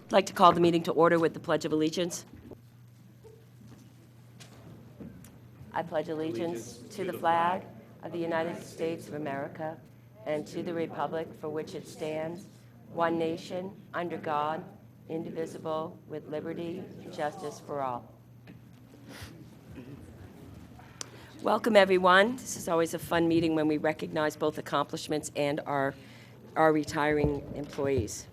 I'd like to call the meeting to order with the Pledge of Allegiance. I pledge allegiance to the flag of the United States of America and to the republic for which it stands, one nation, under God, indivisible, with liberty and justice for all. Welcome, everyone. This is always a fun meeting when we recognize both accomplishments and our retiring employees.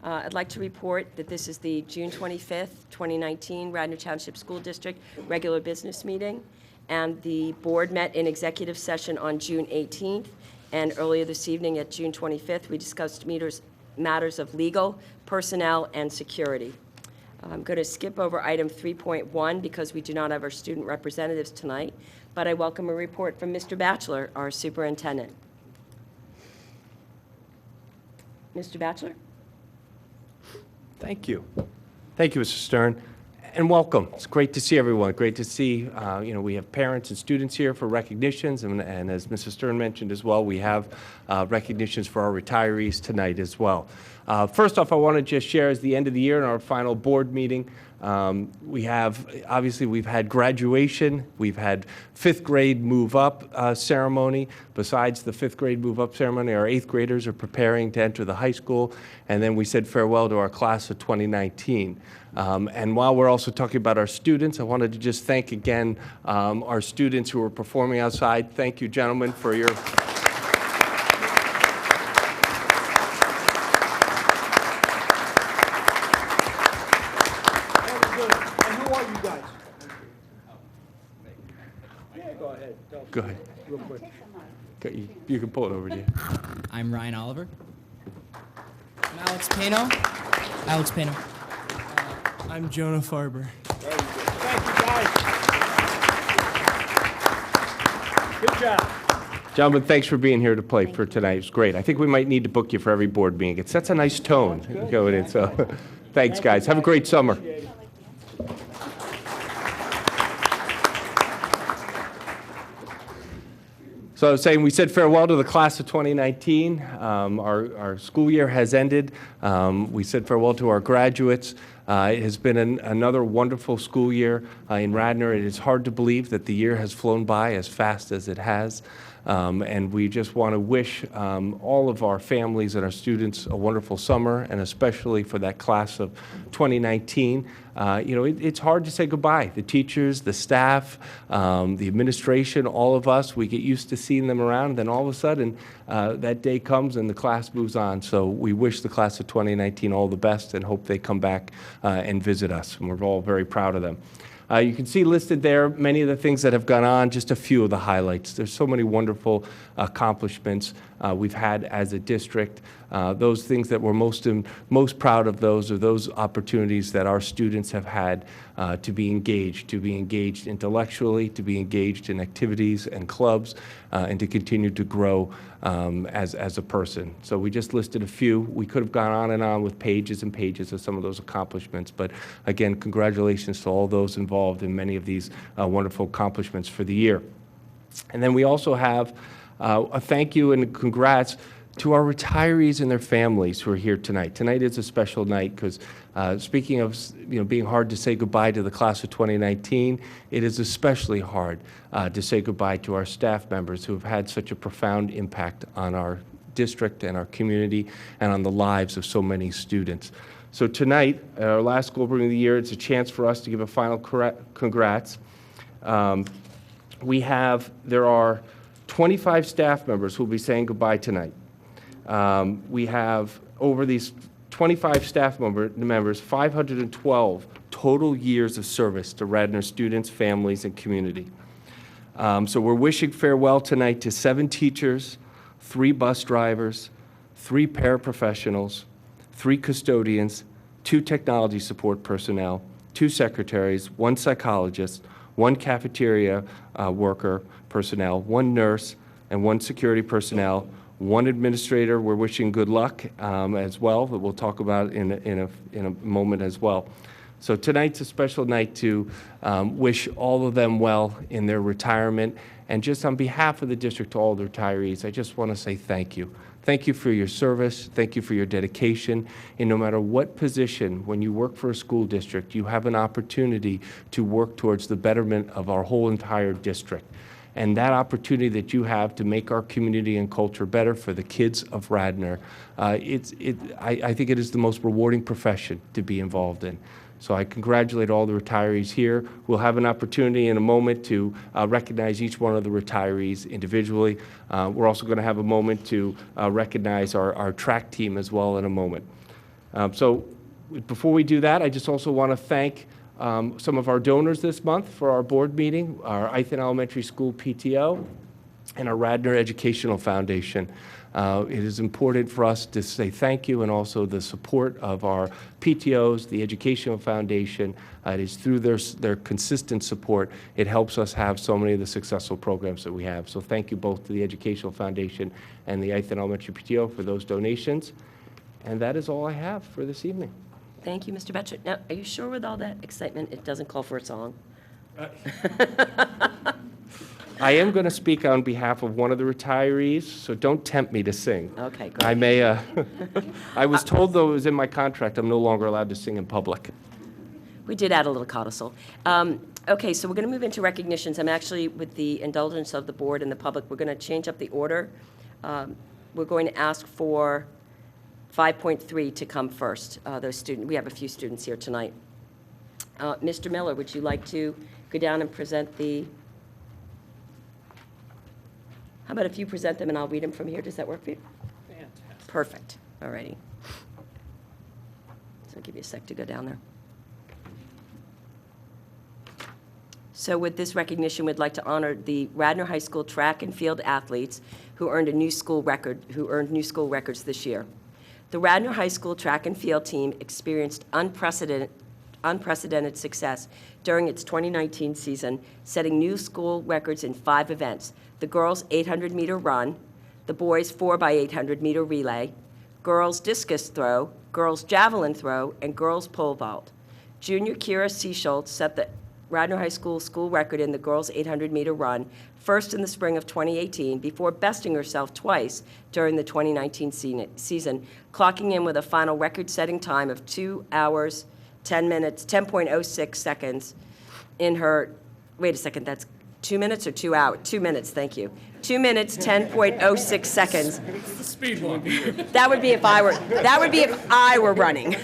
I'd like to report that this is the June 25th, 2019 Radnor Township School District regular business meeting, and the board met in executive session on June 18th, and earlier this evening at June 25th, we discussed matters of legal, personnel, and security. I'm going to skip over item 3.1 because we do not have our student representatives tonight, but I welcome a report from Mr. Batchelor, our superintendent. Mr. Batchelor? Thank you. Thank you, Mr. Stern, and welcome. It's great to see everyone. Great to see, we have parents and students here for recognitions, and as Mrs. Stern mentioned as well, we have recognitions for our retirees tonight as well. First off, I want to just share as the end of the year in our final board meeting, we've had graduation, we've had fifth grade move up ceremony. Besides the fifth grade move up ceremony, our eighth graders are preparing to enter the high school, and then we said farewell to our class of 2019. And while we're also talking about our students, I wanted to just thank again our students who are performing outside. Thank you, gentlemen, for your Go ahead. Real quick. You can pull it over to you. I'm Ryan Oliver. I'm Alex Pano. Alex Pano. I'm Jonah Farber. Thank you, guys. Good job. Gentlemen, thanks for being here to play for tonight. It's great. I think we might need to book you for every board meeting. It sets a nice tone going in. So, thanks, guys. Have a great summer. So I was saying we said farewell to the class of 2019. Our school year has ended. We said farewell to our graduates. It has been another wonderful school year in Radnor. It is hard to believe that the year has flown by as fast as it has. And we just want to wish all of our families and our students a wonderful summer, and especially for that class of 2019. It's hard to say goodbye. The teachers, the staff, the administration, all of us, we get used to seeing them around, and then all of a sudden that day comes and the class moves on. So we wish the class of 2019 all the best and hope they come back and visit us. And we're all very proud of them. You can see listed there many of the things that have gone on, just a few of the highlights. There's so many wonderful accomplishments we've had as a district. Those things that we're most proud of those are those opportunities that our students have had to be engaged intellectually, to be engaged in activities and clubs, and to continue to grow as a person. So we just listed a few. We could have gone on and on with pages and pages of some of those accomplishments, but again, congratulations to all those involved in many of these wonderful accomplishments for the year. And then we also have a thank you and congrats to our retirees and their families who are here tonight. Tonight is a special night because speaking of being hard to say goodbye to the class of 2019, it is especially hard to say goodbye to our staff members who have had such a profound impact on our district and our community and on the lives of so many students. So tonight, our last school board meeting of the year, it's a chance for us to give a final congrats. There are 25 staff members who will be saying goodbye tonight. We have, over these 25 staff members, 512 total years of service to Radnor students, families, and community. So we're wishing farewell tonight to 7 teachers, 3 bus drivers, 3 paraprofessionals, 3 custodians, 2 technology support personnel, 2 secretaries, 1 psychologist, 1 cafeteria worker personnel, 1 nurse, and 1 security personnel, 1 administrator. We're wishing good luck as well, that we'll talk about in a moment as well. So tonight's a special night to wish all of them well in their retirement. And just on behalf of the district to all the retirees, I just want to say thank you. Thank you for your service. Thank you for your dedication. And no matter what position, when you work for a school district, you have an opportunity to work towards the betterment of our whole entire district. And that opportunity that you have to make our community and culture better for the kids of Radnor, I think it is the most rewarding profession to be involved in. So I congratulate all the retirees here. We'll have an opportunity in a moment to recognize each one of the retirees individually. We're also going to have a moment to recognize our track team as well in a moment. So before we do that, I just also want to thank some of our donors this month for our board meeting, our Ithan Elementary School PTO, and our Radnor Educational Foundation. It is important for us to say thank you, and also the support of our PTOs, the Educational Foundation. It is through their consistent support, it helps us have so many of the successful programs that we have. So thank you both to the Educational Foundation and the Ithan Elementary PTO for those donations. And that is all I have for this evening. Thank you, Mr. Betcher. Now, are you sure with all that excitement it doesn't call for a song? I am going to speak on behalf of one of the retirees, so don't tempt me to sing. Okay, great. I may, I was told, though, it was in my contract, I'm no longer allowed to sing in public. We did add a little codicil. Okay, so we're going to move into recognitions. I'm actually, with the indulgence of the board and the public, we're going to change up the order. We're going to ask for 5.3 to come first. We have a few students here tonight. Mr. Miller, would you like to go down and present the... How about if you present them and I'll read them from here? Does that work for you? Fantastic. Perfect. All righty. So I'll give you a sec to go down there. So with this recognition, we'd like to honor the Radnor High School track and field athletes who earned new school records this year. The Radnor High School track and field team experienced unprecedented success during its 2019 season, setting new school records in 5 events: the girls' 800-meter run, the boys' 4x800-meter relay, girls' discus throw, girls' javelin throw, and girls' pole vault. Junior Kira Seaschultz set the Radnor High School record in the girls' 800-meter run, first in the spring of 2018, before besting herself twice during the 2019 season, clocking in with a final record-setting time of 2 hours, 10 minutes, 10.06 seconds in her, wait a second, that's 2 minutes or 2 hours? 2 minutes, thank you. 2 minutes, 10.06 seconds. It's the speed one. That would be if I were running.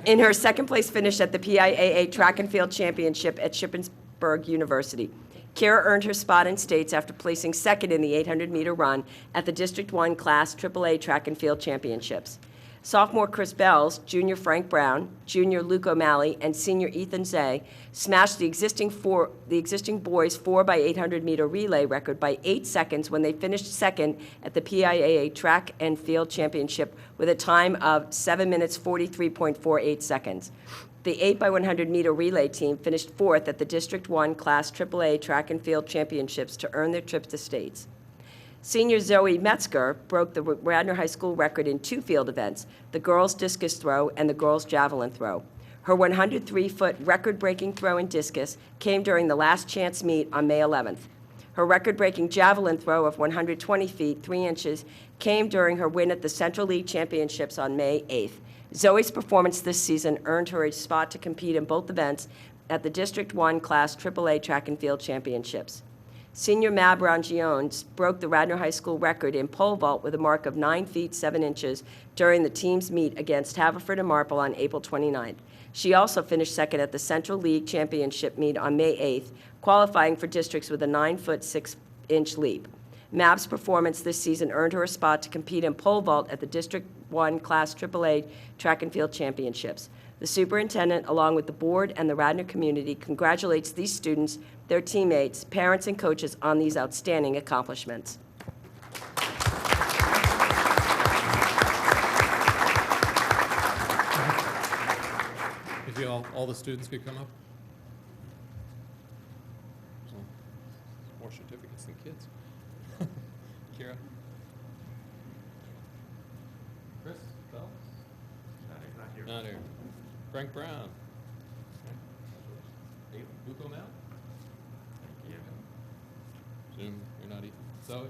In her second place finish at the PIAA Track and Field Championship at Shippensburg University. Kira earned her spot in states after placing second in the 800-meter run at the District 1 Class AAA Track and Field Championships. Sophomore Chris Bells, junior Frank Brown, junior Luke O'Malley, and senior Ethan Zay smashed the existing boys' 4x800-meter relay record by 8 seconds when they finished second at the PIAA Track and Field Championship with a time of 7 minutes 43.48 seconds. The 8x100-meter relay team finished fourth at the District 1 Class AAA Track and Field Championships to earn their trip to states. Senior Zoe Metzger broke the Radnor High School record in 2 field events, the girls' discus throw and the girls' javelin throw. Her 103-foot record-breaking throw in discus came during the last chance meet on May 11th. Her record-breaking javelin throw of 120 feet, 3 inches, came during her win at the Central League Championships on May 8th. Zoe's performance this season earned her a spot to compete in both events at the District 1 Class AAA Track and Field Championships. Senior Mab Rangiones broke the Radnor High School record in pole vault with a mark of 9 feet 7 inches during the team's meet against Haverford and Marple on April 29th. She also finished second at the Central League Championship meet on May 8th, qualifying for districts with a 9-foot 6-inch leap. Mab's performance this season earned her a spot to compete in pole vault at the District 1 Class AAA Track and Field Championships. The superintendent, along with the board and the Radnor community, congratulates these students, their teammates, parents, and coaches on these outstanding accomplishments. If you all the students could come up. So, more certificates than kids. Kira? Chris? Bell? Not here. Frank Brown? Luke O'Malley? Zoom, you're not Ethan. Zoe?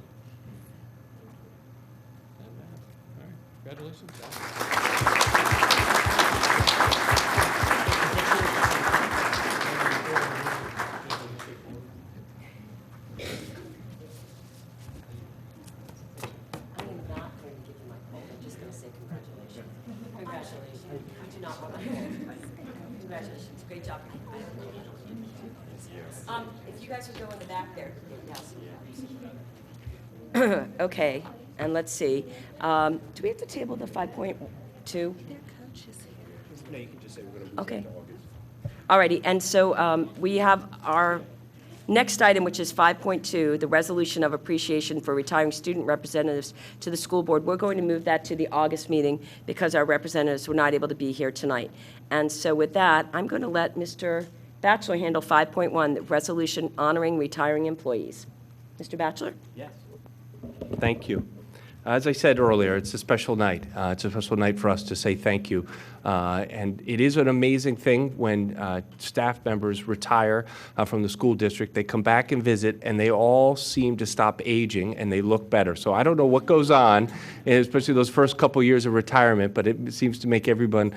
Congratulations. I am not going to give you my poll. I'm just going to say congratulations. Congratulations. You do not want my poll. Congratulations. Great job. If you guys would go in the back there. Yes. Okay, and let's see. Do we have to table the 5.2? No, you can just say we're going to. Okay. All righty, and so we have our next item, which is 5.2, the resolution of appreciation for retiring student representatives to the school board. We're going to move that to the August meeting because our representatives were not able to be here tonight. And so with that, I'm going to let Mr. Batchelor handle 5.1, the resolution honoring retiring employees. Mr. Batchelor? Yes. Thank you. As I said earlier, it's a special night. It's a special night for us to say thank you. And it is an amazing thing when staff members retire from the school district. They come back and visit, and they all seem to stop aging, and they look better. So I don't know what goes on, especially those first couple years of retirement, but it seems to make everyone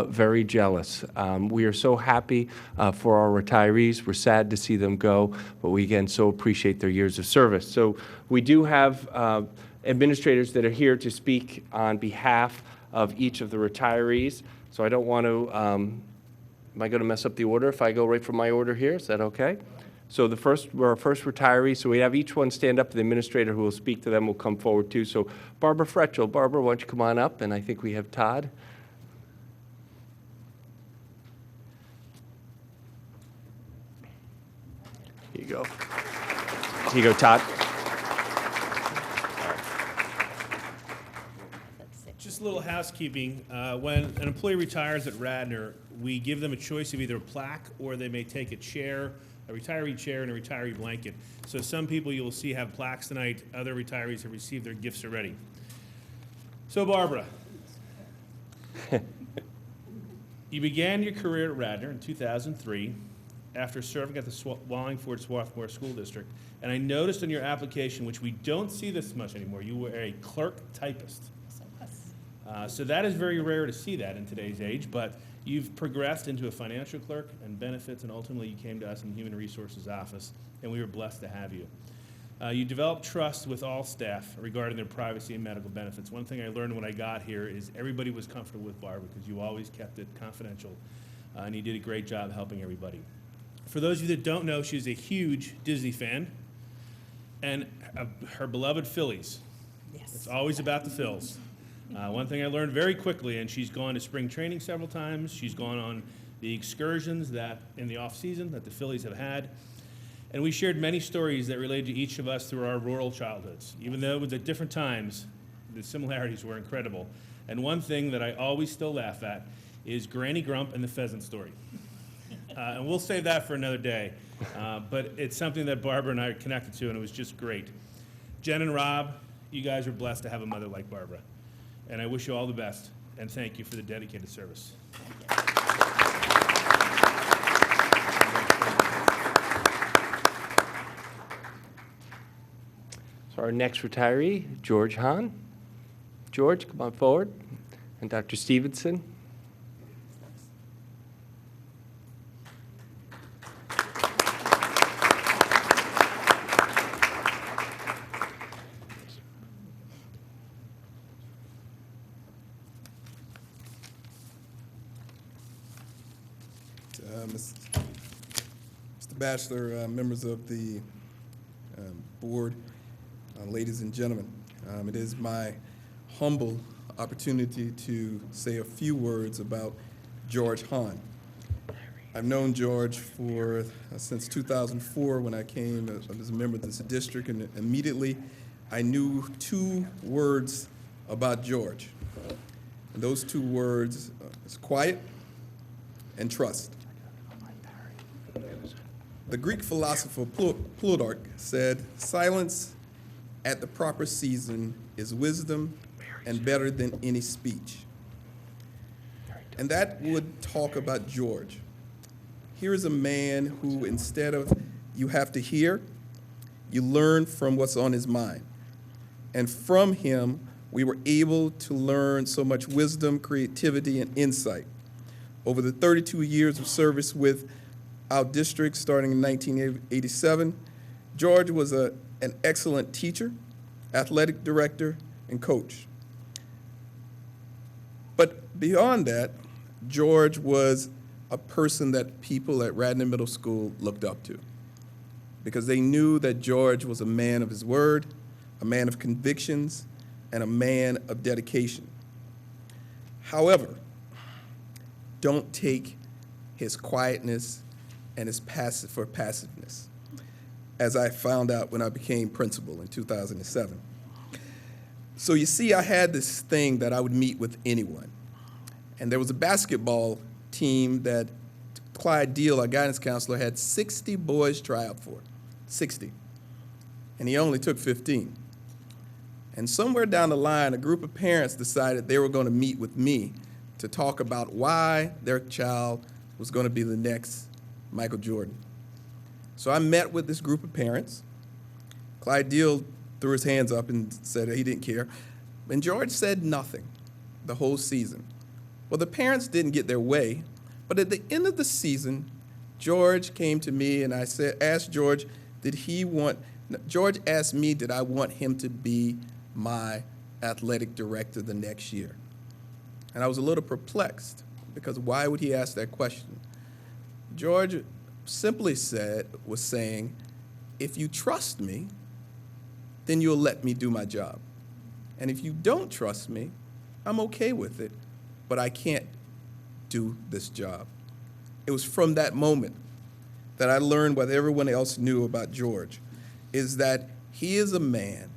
very jealous. We are so happy for our retirees. We're sad to see them go, but we, again, so appreciate their years of service. So we do have administrators that are here to speak on behalf of each of the retirees. So I don't want to, am I going to mess up the order if I go right from my order here? Is that okay? So we're our first retiree, so we have each one stand up. The administrator who will speak to them will come forward too. So Barbara Fretchel. Barbara, why don't you come on up? And I think we have Todd. Here you go. Here you go, Todd. Just a little housekeeping. When an employee retires at Radnor, we give them a choice of either a plaque or they may take a chair, a retiree chair, and a retiree blanket. So some people you will see have plaques tonight. Other retirees have received their gifts already. So Barbara, you began your career at Radnor in 2003 after serving at the Wallingford Swarthmore School District. And I noticed on your application, which we don't see this much anymore, you were a clerk typist. So that is very rare to see that in today's age, but you've progressed into a financial clerk and benefits, and ultimately you came to us in the Human Resources Office, and we were blessed to have you. You developed trust with all staff regarding their privacy and medical benefits. One thing I learned when I got here is everybody was comfortable with Barbara because you always kept it confidential, and you did a great job helping everybody. For those of you that don't know, she's a huge Disney fan, and her beloved Phillies. Yes. It's always about the Phils. One thing I learned very quickly, and she's gone to spring training several times. She's gone on the excursions that in the off season that the Phillies have had. And we shared many stories that related to each of us through our rural childhoods. Even though it was at different times, the similarities were incredible. And one thing that I always still laugh at is Granny Grump and the pheasant story. And we'll save that for another day. But it's something that Barbara and I are connected to, and it was just great. Jen and Rob, you guys are blessed to have a mother like Barbara. And I wish you all the best, and thank you for the dedicated service. So our next retiree, George Hahn. George, come on forward. And Dr. Stevenson. Mr. Batchelor, members of the board, ladies and gentlemen, it is my humble opportunity to say a few words about George Hahn. I've known George for since 2004 when I came as a member of this district, and immediately I knew two words about George. And those two words is quiet and trust. The Greek philosopher Plutarch said, "Silence at the proper season is wisdom and better than any speech." And that would talk about George. Here is a man who, instead of you have to hear, you learn from what's on his mind. And from him, we were able to learn so much wisdom, creativity, and insight. Over the 32 years of service with our district, starting in 1987, George was an excellent teacher, athletic director, and coach. But beyond that, George was a person that people at Radnor Middle School looked up to, because they knew that George was a man of his word, a man of convictions, and a man of dedication. However, don't take his quietness and his passiveness, as I found out when I became principal in 2007. So you see, I had this thing that I would meet with anyone. And there was a basketball team that Clyde Deal, our guidance counselor, had 60 boys try out for, 60. And he only took 15. And somewhere down the line, a group of parents decided they were going to meet with me to talk about why their child was going to be the next Michael Jordan. So I met with this group of parents. Clyde Deal threw his hands up and said he didn't care. And George said nothing the whole season. Well, the parents didn't get their way, but at the end of the season, George came to me and I asked George, George asked me, did I want him to be my athletic director the next year? And I was a little perplexed, because why would he ask that question? George simply was saying, if you trust me, then you'll let me do my job. And if you don't trust me, I'm okay with it, but I can't do this job. It was from that moment that I learned what everyone else knew about George, is that he is a man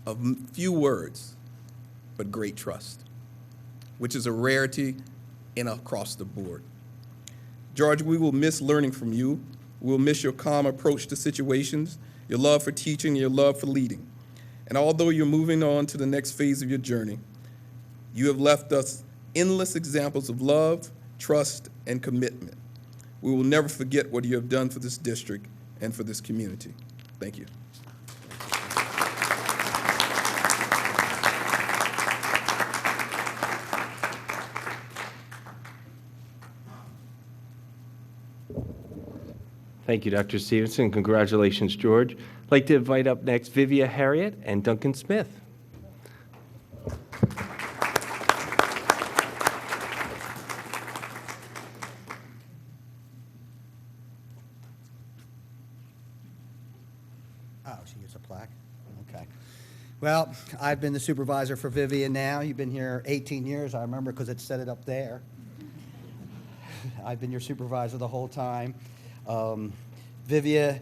of few words, but great trust, which is a rarity across the board. George, we will miss learning from you. We'll miss your calm approach to situations, your love for teaching, your love for leading. And although you're moving on to the next phase of your journey, you have left us endless examples of love, trust, and commitment. We will never forget what you have done for this district and for this community. Thank you. Thank you, Dr. Stevenson. Congratulations, George. I'd like to invite up next Vivia Harriet and Duncan Smith. Oh, she gets a plaque? Okay. Well, I've been the supervisor for Vivian now. You've been here 18 years, I remember, because it said it up there. I've been your supervisor the whole time. Vivia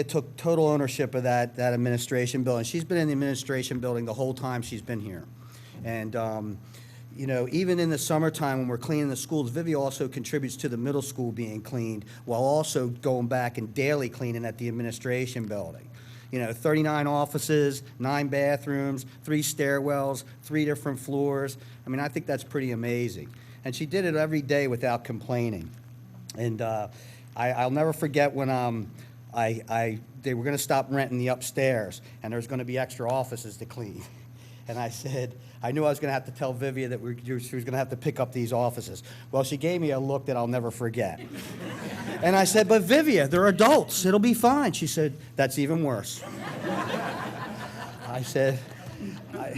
took total ownership of that administration building. She's been in the administration building the whole time she's been here. And, you know, even in the summertime when we're cleaning the schools, Vivia also contributes to the middle school being cleaned while also going back and daily cleaning at the administration building. You know, 39 offices, 9 bathrooms, 3 stairwells, 3 different floors. I mean, I think that's pretty amazing. And she did it every day without complaining. And I'll never forget when they were going to stop renting the upstairs, and there was going to be extra offices to clean. And I said, I knew I was going to have to tell Vivia that she was going to have to pick up these offices. Well, she gave me a look that I'll never forget. And I said, but Vivia, they're adults. It'll be fine. She said, that's even worse. I said,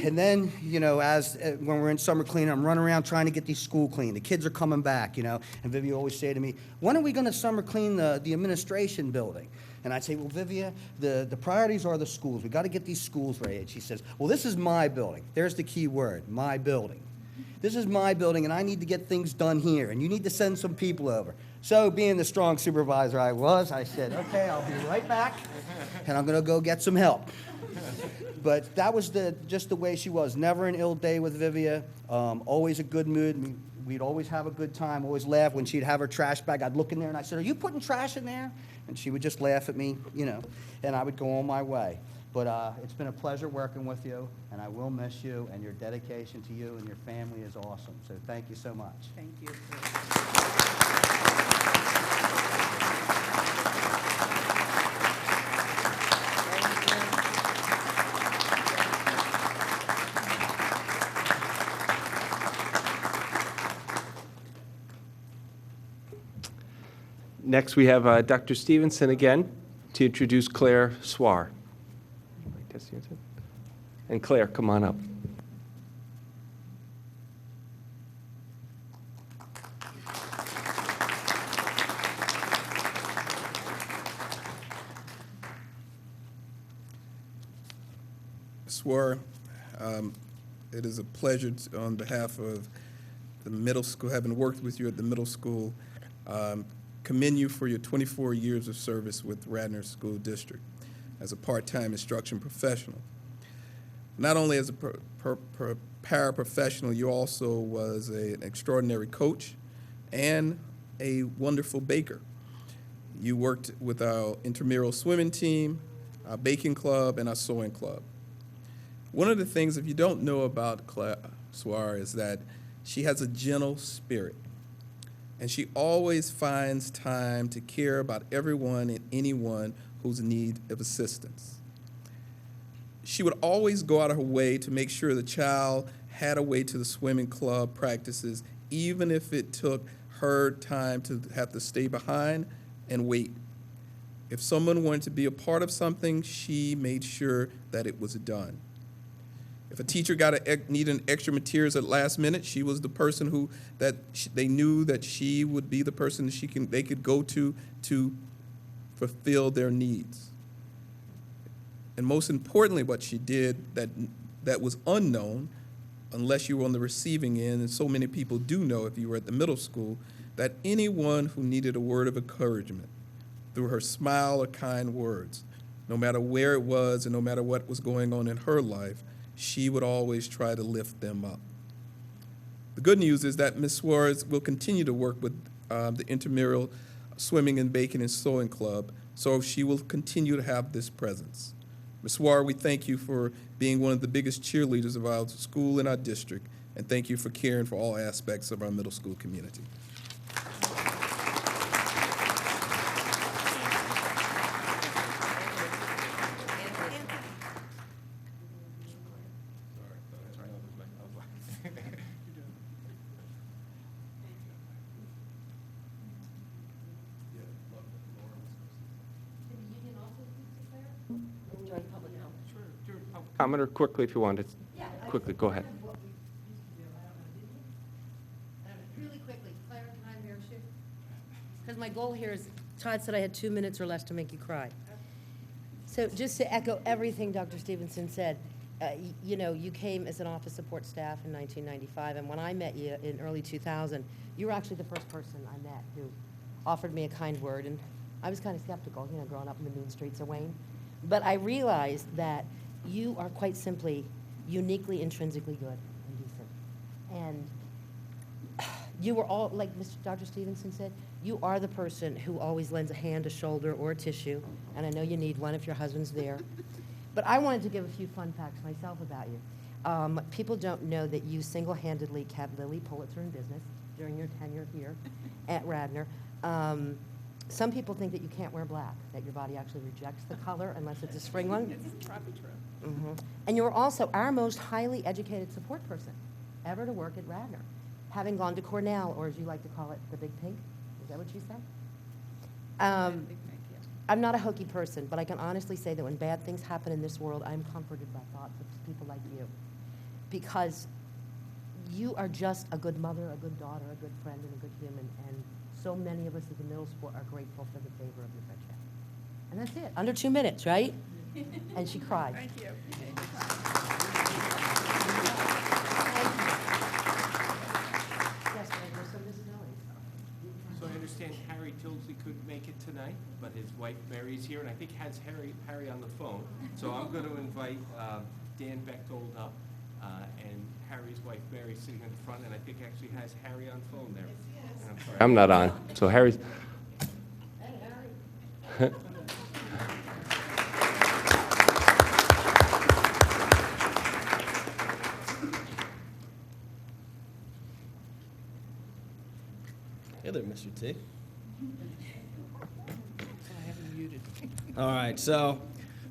and then, you know, when we're in summer cleaning, I'm running around trying to get these school clean. The kids are coming back, you know, and Vivia always say to me, when are we going to summer clean the administration building? And I'd say, well, Vivia, the priorities are the schools. We got to get these schools ready. And she says, well, this is my building. There's the key word, my building. This is my building, and I need to get things done here, and you need to send some people over. So being the strong supervisor I was, I said, okay, I'll be right back, and I'm going to go get some help. But that was just the way she was. Never an ill day with Vivia, always a good mood. We'd always have a good time, always laugh. When she'd have her trash bag, I'd look in there and I said, are you putting trash in there? And she would just laugh at me, you know, and I would go on my way. But it's been a pleasure working with you, and I will miss you, and your dedication to you and your family is awesome. So thank you so much. Thank you. Next, we have Dr. Stevenson again to introduce Claire Swar. And Claire, come on up. Swar, it is a pleasure on behalf of the middle school, having worked with you at the middle school, commend you for your 24 years of service with Radnor School District as a part-time instruction professional. Not only as a paraprofessional, you also was an extraordinary coach and a wonderful baker. You worked with our intramural swimming team, our baking club, and our sewing club. One of the things, if you don't know about Claire Swar, is that she has a gentle spirit, and she always finds time to care about everyone and anyone who's in need of assistance. She would always go out of her way to make sure the child had a way to the swimming club practices, even if it took her time to have to stay behind and wait. If someone wanted to be a part of something, she made sure that it was done. If a teacher needed extra materials at last minute, she was the person they knew that she would be the person they could go to fulfill their needs. And most importantly, what she did that was unknown, unless you were on the receiving end, and so many people do know if you were at the middle school, that anyone who needed a word of encouragement, through her smile or kind words, no matter where it was and no matter what was going on in her life, she would always try to lift them up. The good news is that Ms. Suarez will continue to work with the intramural swimming and baking and sewing club, so she will continue to have this presence. Ms. Suarez, we thank you for being one of the biggest cheerleaders of our school and our district, and thank you for caring for all aspects of our middle school community. Comment or quickly if you want to. Quickly, go ahead. Really quickly, Claire, can I embarrass you? Because my goal here is, Todd said I had 2 minutes or less to make you cry. So just to echo everything Dr. Stevenson said, you came as an office support staff in 1995, and when I met you in early 2000, you were actually the first person I met who offered me a kind word, and I was kind of skeptical, growing up in the mean streets of Wayne. But I realized that you are quite simply uniquely intrinsically good and decent. And you were all, like Dr. Stevenson said, you are the person who always lends a hand, a shoulder, or a tissue. And I know you need one if your husband's there. But I wanted to give a few fun facts myself about you. People don't know that you single-handedly kept Lily Pulitzer in business during your tenure here at Radnor. Some people think that you can't wear black, that your body actually rejects the color unless it's a spring one. It's probably true. Mm-hmm. And you were also our most highly educated support person ever to work at Radnor, having gone to Cornell, or as you like to call it, the Big Pink. Is that what you said? Big Mac, yeah. I'm not a hokey person, but I can honestly say that when bad things happen in this world, I'm comforted by thoughts of people like you. Because you are just a good mother, a good daughter, a good friend, and a good human. And so many of us at the middle school are grateful for the favor of your friendship. And that's it. Under 2 minutes, right? And she cried. Thank you. Yes, so Mrs. Owens. So I understand Harry Tilsley couldn't make it tonight, but his wife Mary's here, and I think has Harry on the phone. So I'm going to invite Dan Bechtold up, and Harry's wife Mary sitting in the front, and I think actually has Harry on phone there. And I'm sorry, I'm not on. So Harry's. Hey, Harry. Hey there, Mr. T. All right, so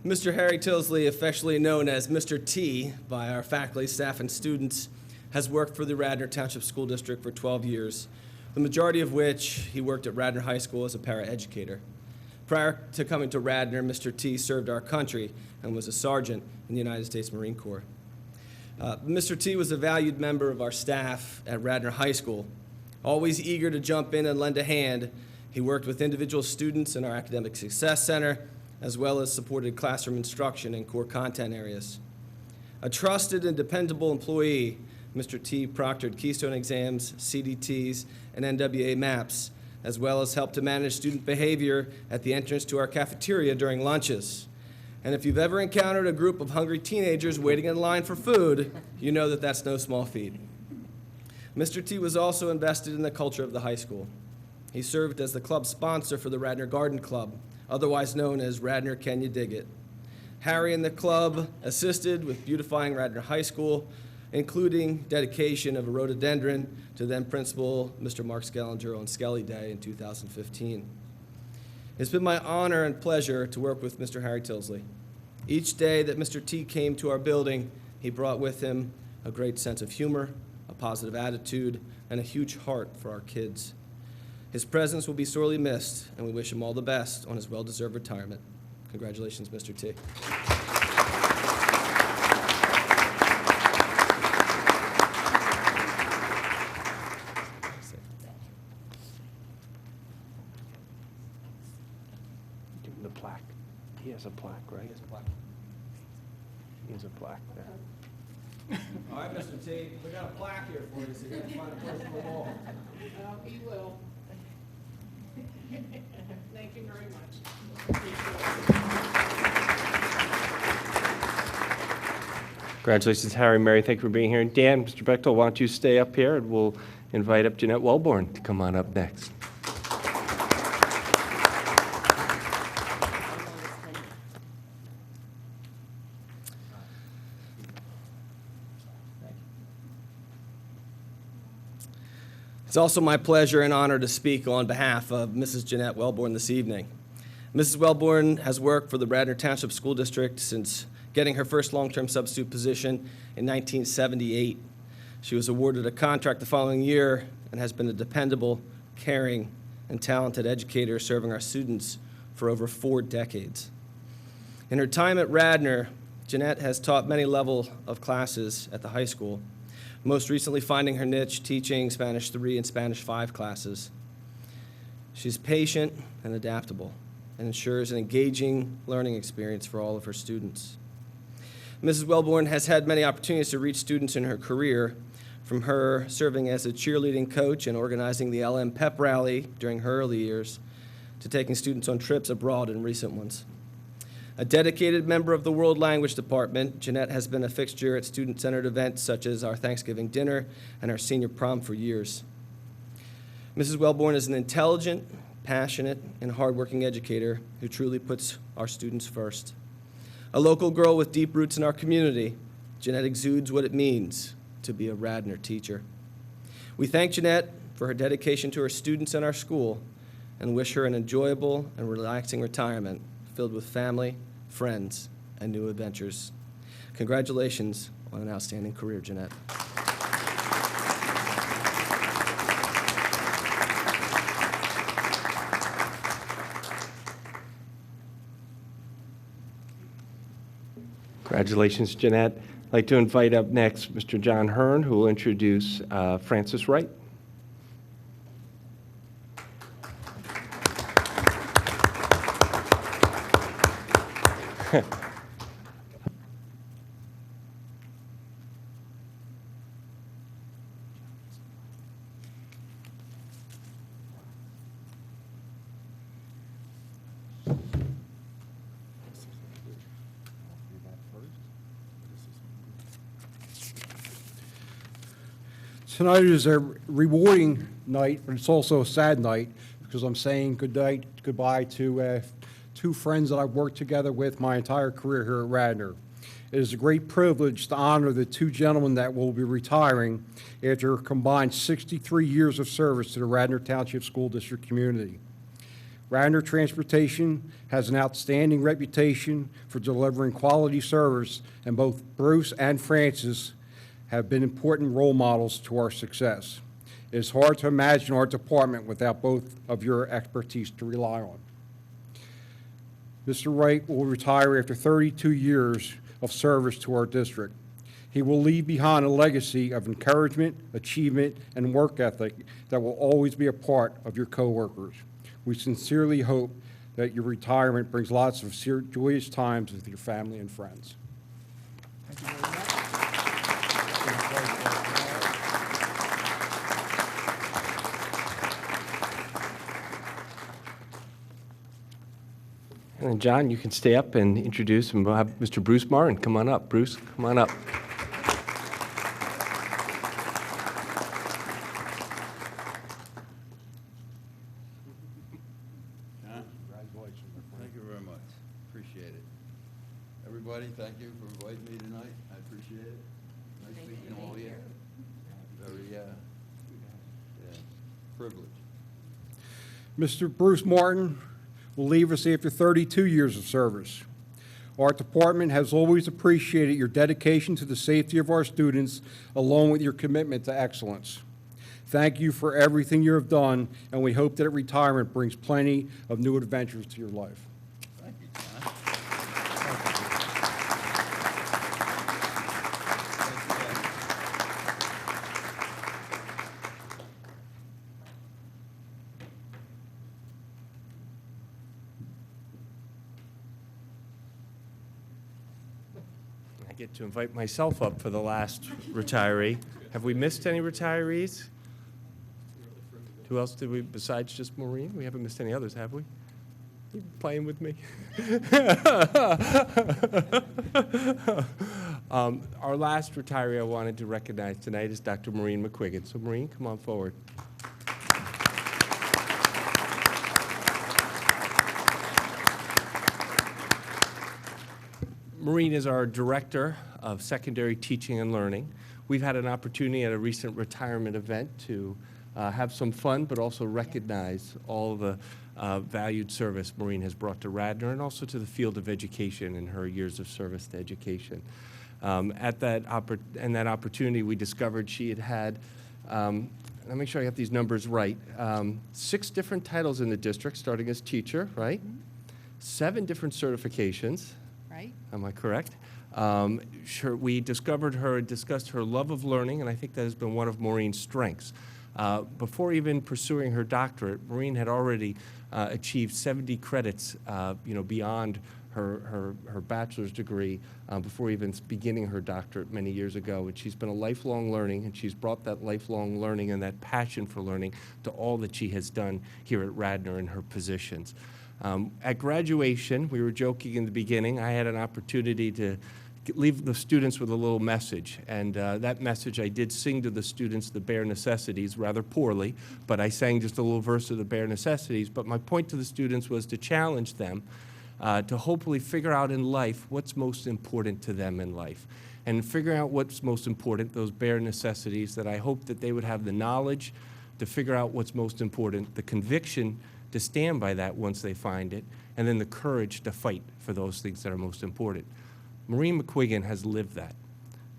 Mr. Harry Tilsley, affectionately known as Mr. T by our faculty, staff, and students, has worked for the Radnor Township School District for 12 years. the majority of which he worked at Radnor High School as a paraeducator. Prior to coming to Radnor, Mr. T served our country and was a sergeant in the United States Marine Corps. Mr. T was a valued member of our staff at Radnor High School. Always eager to jump in and lend a hand, he worked with individual students in our Academic Success Center, as well as supported classroom instruction in core content areas. A trusted and dependable employee, Mr. T proctored Keystone exams, CDTs, and NWA maps, as well as helped to manage student behavior at the entrance to our cafeteria during lunches. And if you've ever encountered a group of hungry teenagers waiting in line for food, you know that that's no small feat. Mr. T was also invested in the culture of the high school. He served as the club sponsor for the Radnor Garden Club, otherwise known as Radnor Can You Dig It? Harry and the club assisted with beautifying Radnor High School, including dedication of a rhododendron to then Principal Mr. Mark Skellinger on Skelly Day in 2015. It's been my honor and pleasure to work with Mr. Harry Tilsley. Each day that Mr. T came to our building, he brought with him a great sense of humor, a positive attitude, and a huge heart for our kids. His presence will be sorely missed, and we wish him all the best on his well-deserved retirement. Congratulations, Mr. T. Give him the plaque. He has a plaque, right? He has a plaque. He has a plaque there. All right, Mr. T, we got a plaque here for you, so you got to find a place for the wall. He will. Thank you very much. Congratulations, Harry and Mary. Thank you for being here. And Dan, Mr. Bechtel, why don't you stay up here, and we'll invite up Jeanette Wellborn to come on up next. It's also my pleasure and honor to speak on behalf of Mrs. Jeanette Wellborn this evening. Mrs. Wellborn has worked for the Radnor Township School District since getting her first long-term substitute position in 1978. She was awarded a contract the following year and has been a dependable, caring, and talented educator serving our students for over 4 decades. In her time at Radnor, Jeanette has taught many levels of classes at the high school, most recently finding her niche teaching Spanish 3 and Spanish 5 classes. She's patient and adaptable and ensures an engaging learning experience for all of her students. Mrs. Wellborn has had many opportunities to reach students in her career, from her serving as a cheerleading coach and organizing the LM Pep Rally during her early years, to taking students on trips abroad in recent ones. A dedicated member of the World Language Department, Jeanette has been a fixture at student-centered events such as our Thanksgiving dinner and our senior prom for years. Mrs. Wellborn is an intelligent, passionate, and hardworking educator who truly puts our students first. A local girl with deep roots in our community, Jeanette exudes what it means to be a Radnor teacher. We thank Jeanette for her dedication to her students and our school and wish her an enjoyable and relaxing retirement filled with family, friends, and new adventures. Congratulations on an outstanding career, Jeanette. Congratulations, Jeanette. I'd like to invite up next Mr. John Hearn, who will introduce Francis Wright. Tonight is a rewarding night, but it's also a sad night because I'm saying goodbye to 2 friends that I've worked together with my entire career here at Radnor. It is a great privilege to honor the 2 gentlemen that will be retiring after a combined 63 years of service to the Radnor Township School District community. Radnor Transportation has an outstanding reputation for delivering quality service, and both Bruce and Francis have been important role models to our success. It is hard to imagine our department without both of your expertise to rely on. Mr. Wright will retire after 32 years of service to our district. He will leave behind a legacy of encouragement, achievement, and work ethic that will always be a part of your coworkers. We sincerely hope that your retirement brings lots of joyous times with your family and friends. And then, John, you can stay up and introduce, and we'll have Mr. Bruce Martin. Come on up. Bruce, come on up. Thank you very much. Appreciate it. Everybody, thank you for inviting me tonight. I appreciate it. Nice meeting all of you. Very, privileged. Mr. Bruce Martin will leave us after 32 years of service. Our department has always appreciated your dedication to the safety of our students, along with your commitment to excellence. Thank you for everything you have done, and we hope that retirement brings plenty of new adventures to your life. Thank you, John. I get to invite myself up for the last retiree. Have we missed any retirees? Who else did we, besides just Maureen? We haven't missed any others, have we? You playing with me? Our last retiree I wanted to recognize tonight is Dr. Maureen McQuiggan. So Maureen, come on forward. Maureen is our Director of Secondary Teaching and Learning. We've had an opportunity at a recent retirement event to have some fun, but also recognize all the valued service Maureen has brought to Radnor and also to the field of education in her years of service to education. At that opportunity, we discovered she had let me make sure I got these numbers right, 6 different titles in the district, starting as teacher, right? 7 different certifications. Right. Am I correct? We discovered her and discussed her love of learning, and I think that has been one of Maureen's strengths. Before even pursuing her doctorate, Maureen had already achieved 70 credits, beyond her bachelor's degree before even beginning her doctorate many years ago. And she's been a lifelong learning, and she's brought that lifelong learning and that passion for learning to all that she has done here at Radnor in her positions. At graduation, we were joking in the beginning, I had an opportunity to leave the students with a little message, and that message I did sing to the students the bare necessities rather poorly, but I sang just a little verse of the bare necessities. But my point to the students was to challenge them to hopefully figure out in life what's most important to them in life, and figuring out what's most important, those bare necessities, that I hope that they would have the knowledge to figure out what's most important, the conviction to stand by that once they find it, and then the courage to fight for those things that are most important. Maureen McQuiggan has lived that.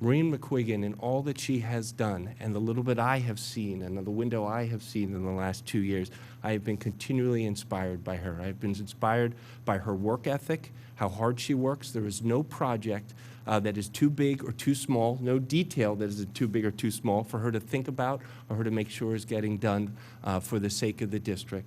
Maureen McQuiggan, in all that she has done, and the little bit I have seen, and the window I have seen in the last 2 years, I have been continually inspired by her. I have been inspired by her work ethic, how hard she works. There is no project that is too big or too small, no detail that is too big or too small for her to think about or her to make sure is getting done for the sake of the district.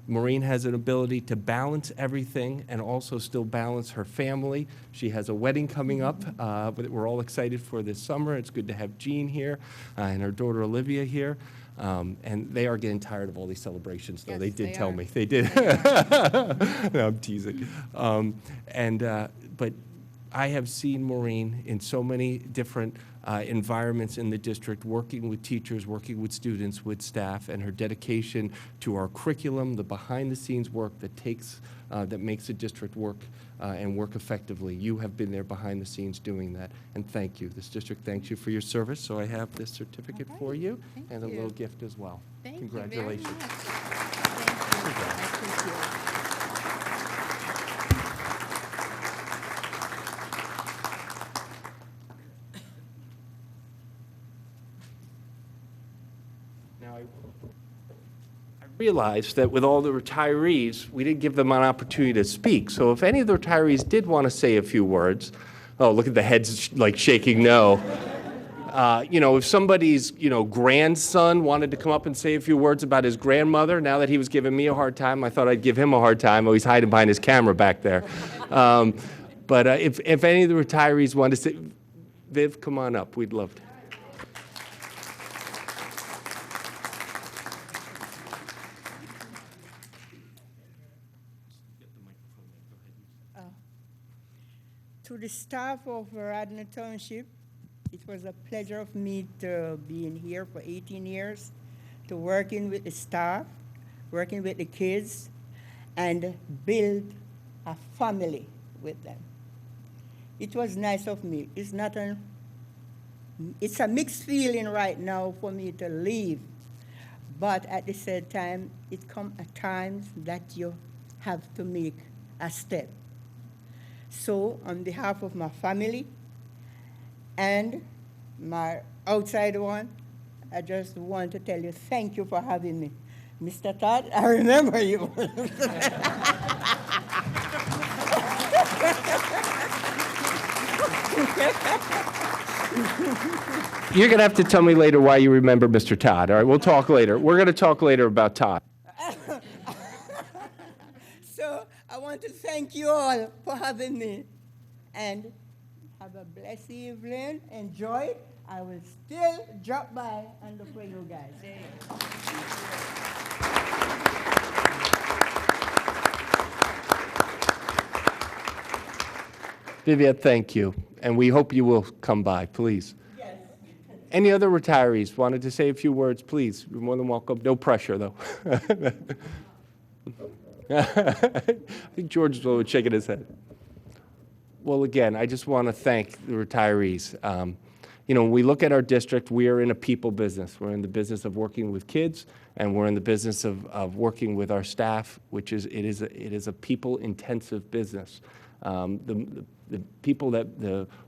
Maureen has an ability to balance everything and also still balance her family. She has a wedding coming up that we're all excited for this summer. It's good to have Jean here and her daughter Olivia here. And they are getting tired of all these celebrations, though. Yes, they did they tell are. me. They did. No, I'm teasing. But I have seen Maureen in so many different environments in the district, working with teachers, working with students, with staff, and her dedication to our curriculum, the behind-the-scenes work that makes the district work and work effectively. You have been there behind the scenes doing that, and thank you. This district thanks you for your service, so I have this certificate for you and a little gift as well. Thank Congratulations. you very much. Thank you. I appreciate it. Now, realized that with all the retirees, we didn't give them an opportunity to speak. So if any of the retirees did want to say a few words, oh, look at the heads like shaking no. If somebody's, grandson wanted to come up and say a few words about his grandmother, now that he was giving me a hard time, I thought I'd give him a hard time. Oh, he's hiding behind his camera back there. But if any of the retirees want to say, Viv, come on up. We'd love to. To the staff of Radnor Township, it was a pleasure of me to be in here for 18 years, to working with the staff, working with the kids, and build a family with them. It was nice of me. It's a mixed feeling right now for me to leave, but at the same time, it comes at times that you have to make a step. So, on behalf of my family and my outside one, I just want to tell you thank you for having me. Mr. Todd, I remember you. You're going to have to tell me later why you remember Mr. Todd. All right, we'll talk later. We're going to talk later about Todd. So I want to thank you all for having me. And have a blessed evening. Enjoy it. I will still drop by and look for you guys. Vivian, thank you. And we hope you will come by, please. Yes. Any other retirees wanted to say a few words, please? You're more than welcome. No pressure, though. I think George is shaking his head. Well, again, I just want to thank the retirees. When we look at our district, we are in a people business. We're in the business of working with kids, and we're in the business of working with our staff, which is it is a people-intensive business. The people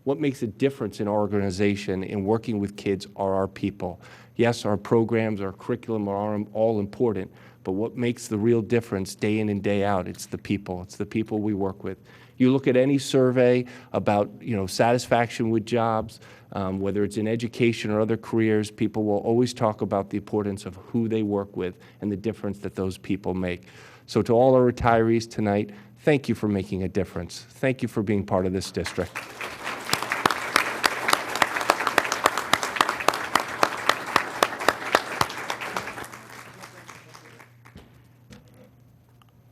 what makes a difference in our organization in working with kids are our people. Yes, our programs, our curriculum are all important, but what makes the real difference day in and day out, it's the people. It's the people we work with. You look at any survey about satisfaction with jobs, whether it's in education or other careers, people will always talk about the importance of who they work with and the difference that those people make. So to all our retirees tonight, thank you for making a difference. Thank you for being part of this district.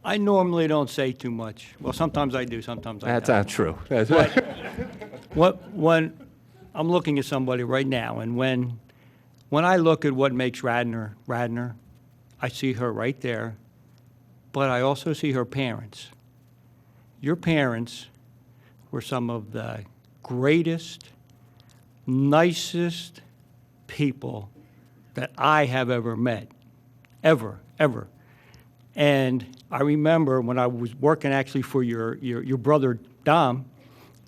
I normally don't say too much. Well, sometimes I do, sometimes I don't. That's not true. When I'm looking at somebody right now, and when I look at what makes Radnor, I see her right there, but I also see her parents. Your parents were some of the greatest, nicest people that I have ever met, ever. And I remember when I was working actually for your brother, Dom,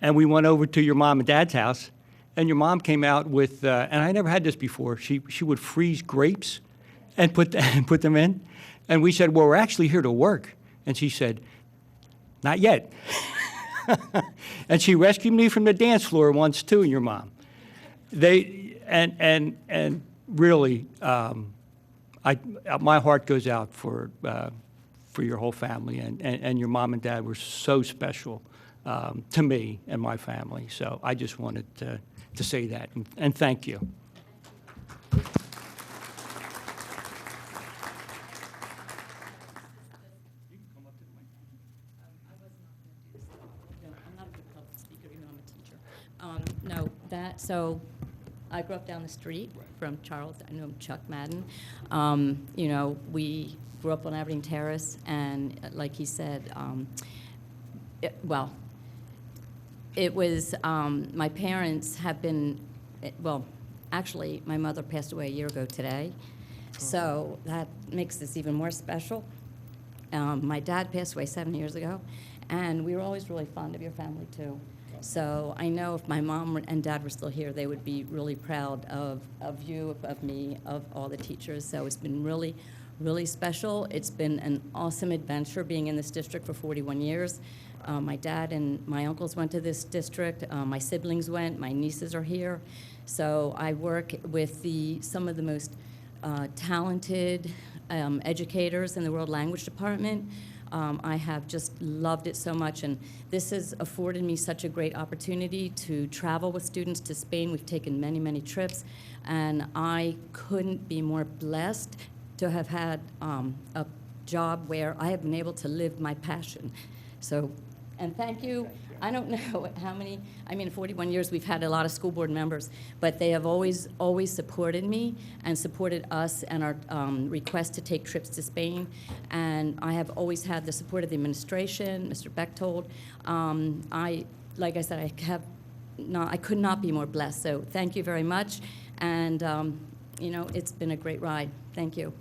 and we went over to your mom and dad's house, and your mom came out with, and I never had this before, she would freeze grapes and put them in. And we said, well, we're actually here to work. And she said, not yet. And she rescued me from the dance floor once too, your mom. And really, my heart goes out for your whole family, and your mom and dad were so special to me and my family. So I just wanted to say that, and thank you. So I grew up down the street from Charles. I know Chuck Madden. We grew up on Aberdeen Terrace, and like he said, it was, my parents have been, actually, my mother passed away a year ago today, so that makes this even more special. My dad passed away 7 years ago, and we were always really fond of your family, too. So I know if my mom and dad were still here, they would be really proud of you, of me, of all the teachers. So it's been really, really special. It's been an awesome adventure being in this district for 41 years. My dad and my uncles went to this district. My siblings went. My nieces are here. So I work with some of the most talented educators in the World Language Department. I have just loved it so much, and this has afforded me such a great opportunity to travel with students to Spain. We've taken many, many trips, and I couldn't be more blessed to have had a job where I have been able to live my passion. So, and thank you. I don't know how many, 41 years we've had a lot of school board members, but they have always supported me and supported us and our request to take trips to Spain. And I have always had the support of the administration, Mr. Bechtold. Like I said, I could not be more blessed. So thank you very much. And, it's been a great ride. Thank you.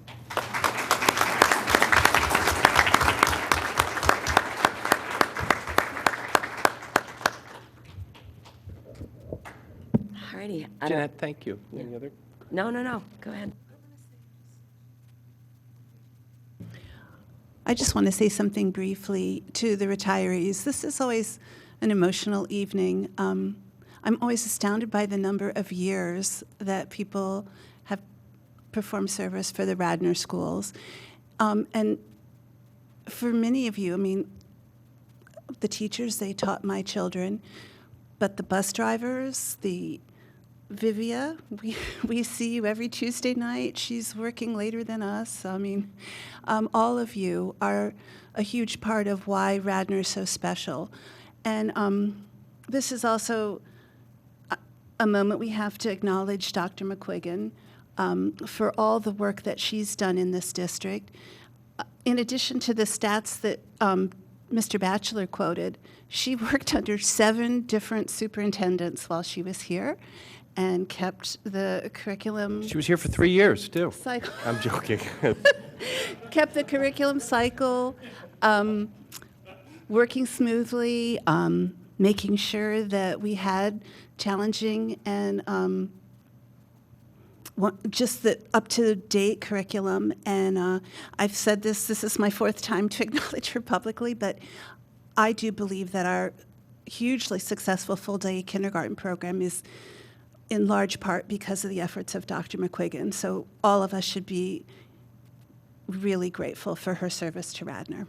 Alrighty. Jeanette, thank you. Any other? No. Go ahead. I just want to say something briefly to the retirees. This is always an emotional evening. I'm always astounded by the number of years that people have performed service for the Radnor schools. And for many of you, the teachers, they taught my children, but the bus drivers, the Vivia, we see you every Tuesday night. She's working later than us. All of you are a huge part of why Radnor is so special. And this is also a moment we have to acknowledge Dr. McQuiggan for all the work that she's done in this district. In addition to the stats that Mr. Batchelor quoted, she worked under 7 different superintendents while she was here and kept the curriculum. She was here for 3 years, too. Cycle. I'm joking. Kept the curriculum cycle working smoothly, making sure that we had challenging and just the up-to-date curriculum. And I've said this is my 4th time to acknowledge her publicly, but I do believe that our hugely successful full-day kindergarten program is in large part because of the efforts of Dr. McQuiggan. So all of us should be really grateful for her service to Radnor.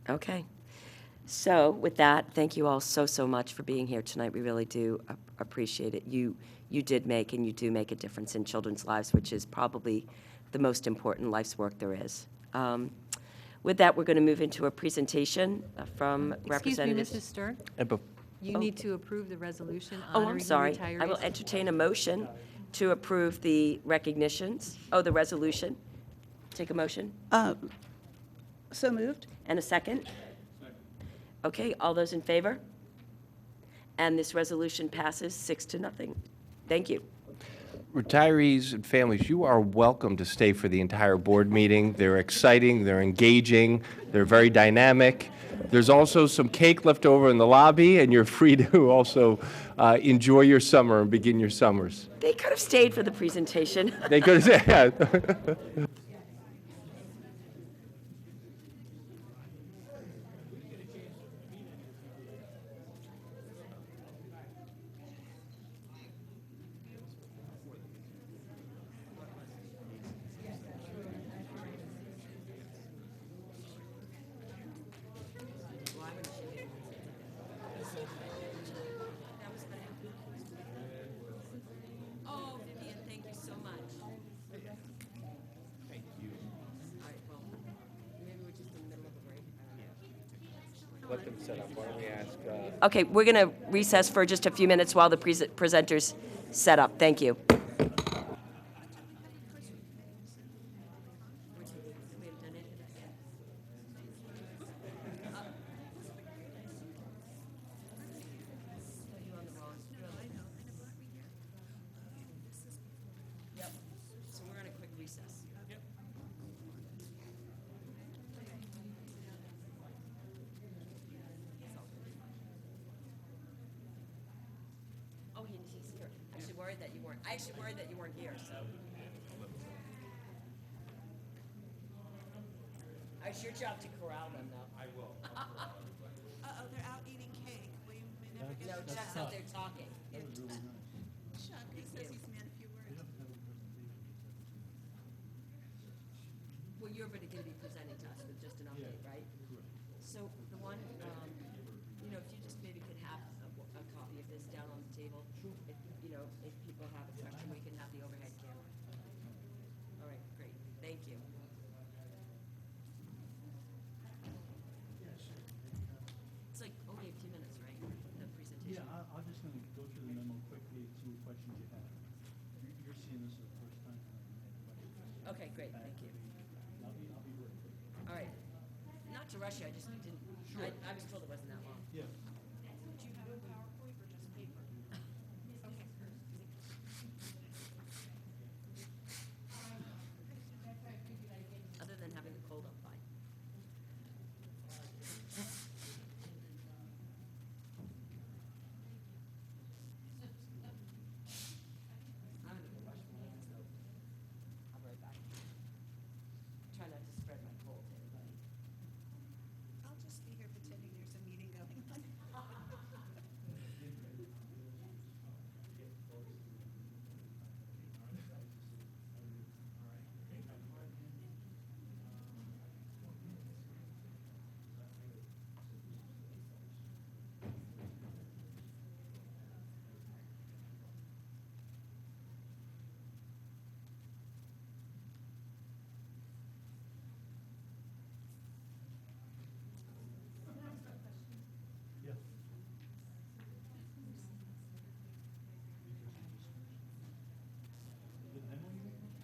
Okay. So with that, thank you all so much for being here tonight. We really do appreciate it. You did make and you do make a difference in children's lives, which is probably the most important life's work there is. With that, we're going to move into a presentation from Representatives. Excuse me, Mrs. Stern. Ebba. You need to approve the resolution Oh, honoring I'm sorry. retirees. I will entertain a motion to approve the recognitions. Oh, the resolution. Take a motion. So moved. And a second? Okay, all those in favor? And this resolution passes 6-0. Thank you. Retirees and families, you are welcome to stay for the entire board meeting. They're exciting, they're engaging, they're very dynamic. There's also some cake left over in the lobby, and you're free to also enjoy your summer and begin your summers. They could have stayed for the presentation. They could have said, yeah. Oh, Vivian, thank you so much. Thank you. Maybe we're just in the middle of a break. Let them set up. Why don't we ask? Okay, we're going to recess for just a few minutes while the presenters set up. Thank you. So we're on a quick recess. actually worried that you weren't here, so. It's your job to corral them, though. I will. Uh-oh, they're out eating cake. We may never get No, to Chuck's that. out there talking. Chuck, he says he's meant a few words. Well, you're going to be presenting to us with just an update, right? So the one, if you just maybe could have a copy of this down on the table. If, if people have a question, we can have the overhead camera. All right, great. Thank you. It's like only a few minutes, right? The presentation. Yeah, I'm just going to go through the memo quickly, see what questions you have. You're seeing this for the first time. Okay, great. Thank you. I'll be very quick. All right. Not to rush you, I just didn't. Sure. I was told it wasn't that long. Yeah. Do you have a PowerPoint or just paper? Okay. Other than having a cold, I'm fine. I'm gonna go wash my hands, though. I'll be right back. Try not to spread my cold to anybody. I'll just be here pretending there's a meeting going on. Yeah. The memo you made?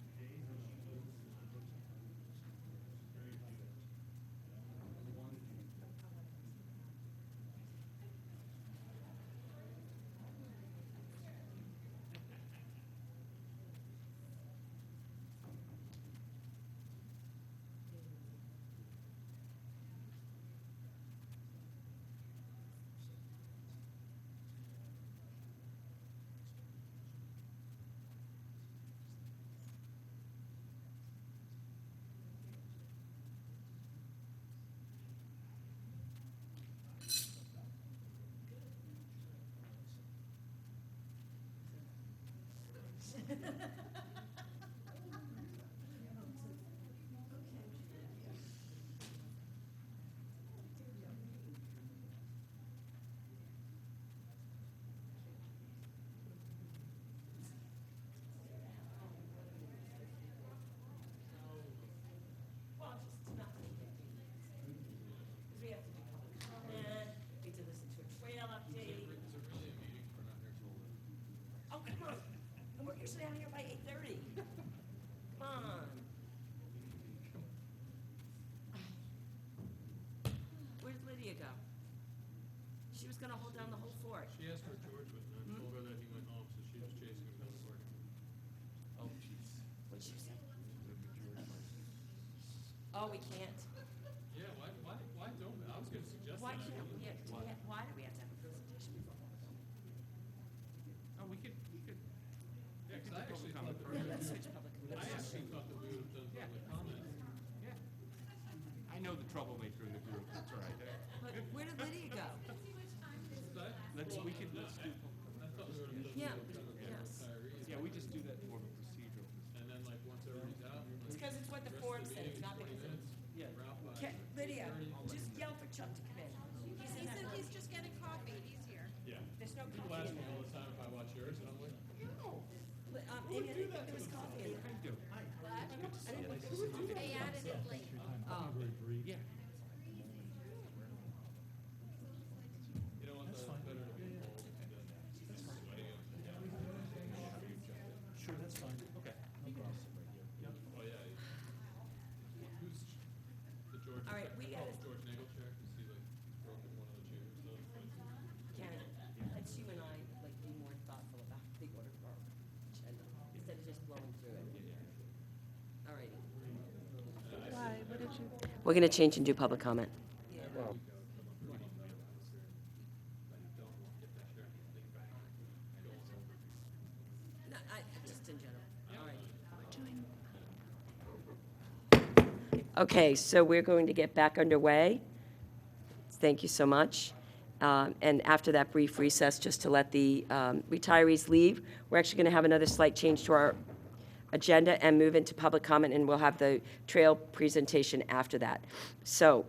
Well, just not because we have to do public comment, we have to listen to a trail update. Is it really a meeting for not next week? Oh, come on. And we're usually out here by 8:30. Come on. Where did Lydia go? She was gonna hold down the whole fort. She asked where George went, and I told her that he went home, so she was chasing him down the court. Oh, jeez. What'd she say? Oh, we can't. Yeah, why don't we? I was gonna suggest Why that. can't we, why do we have to have a presentation before? Oh, we could, Yeah, because I actually thought Yeah, let's switch public I comment. actually thought that we would have done public comment. Yeah. I know the troublemaker in the group, that's all right. But where did Lydia go? Let's do. I thought we would have done Yeah, public comment with yes. retirees. Yeah, we just do that more of a procedural. And then like once everybody's out. It's because it's what the form said, it's not because it's. Yeah. Lydia, just yell for Chuck to come in. He's in that room. He's just getting coffee. He's here. Yeah. There's no People coffee ask in me there. all the time if I watch yours, and I'm like, no. Amy, I didn't think there was coffee in there. I do. I didn't think there was coffee. They added it late. Very brief. Yeah. You know what, it's better to be involved than sweating it. Sure, that's fine. Okay. No problem. Oh, yeah. Who's the George? All right, we gotta- George Nagel chair, because he like broken one of the chairs, so. Ken, let's you and I be more thoughtful about the order of our agenda instead of just blowing through it. All righty. Why? What did you? We're going to change and do public comment. Just in general. Okay, so we're going to get back underway. Thank you so much. And after that brief recess, just to let the retirees leave, we're actually going to have another slight change to our agenda and move into public comment, and we'll have the trail presentation after that. So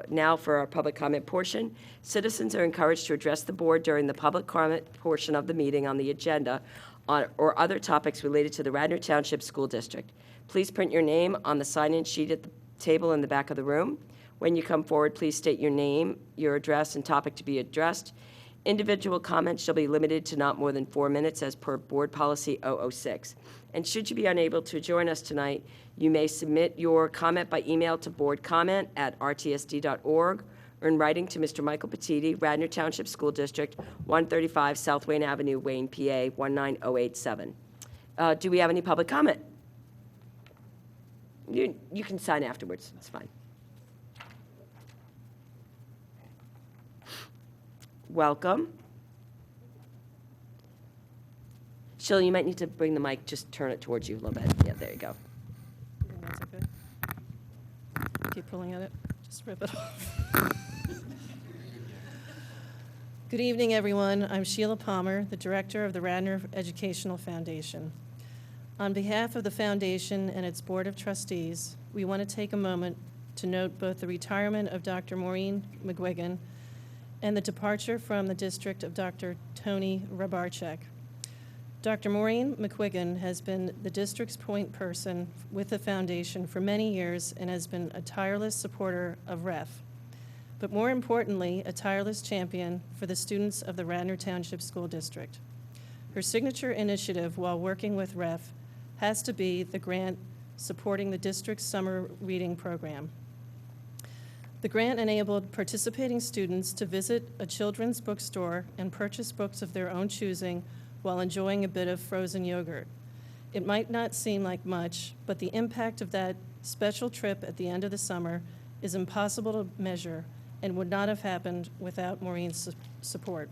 now for our public comment portion, citizens are encouraged to address the board during the public comment portion of the meeting on the agenda or other topics related to the Radnor Township School District. Please print your name on the sign-in sheet at the table in the back of the room. When you come forward, please state your name, your address, and topic to be addressed. Individual comments shall be limited to not more than 4 minutes as per Board Policy 006. And should you be unable to join us tonight, you may submit your comment by email to boardcomment@rtsd.org or in writing to Mr. Michael Petiti, Radnor Township School District, 135 South Wayne Avenue, Wayne, PA, 19087. Do we have any public comment? You can sign afterwards. It's fine. Welcome. Sheila, you might need to bring the mic, just turn it towards you a little bit. Yeah, there you go. That's okay. Keep pulling at it. Just rip it off. Good evening, everyone. I'm Sheila Palmer, the director of the Radnor Educational Foundation. On behalf of the foundation and its board of trustees, we want to take a moment to note both the retirement of Dr. Maureen McGuigan and the departure from the district of Dr. Tony Rabarchek. Dr. Maureen McGuigan has been the district's point person with the foundation for many years and has been a tireless supporter of REF, but more importantly, a tireless champion for the students of the Radnor Township School District. Her signature initiative while working with REF has to be the grant supporting the district's summer reading program. The grant enabled participating students to visit a children's bookstore and purchase books of their own choosing while enjoying a bit of frozen yogurt. It might not seem like much, but the impact of that special trip at the end of the summer is impossible to measure and would not have happened without Maureen's support.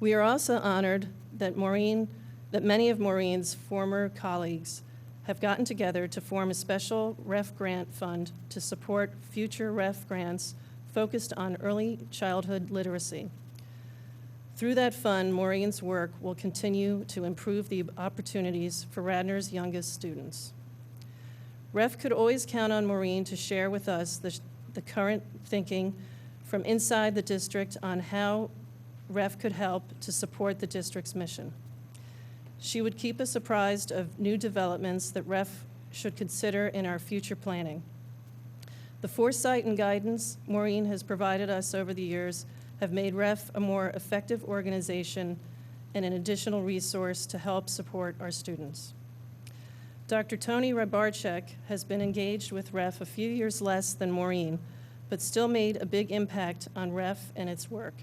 We are also honored that many of Maureen's former colleagues have gotten together to form a special REF grant fund to support future REF grants focused on early childhood literacy. Through that fund, Maureen's work will continue to improve the opportunities for Radnor's youngest students. REF could always count on Maureen to share with us the current thinking from inside the district on how REF could help to support the district's mission. She would keep us apprised of new developments that REF should consider in our future planning. The foresight and guidance Maureen has provided us over the years have made REF a more effective organization and an additional resource to help support our students. Dr. Tony Rabarchek has been engaged with REF a few years less than Maureen, but still made a big impact on REF and its work.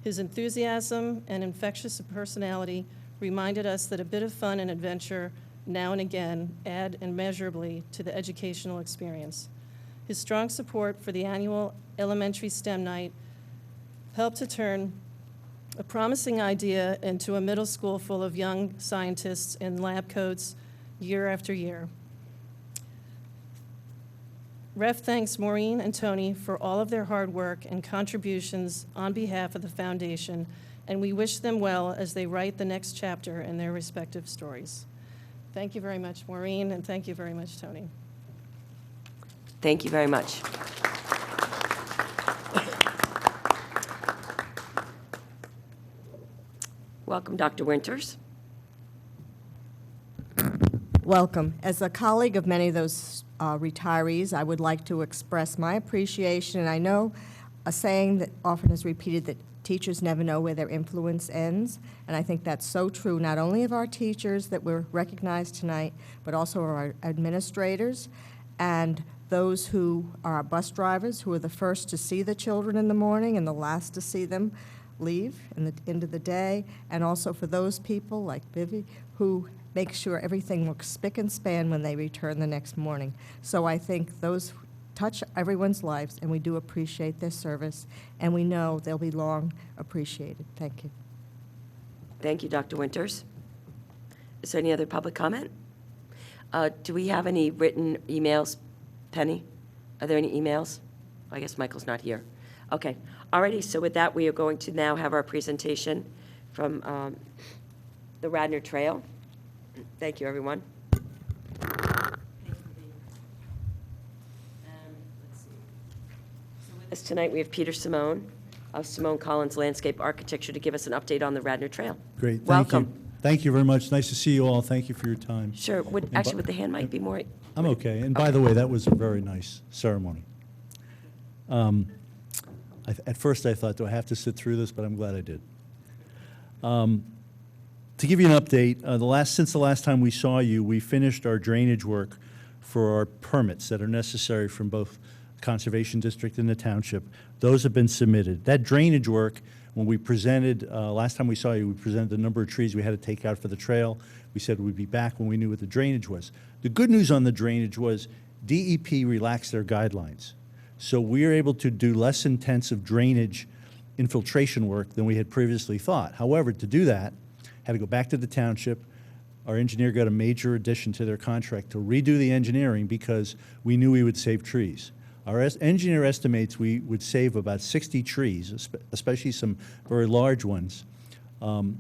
His enthusiasm and infectious personality reminded us that a bit of fun and adventure now and again add immeasurably to the educational experience. His strong support for the annual elementary STEM night helped to turn a promising idea into a middle school full of young scientists in lab coats year after year. REF thanks Maureen and Tony for all of their hard work and contributions on behalf of the foundation, and we wish them well as they write the next chapter in their respective stories. Thank you very much, Maureen, and thank you very much, Tony. Thank you very much. Welcome, Dr. Winters. Welcome. As a colleague of many of those retirees, I would like to express my appreciation. And I know a saying that often is repeated that teachers never know where their influence ends, and I think that's so true, not only of our teachers that were recognized tonight, but also our administrators and those who are our bus drivers, who are the first to see the children in the morning and the last to see them leave in the end of the day, and also for those people like Vivi who make sure everything looks spick and span when they return the next morning. So I think those touch everyone's lives, and we do appreciate their service, and we know they'll be long appreciated. Thank you. Thank you, Dr. Winters. Is there any other public comment? Do we have any written emails? Penny, are there any emails? I guess Michael's not here. Okay. Alrighty, so with that, we are going to now have our presentation from the Radnor Trail. Thank you, everyone. As tonight, we have Peter Simone of Simone Collins Landscape Architecture to give us an update on the Radnor Trail. Great, thank Welcome. you. Thank you very much. Nice to see you all. Thank you for your time. Sure. Actually, with the hand might be more. I'm okay. And by the way, that was a very nice ceremony. At first, I thought, do I have to sit through this? But I'm glad I did. To give you an update, since the last time we saw you, we finished our drainage work for our permits that are necessary from both Conservation District and the Township. Those have been submitted. That drainage work, when we presented, last time we saw you, we presented the number of trees we had to take out for the trail. We said we'd be back when we knew what the drainage was. The good news on the drainage was DEP relaxed their guidelines. So we are able to do less intensive drainage infiltration work than we had previously thought. However, to do that, had to go back to the township. Our engineer got a major addition to their contract to redo the engineering because we knew we would save trees. Our engineer estimates we would save about 60 trees, especially some very large ones, on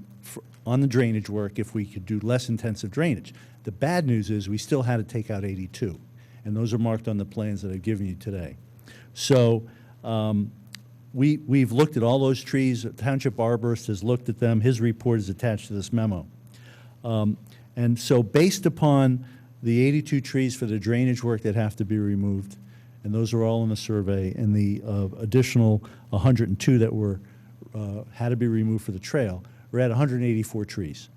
the drainage work if we could do less intensive drainage. The bad news is we still had to take out 82, and those are marked on the plans that I've given you today. So we've looked at all those trees. The township arborist has looked at them. His report is attached to this memo. And so based upon the 82 trees for the drainage work that have to be removed, and those are all in the survey, and the additional 102 that were had to be removed for the trail, we're at 184 trees.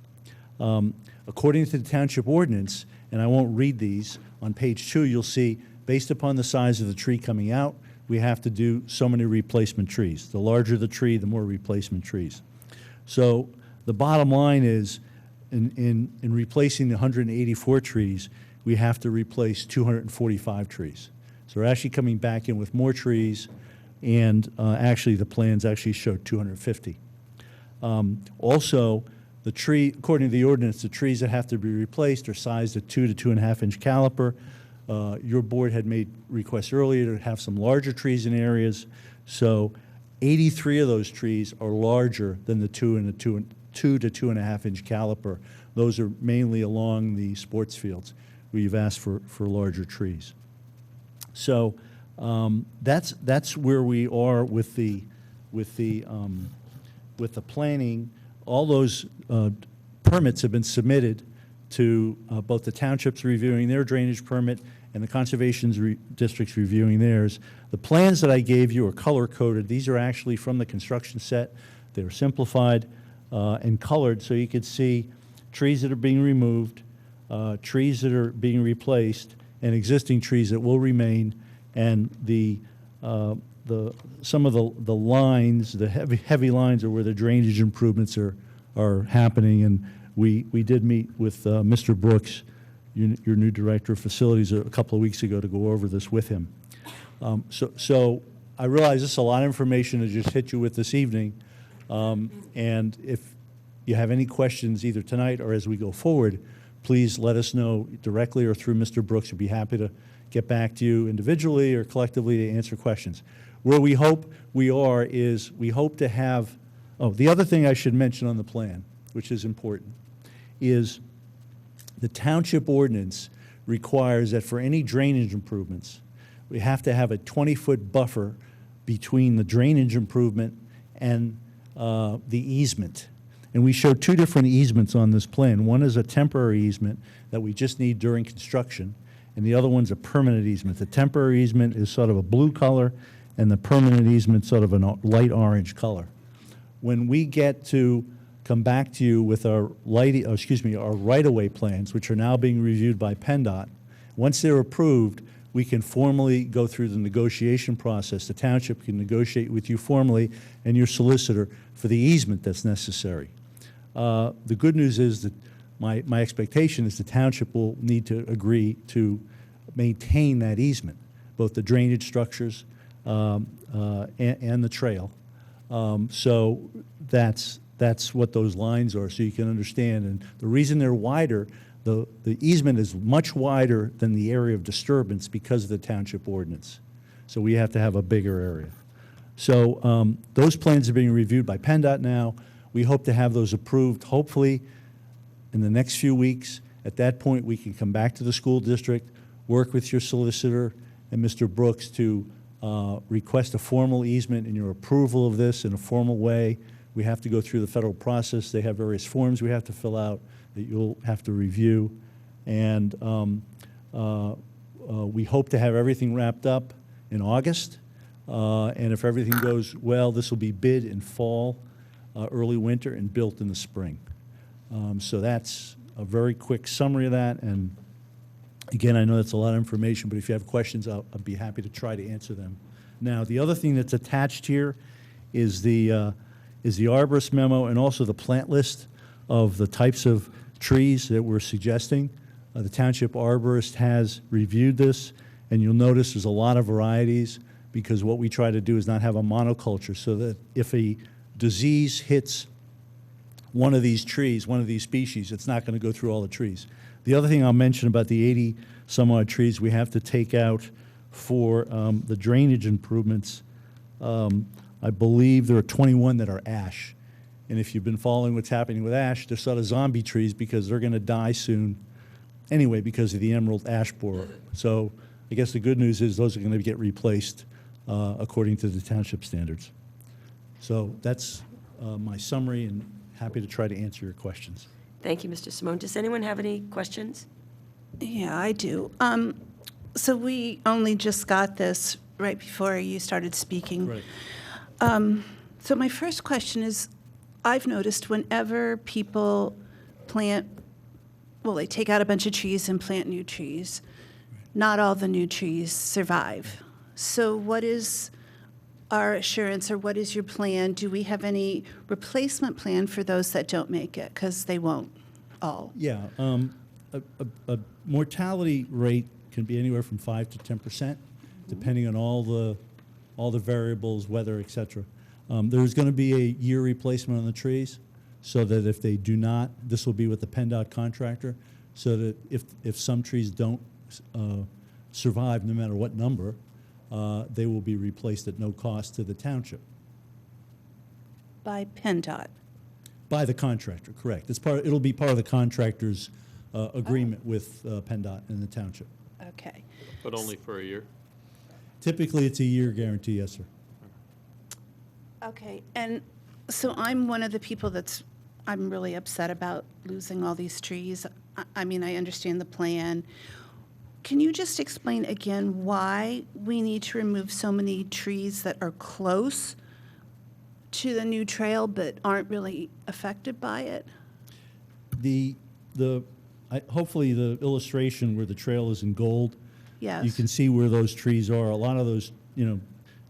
According to the township ordinance, and I won't read these, on page 2 you'll see, based upon the size of the tree coming out, we have to do so many replacement trees. The larger the tree, the more replacement trees. So the bottom line is, in replacing the 184 trees, we have to replace 245 trees. So we're actually coming back in with more trees, and actually the plans actually show 250. Also, the tree, according to the ordinance, the trees that have to be replaced are sized at 2 to 2.5 inch caliper. Your board had made requests earlier to have some larger trees in areas. So 83 of those trees are larger than the 2 to 2.5 inch caliper. Those are mainly along the sports fields where you've asked for larger trees. So that's where we are with the planning. All those permits have been submitted to both the townships reviewing their drainage permit and the conservation districts reviewing theirs. The plans that I gave you are color-coded. These are actually from the construction set. They're simplified and colored so you could see trees that are being removed, trees that are being replaced, and existing trees that will remain, and some of the lines, the heavy lines, are where the drainage improvements are happening. And we did meet with Mr. Brooks, your new director of facilities, a couple of weeks ago to go over this with him. So I realize this is a lot of information to just hit you with this evening. And if you have any questions either tonight or as we go forward, please let us know directly or through Mr. Brooks. We'd be happy to get back to you individually or collectively to answer questions. Where we hope we are is we hope to have, the other thing I should mention on the plan, which is important, is the township ordinance requires that for any drainage improvements, we have to have a 20-foot buffer between the drainage improvement and the easement. And we show two different easements on this plan. One is a temporary easement that we just need during construction, and the other one's a permanent easement. The temporary easement is sort of a blue color, and the permanent easement sort of a light orange color. When we get to come back to you with our right-of-way plans, which are now being reviewed by PennDOT, once they're approved, we can formally go through the negotiation process. The township can negotiate with you formally and your solicitor for the easement that's necessary. The good news is that my expectation is the township will need to agree to maintain that easement, both the drainage structures and the trail. So that's that's what those lines are, so you can understand. And the reason they're wider, the easement is much wider than the area of disturbance because of the township ordinance. So we have to have a bigger area. So those plans are being reviewed by PennDOT now. We hope to have those approved, hopefully, in the next few weeks. At that point, we can come back to the school district, work with your solicitor and Mr. Brooks to request a formal easement and your approval of this in a formal way. We have to go through the federal process. They have various forms we have to fill out that you'll have to review. And we hope to have everything wrapped up in August. And if everything goes well, this will be bid in fall, early winter, and built in the spring. So that's a very quick summary of that. And again, I know that's a lot of information, but if you have questions, I'll be happy to try to answer them. Now, the other thing that's attached here is the arborist memo and also the plant list of the types of trees that we're suggesting. The township arborist has reviewed this, and you'll notice there's a lot of varieties because what we try to do is not have a monoculture, so that if a disease hits one of these trees, one of these species, it's not going to go through all the trees. The other thing I'll mention about the 80 some odd trees we have to take out for the drainage improvements, I believe there are 21 that are ash. And if you've been following what's happening with ash, they're sort of zombie trees because they're going to die soon anyway because of the emerald ash borer. So I guess the good news is those are going to get replaced according to the township standards. So that's my summary, and happy to try to answer your questions. Thank you, Mr. Simone. Does anyone have any questions? Yeah, I do. So we only just got this right before you started speaking. Right. So my first question is, I've noticed whenever people plant, well, they take out a bunch of trees and plant new trees, not all the new trees survive. So what is our assurance, or what is your plan? Do we have any replacement plan for those that don't make it? Because they won't all. Yeah, a mortality rate can be anywhere from 5 to 10%, depending on all the variables, weather, et cetera. There's going to be a year replacement on the trees, so that if they do not, this will be with the PennDOT contractor, so that if some trees don't survive, no matter what number, they will be replaced at no cost to the township. By PennDOT? By the contractor, correct. It'll be part of the contractor's agreement with PennDOT and the township. Okay. But only for a year? Typically, it's a year guarantee, yes, sir. Okay, and so I'm one of the people I'm really upset about losing all these trees. I mean, I understand the plan. Can you just explain again why we need to remove so many trees that are close to the new trail but aren't really affected by it? Hopefully the illustration where the trail is in gold, Yes. you can see where those trees are. A lot of those,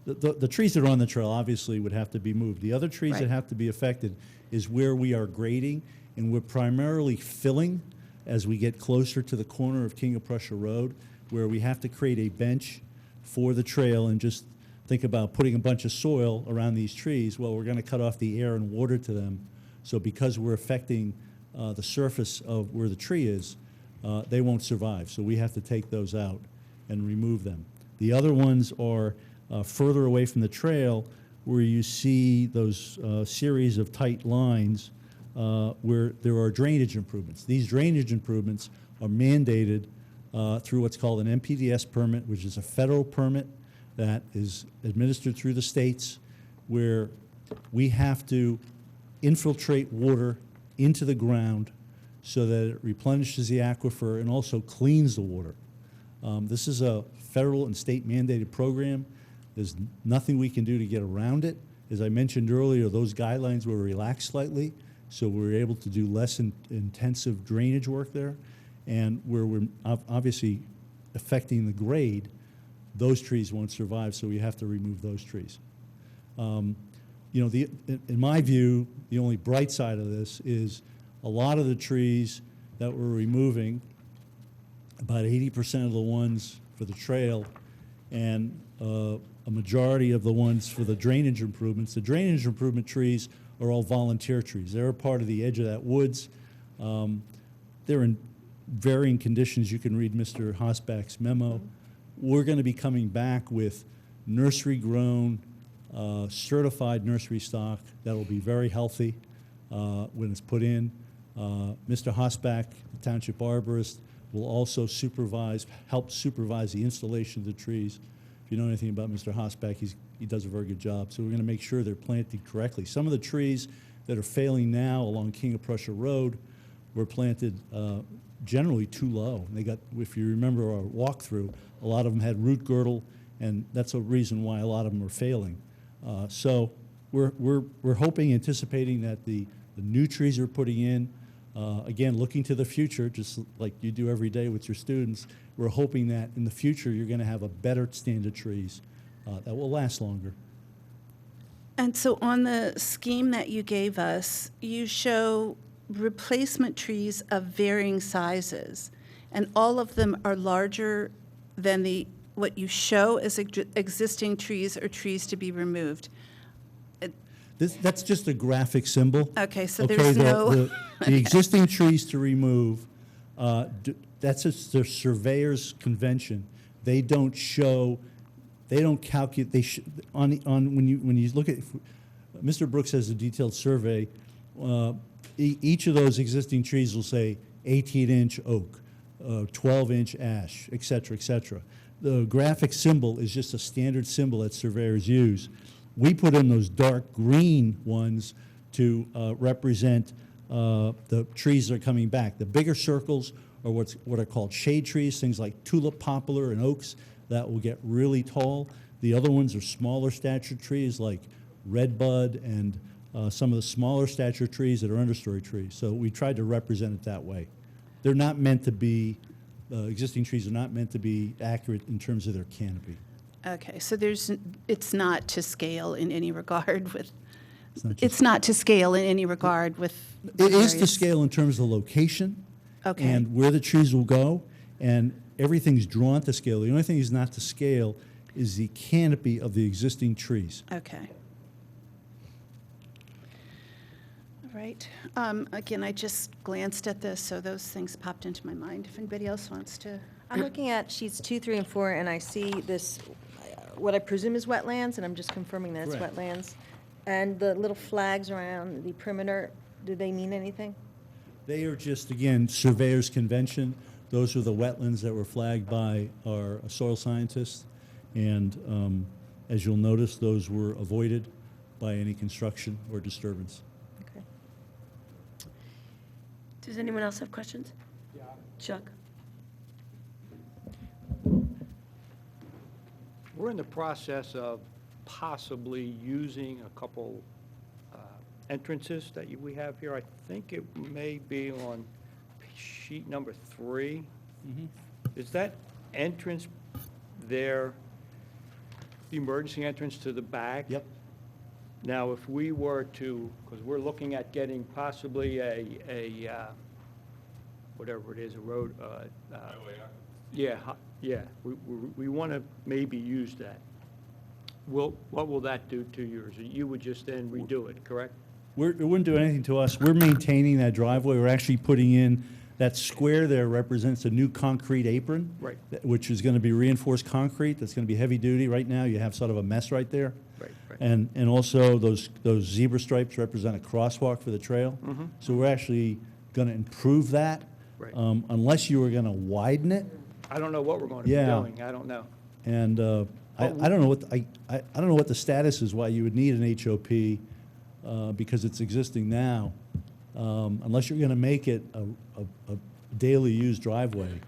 the trees that are on the trail obviously would have to be moved. The other trees that Right. have to be affected is where we are grading, and we're primarily filling as we get closer to the corner of King of Prussia Road, where we have to create a bench for the trail, and just think about putting a bunch of soil around these trees. Well, we're going to cut off the air and water to them. So because we're affecting the surface of where the tree is, they won't survive. So we have to take those out and remove them. The other ones are further away from the trail, where you see those series of tight lines where there are drainage improvements. These drainage improvements are mandated through what's called an MPDS permit, which is a federal permit that is administered through the states, where we have to infiltrate water into the ground so that it replenishes the aquifer and also cleans the water. This is a federal and state mandated program. There's nothing we can do to get around it. As I mentioned earlier, those guidelines were relaxed slightly, so we were able to do less intensive drainage work there. And where we're obviously affecting the grade, those trees won't survive, so we have to remove those trees. In my view, the only bright side of this is a lot of the trees that we're removing, about 80% of the ones for the trail, and a majority of the ones for the drainage improvements. The drainage improvement trees are all volunteer trees. They're a part of the edge of that woods. They're in varying conditions. You can read Mr. Hosbach's memo. We're going to be coming back with nursery-grown, certified nursery stock that will be very healthy when it's put in. Mr. Hosbach, the township arborist, will also help supervise the installation of the trees. If you know anything about Mr. Hosbach, he does a very good job. So we're going to make sure they're planted correctly. Some of the trees that are failing now along King of Prussia Road were planted generally too low. They got, if you remember our walkthrough, a lot of them had root girdle, and that's a reason why a lot of them are failing. So we're hoping, anticipating that the new trees we're putting in, again, looking to the future, just like you do every day with your students, we're hoping that in the future you're going to have a better stand of trees that will last longer. And so on the scheme that you gave us, you show replacement trees of varying sizes, and all of them are larger than what you show as existing trees or trees to be removed. That's just a graphic symbol. Okay, so there's no... The existing trees to remove, that's just the surveyor's convention. They don't show, they don't calculate, when you look at, Mr. Brooks has a detailed survey, each of those existing trees will say 18-inch oak, 12-inch ash, et cetera, et cetera. The graphic symbol is just a standard symbol that surveyors use. We put in those dark green ones to represent the trees that are coming back. The bigger circles are what are called shade trees, things like tulip, poplar, and oaks that will get really tall. The other ones are smaller stature trees like redbud and some of the smaller stature trees that are understory trees. So we tried to represent it that way. They're not meant to be, existing trees are not meant to be accurate in terms of their canopy. Okay, so it's not to scale in any regard with, it's not to scale in any regard with. It is to scale in terms of the location. Okay. And where the trees will go, and everything's drawn to scale. The only thing is not to scale is the canopy of the existing trees. Okay. All right. Again, I just glanced at this, so those things popped into my mind. If anybody else wants to. I'm looking at sheets 2, 3, and 4, and I see this, what I presume is wetlands, and I'm just confirming that it's Correct. wetlands. And the little flags around the perimeter, do they mean anything? They are just, again, surveyor's convention. Those are the wetlands that were flagged by our soil scientists. And as you'll notice, those were avoided by any construction or disturbance. Okay. Does anyone else have questions? Yeah. Chuck? We're in the process of possibly using a couple entrances that we have here. I think it may be on sheet number 3. Mm-hmm. Is that entrance there, the emergency entrance to the back? Yep. Now, if we were to, because we're looking at getting possibly a whatever it is, a road. Yeah, we want to maybe use that. What will that do to yours? You would just then redo it, correct? It wouldn't do anything to us. We're maintaining that driveway. We're actually putting in, that square there represents a new concrete apron. Right. Which is going to be reinforced concrete. That's going to be heavy duty. Right now, you have sort of a mess right there. Right. And also, those zebra stripes represent a crosswalk for the trail. Mm-hmm. So we're actually going to improve that. Right. Unless you were going to widen it. I don't know what we're going to be doing. I don't know. And I don't know what I don't know what the status is. Why you would need an HOP because it's existing now, unless you're going to make it a daily used driveway.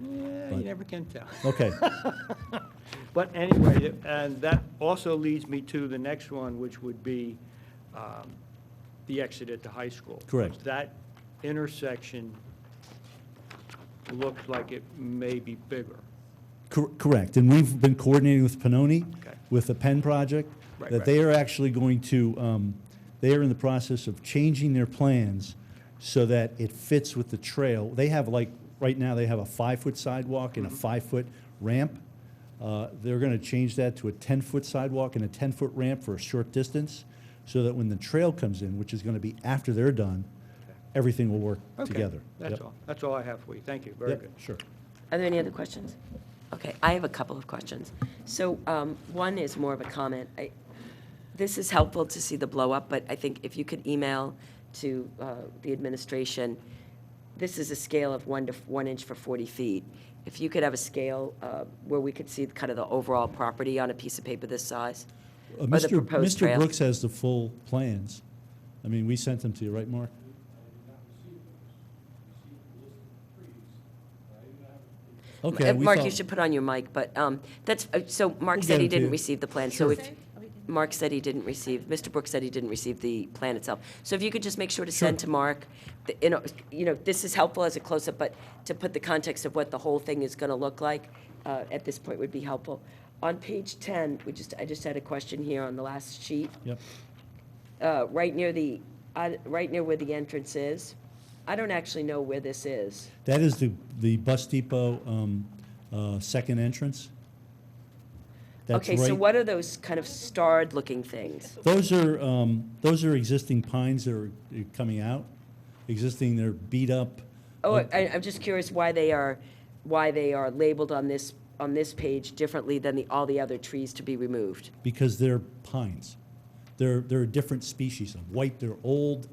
Yeah, you never can tell. Okay. But anyway, and that also leads me to the next one, which would be the exit at the high school. Correct. That intersection looks like it may be bigger. Correct. And we've been coordinating with Pannoni, Okay. with the Penn project, Right, that right. they are actually going to, they are in the process of changing their plans so that it fits with the trail. They have right now they have a 5-foot sidewalk and a 5-foot ramp. They're going to change that to a 10-foot sidewalk and a 10-foot ramp for a short distance. so that when the trail comes in, which is going to be after they're done, everything will work Okay, together. that's Yep. all. That's all I have for you. Thank you. Very Yep, good. sure. Are there any other questions? Okay, I have a couple of questions. So one is more of a comment. This is helpful to see the blow up, but I think if you could email to the administration, this is a scale of 1 inch for 40 feet. If you could have a scale where we could see kind of the overall property on a piece of paper this size, or the proposed Mr. trail. Brooks has the full plans. I mean, we sent them to you, right, Mark? Okay, we Mark, you thought- should put on your mic, but that's, so Mark We'll said get he it to didn't you. receive the plan. Sure. So if, Mark said he didn't receive, Mr. Brooks said he didn't receive the plan itself. So if you could just make sure to Sure. send to Mark, this is helpful as a close-up, but to put the context of what the whole thing is going to look like at this point would be helpful. On page 10, I just had a question here on the last sheet. Yep. Right near where the entrance is. I don't actually know where this is. That is the bus depot second entrance. That's Okay, so right- what are those kind of starred-looking things? Those are existing pines that are coming out. They're beat up. Oh, I'm just curious why they are labeled on this page differently than all the other trees to be removed. Because they're pines. They're a different species of white. They're old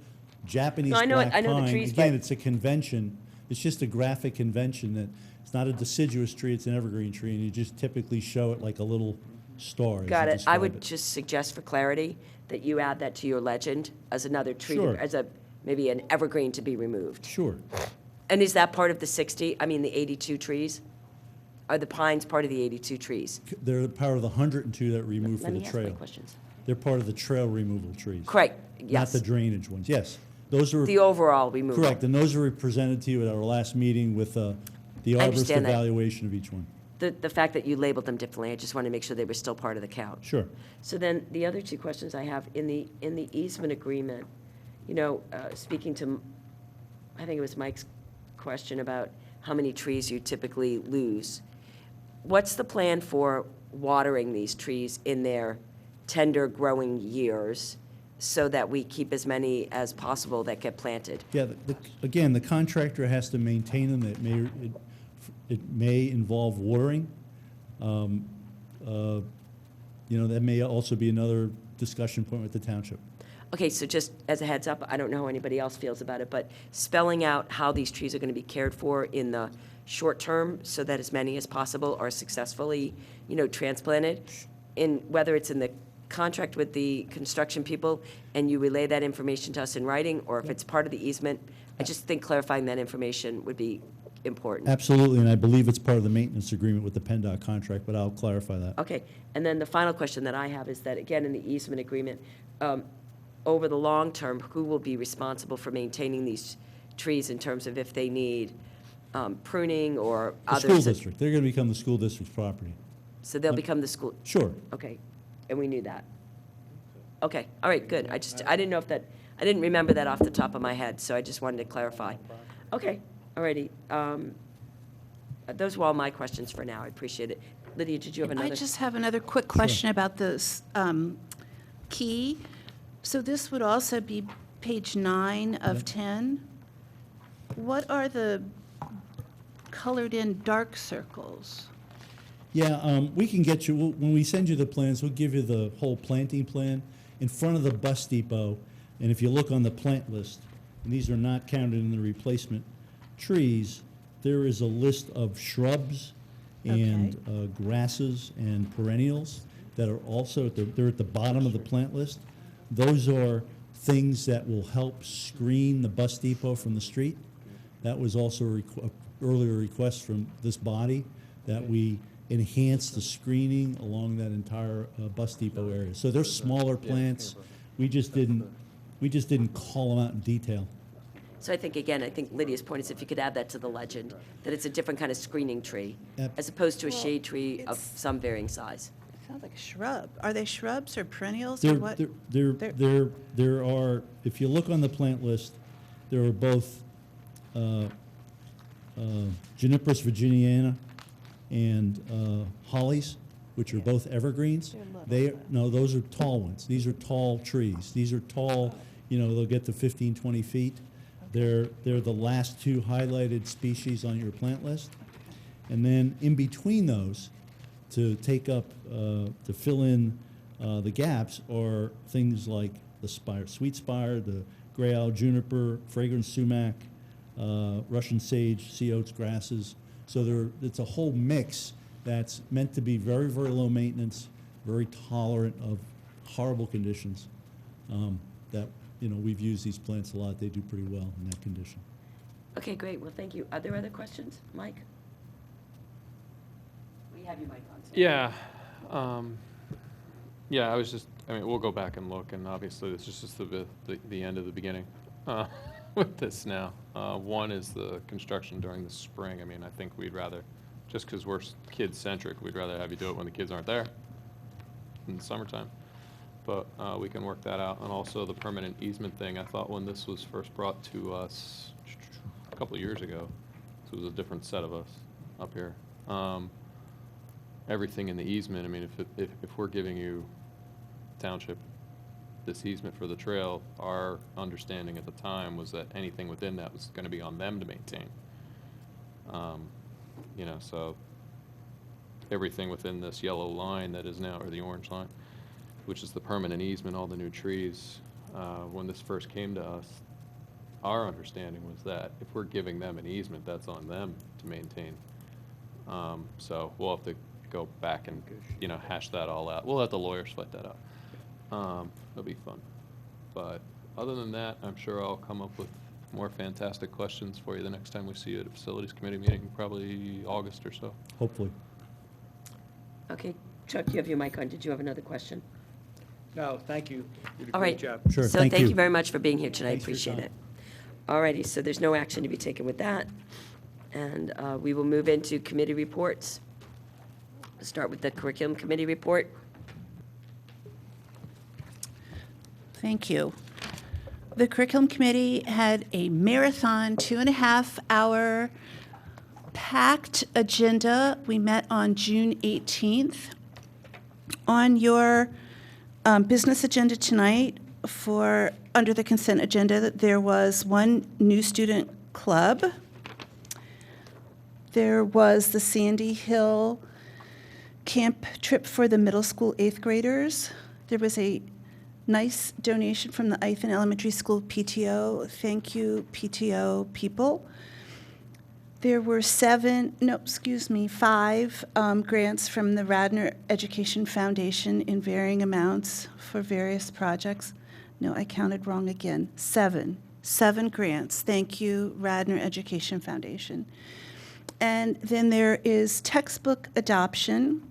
Japanese No, I know it- black I know the pine. trees, Again, but- it's a convention. It's just a graphic convention that it's not a deciduous tree. It's an evergreen tree, and you just typically show it like a little star. as Got you it. I describe would it. just suggest for clarity that you add that to your legend as another tree, Sure. as maybe an evergreen to be removed. Sure. And is that part of the 82 trees? Are the pines part of the 82 trees? They're part of the 102 that removed for Let the me ask my trail. questions. They're part of the trail removal trees. Correct, Not yes. the drainage ones. Yes. Those are. The overall removal. Correct, and those were presented to you at our last meeting with the arborist understand that. evaluation of each one. The fact that you labeled them differently, I just want to make sure they were still part of the count. Sure. So then, the other two questions I have, in the easement agreement, speaking to, I think it was Mike's question about how many trees you typically lose. What's the plan for watering these trees in their tender growing years so that we keep as many as possible that get planted? Yeah, again, the contractor has to maintain them. It may involve watering. That may also be another discussion point with the township. Okay, so just as a heads up, I don't know how anybody else feels about it, but spelling out how these trees are going to be cared for in the short term so that as many as possible are successfully, transplanted, whether it's in the contract with the construction people and you relay that information to us in writing, or if it's part of the easement, I just think clarifying that information would be important. Absolutely, and I believe it's part of the maintenance agreement with the PennDOT contract, but I'll clarify that. Okay, and then the final question that I have is that, again, in the easement agreement, over the long term, who will be responsible for maintaining these trees in terms of if they need pruning or The others? school district, they're going to become the school district's property. So they'll become the school? Sure. Okay, and we knew that. Okay, all right, good. I didn't know I didn't remember that off the top of my head, so I just wanted to clarify. Okay, all righty. Those were all my questions for now. I appreciate it. Lydia, did you have another? I just have another quick question about this key. So this would also be page 9 of 10. What are the colored-in dark circles? Yeah, we can get you, when we send you the plans, we'll give you the whole planting plan in front of the bus depot. And if you look on the plant list, and these are not counted in the replacement trees, there is a list of shrubs and grasses and perennials that are also, they're at the bottom of the plant list. Those are things that will help screen the bus depot from the street. That was also a earlier request from this body, that we enhance the screening along that entire bus depot area. So they're smaller plants. We just didn't call them out in detail. So I think Lydia's point is if you could add that to the legend, that it's a different kind of screening tree, as opposed to a shade tree of some varying size. Sounds like a shrub. Are they shrubs or perennials There or what? there are, if you look on the plant list, there are both Juniperus virginiana and hollies. which are both evergreens. No, those are tall ones. These are tall trees. These are tall, they'll get to 15, 20 feet. They're the last two highlighted species on your plant list. And then in between those, to take up, to fill in the gaps, are things like the spire, sweet spire, the gray owl juniper, fragrant sumac, Russian sage, sea oats, grasses. So it's a whole mix that's meant to be very, very low maintenance, very tolerant of horrible conditions. That we've used these plants a lot. They do pretty well in that condition. Okay, great. Well, thank you. Are there other questions? Mike? We have your mic on. So. Yeah. Yeah, we'll go back and look, and obviously this is just the end of the beginning with this now. One is the construction during the spring. I think we'd rather, just because we're kid-centric, we'd rather have you do it when the kids aren't there in the summertime. But we can work that out. And also the permanent easement thing, I thought when this was first brought to us a couple of years ago, so it was a different set of us up here. Everything in the easement, if we're giving you township this easement for the trail, our understanding at the time was that anything within that was going to be on them to maintain. So everything within this yellow line that is now, or the orange line, which is the permanent easement, all the new trees, when this first came to us, our understanding was that if we're giving them an easement, that's on them to maintain. So we'll have to go back and, hash that all out. We'll let the lawyers fight that out. It'll be fun. But other than that, I'm sure I'll come up with more fantastic questions for you the next time we see you at a facilities committee meeting, probably August or so. Hopefully. Okay, Chuck, you have your mic on. Did you have another question? No, thank you. You did a All great right. job. Sure, So thank you. you very much for being here tonight. Thanks for your Appreciate time. it. All righty, so there's no action to be taken with that. And we will move into committee reports. Start with the curriculum committee report. Thank you. The curriculum committee had a marathon 2.5-hour packed agenda. We met on June 18th. On your business agenda tonight, under the consent agenda, there was one new student club. There was the Sandy Hill camp trip for the middle school 8th graders. There was a nice donation from the Ithan Elementary School PTO. Thank you, PTO people. There were 5 grants from the Radnor Education Foundation in varying amounts for various projects. No, I counted wrong again. 7 grants. Thank you, Radnor Education Foundation. And then there is textbook adoption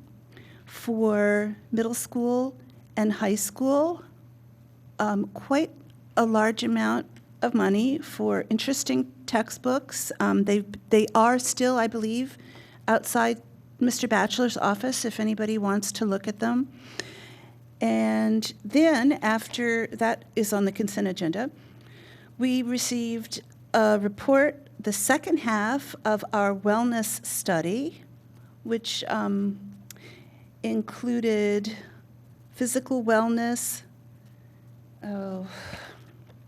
for middle school and high school. Quite a large amount of money for interesting textbooks. They are still, I believe, outside Mr. Batchelor's office if anybody wants to look at them. And then after that is on the consent agenda, we received a report, the second half of our wellness study, which included physical wellness.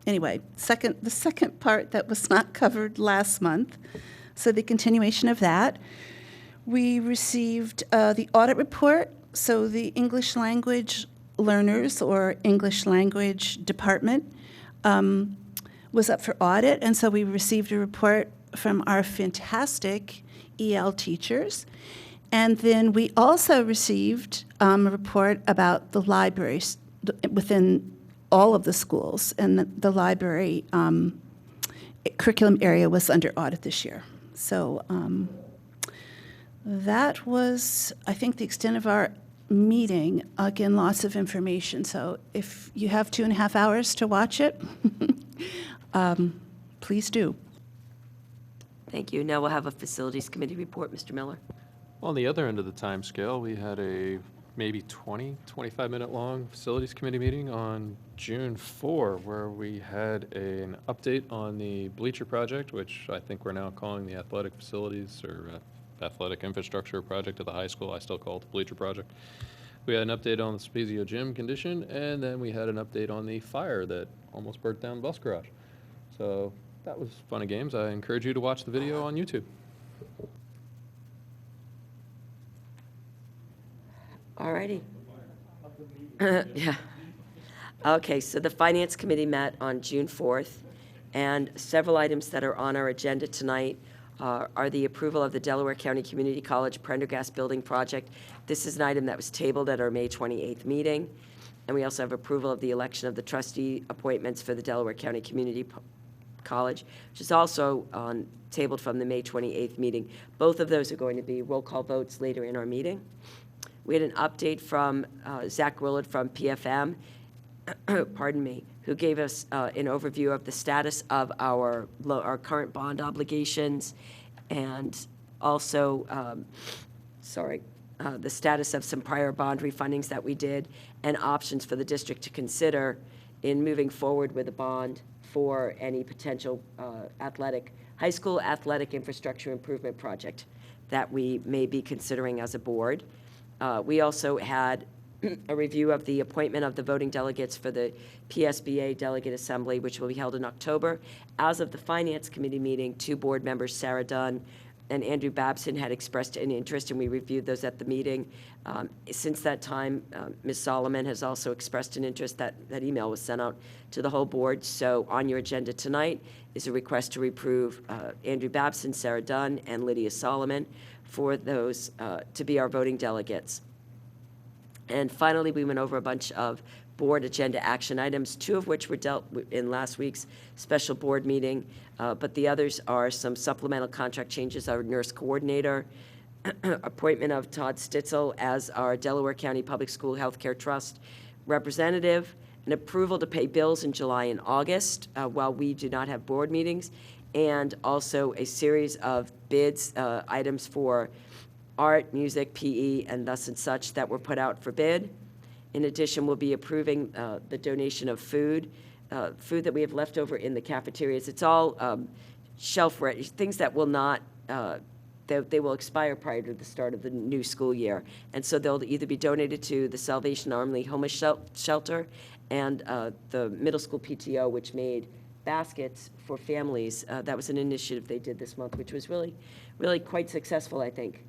Anyway, the second part that was not covered last month, so the continuation of that. We received the audit report, so the English language learners or English language department was up for audit, and so we received a report from our fantastic EL teachers. And then we also received a report about the libraries within all of the schools, and the library curriculum area was under audit this year. So that was, I think, the extent of our meeting. Again, lots of information. So if you have 2.5 hours to watch it, please do. Thank you. Now we'll have a facilities committee report. Mr. Miller. On the other end of the time scale, we had a maybe 25-minute long facilities committee meeting on June 4, where we had an update on the bleacher project, which I think we're now calling the athletic facilities or athletic infrastructure project at the high school. I still call it the bleacher project. We had an update on the Spezio gym condition, and then we had an update on the fire that almost burnt down bus garage. So that was fun and games. I encourage you to watch the video on YouTube. All righty. Yeah. Okay, so the Finance Committee met on June 4th, and several items that are on our agenda tonight are the approval of the Delaware County Community College Prendergast Building Project. This is an item that was tabled at our May 28th meeting. And we also have approval of the election of the trustee appointments for the Delaware County Community College, which is also tabled from the May 28th meeting. Both of those are going to be roll call votes later in our meeting. We had an update from Zach Willard from PFM, pardon me, who gave us an overview of the status of our current bond obligations, and also, the status of some prior bond refundings that we did, and options for the district to in moving forward with a bond for any potential high school athletic infrastructure improvement project that we may be considering as a board. We also had a review of the appointment of the voting delegates for the PSBA Delegate Assembly, which will be held in October. As of the Finance Committee meeting, 2 board members, Sarah Dunn and Andrew Babson, had expressed an interest, and we reviewed those at the meeting. Since that time, Ms. Solomon has also expressed an interest. That email was sent out to the whole board. So on your agenda tonight is a request to approve Andrew Babson, Sarah Dunn, and Lydia Solomon for those to be our voting delegates. And finally, we went over a bunch of board agenda action items, 2 of which were dealt with in last week's special board meeting, but the others are some supplemental contract changes, our nurse coordinator, appointment of Todd Stitzel as our Delaware County Public School Healthcare Trust representative, an approval to pay bills in July and August while we do not have board meetings, and also a series of bids, items for art, music, PE, and thus and such that were put out for bid. In addition, we'll be approving the donation of food that we have left over in the cafeterias. It's all shelf ready, things that will not, they will expire prior to the start of the new school year. And so they'll either be donated to the Salvation Army Homeless Shelter and the middle school PTO, which made baskets for families. That was an initiative they did this month, which was really quite successful, I think.